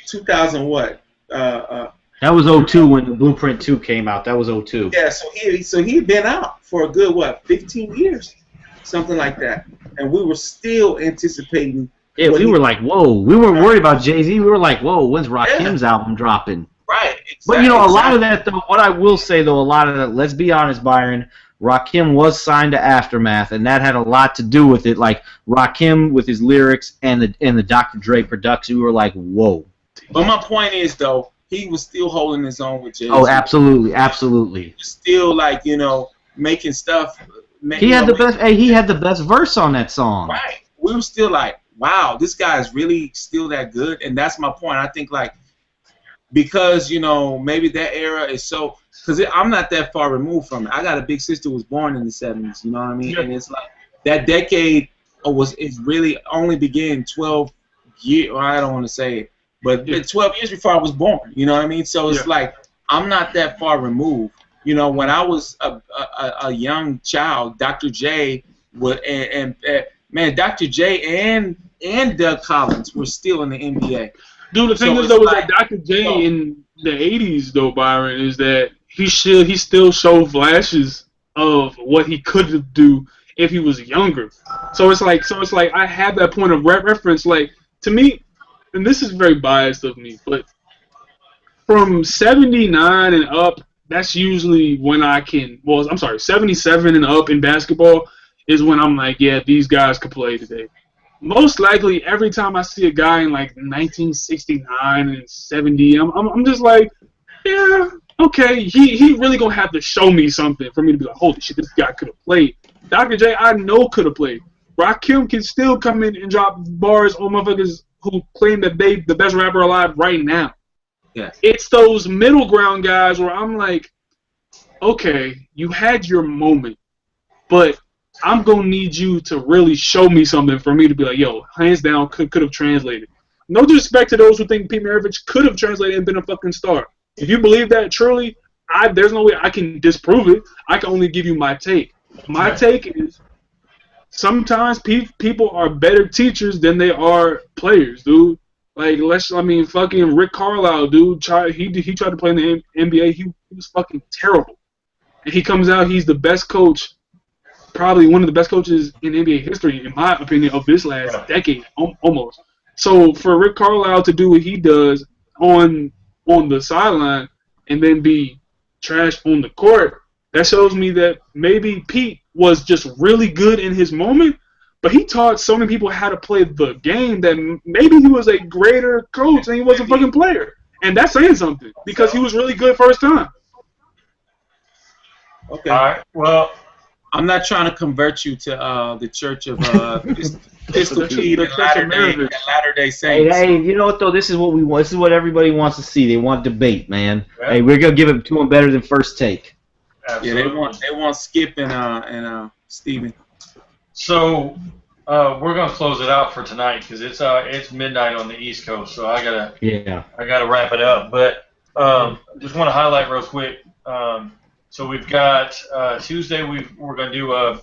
2000 what? That was 02 when the Blueprint 2 came out. That was 02. Yeah, so he had been out for a good 15 years, something like that, and we were still anticipating. Yeah, we were like, whoa. We weren't worried about Jay-Z. We were like, whoa, when's Rakim's album dropping? Right. Exactly, but a lot of that, though. What I will say, though, a lot of that. Let's be honest, Byron. Rakim was signed to Aftermath, and that had a lot to do with it. Like Rakim with his lyrics and the Dr. Dre production, we were like, whoa. But my point is, though, he was still holding his own with Jay-Z. Oh, absolutely. He was still like, making stuff. He had the best verse on that song. Right. We were still like, wow, this guy is really still that good, and that's my point. I think like because maybe that era is so because I'm not that far removed from it. I got a big sister who was born in the 70s. You know what I mean? Yeah. And it's like that decade is really only began 12 years. Well, I don't want to say it. But 12 years before I was born, you know what I mean? So it's like I'm not that far removed. When I was a young child, Dr. J man, Dr. J and Doug Collins were still in the NBA. Dude, the thing is though, with Dr. J in the '80s though, Byron, is that he still showed flashes of what he could do if he was younger. So it's like I have that point of reference. Like to me. And this is very biased of me, but from 79 and up, that's usually when I can. Well, I'm sorry, 77 and up in basketball is when I'm like, yeah, these guys could play today. Most likely, every time I see a guy in like 1969 and 70, I'm just like, yeah, okay, he really gonna have to show me something for me to be like, holy shit, this guy could have played. Dr. J, I know could have played. Rakim can still come in and drop bars on motherfuckers who claim that they the best rapper alive right now. Yeah. It's those middle ground guys where I'm like, okay, you had your moment, but I'm gonna need you to really show me something for me to be like, yo, hands down, could have translated. No disrespect to those who think Pete Maravich could have translated and been a fucking star. If you believe that truly, there's no way I can disprove it. I can only give you my take. My take is sometimes people are better teachers than they are players, dude. Like, fucking Rick Carlisle, dude. He tried to play in the NBA. He was fucking terrible. And he comes out, he's the best coach, probably one of the best coaches in NBA history, in my opinion, of this last decade, almost. So for Rick Carlisle to do what he does on the sideline and then be trashed on the court, that shows me that maybe Pete was just really good in his moment, but he taught so many people how to play the game that maybe he was a greater coach than he was a fucking player. And that's saying something because he was really good first time. Okay. All right. Well, I'm not trying to convert you to the Church of Pistol Pete and Latter-day Saints. Hey, you know what though? This is what we want. This is what everybody wants to see. They want debate, man. Yeah. Hey, we're gonna give it to them better than First Take. Absolutely. Yeah, they want Skip and Steven. So, we're gonna close it out for tonight because it's midnight on the East Coast, so I gotta wrap it up. But just want to highlight real quick. So we've got Tuesday. We're gonna do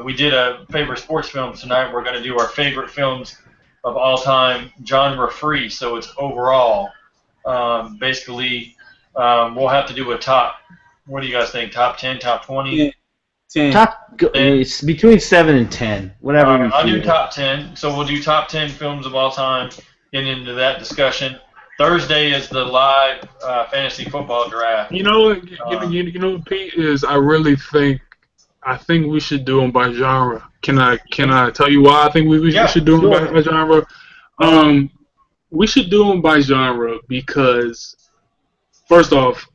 we did a favorite sports films tonight. We're gonna do our favorite films of all time, genre free. So it's overall. Basically, we'll have to do a top. What do you guys think? Top 10, top 20? 10. It's between 7 and 10, whatever. I'll do top 10. So we'll do top 10 films of all time. Get into that discussion. Thursday is the live fantasy football draft. You know what? You know what, Pete, is I really think we should do them by genre. Can I tell you why I think we should do them by genre? We should do them by genre because, first off,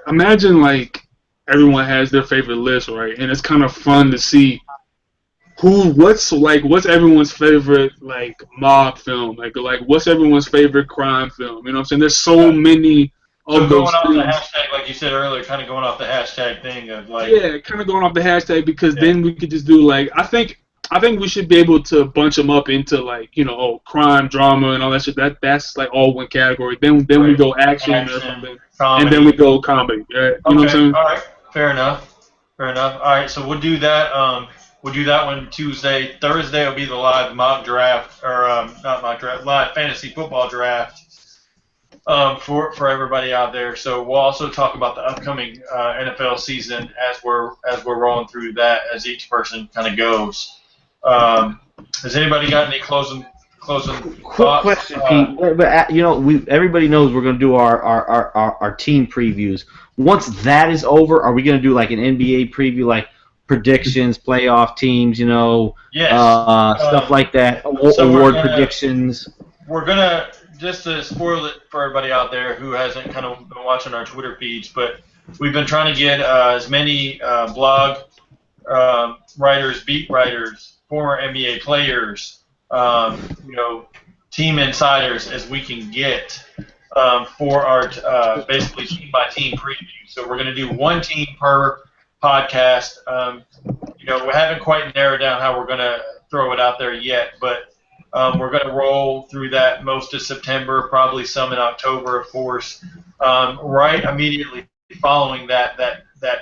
imagine like everyone has their favorite list, right? And it's kind of fun to see what's everyone's favorite like mob film, like what's everyone's favorite crime film. You know what I'm saying? There's so many of those things. Going off the hashtag, like you said earlier, kind of going off the hashtag thing of like. Yeah, kind of going off the hashtag because then we could just do like I think we should be able to bunch them up into like crime, drama, and all that shit. That's like all one category. Then we go action or something, and then we go comedy. Right? You know what I'm saying? All right, fair enough. All right, so we'll do that. We'll do that one Tuesday. Thursday will be the live mock draft, or not mock draft, live fantasy football draft for everybody out there. So we'll also talk about the upcoming NFL season as we're rolling through that as each person kind of goes. Has anybody got any closing Quick thoughts? question, Pete. But everybody knows we're going to do our team previews. Once that is over, are we going to do like an NBA preview, like predictions, playoff teams, Yes. Stuff like that, award predictions? We're gonna, just to spoil it for everybody out there who hasn't kind of been watching our Twitter feeds, but we've been trying to get as many blog writers, beat writers, former NBA players, team insiders as we can get for our basically team by team preview. So we're going to do one team per podcast. We haven't quite narrowed down how we're going to throw it out there yet, but we're going to roll through that most of September, probably some in October, of course. Right immediately following that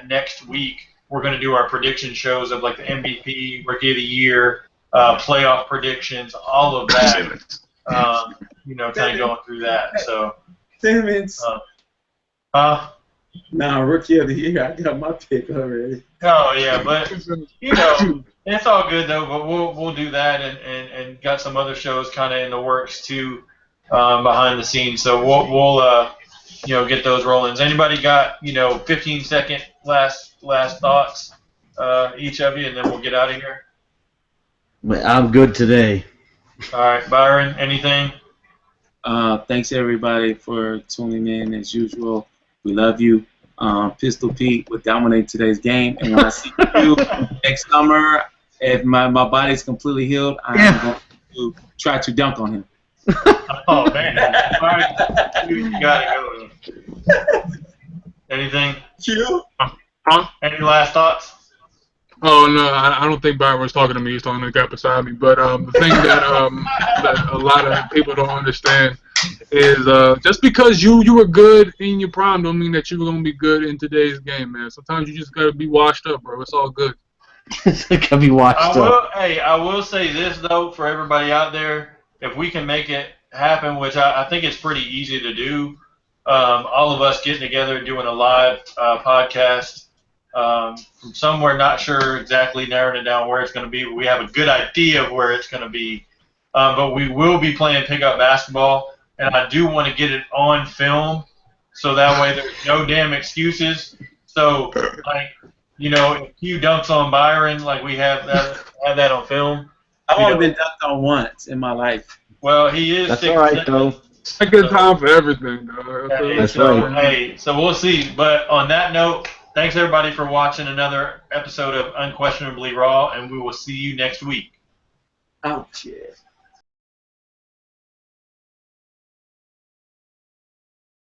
next week, we're going to do our prediction shows of like the MVP, Rookie of the Year, playoff predictions, all of that. Kind of going through that. So. Simmons. Rookie of the Year. I got my pick already. Oh yeah, but it's all good though. But we'll do that and got some other shows kind of in the works too, behind the scenes. So we'll get those rolling. Has anybody got 15-second last thoughts, each of you, and then we'll get out of here. I'm good today. All right, Byron, anything? Thanks everybody for tuning in as usual. We love you. Pistol Pete will dominate today's game, and when I see you next summer, if my body's completely healed, I'm going to try to dunk on him. Oh man! All right, you gotta go. Anything? You? Any last thoughts? Oh no, I don't think Byron was talking to me. He's talking to the guy beside me. But the thing that a lot of people don't understand is just because you were good in your prime don't mean that you're gonna be good in today's game, man. Sometimes you just gotta be washed up, bro. It's all good. Gotta be washed up. Hey, I will say this though for everybody out there, if we can make it happen, which I think it's pretty easy to do, all of us getting together doing a live podcast. From somewhere, not sure exactly narrowing it down where it's going to be, but we have a good idea of where it's going to be. But we will be playing pickup basketball, and I do want to get it on film, so that way there's no damn excuses. So, if Q dunks on Byron, like we have that on film. I've only been dunked on once in my life. Well, he is. That's all right, though. It's a good time for everything, though. That's right. Hey, so we'll see. But on that note, thanks everybody for watching another episode of Unquestionably Raw, and we will see you next week. Oh, shit.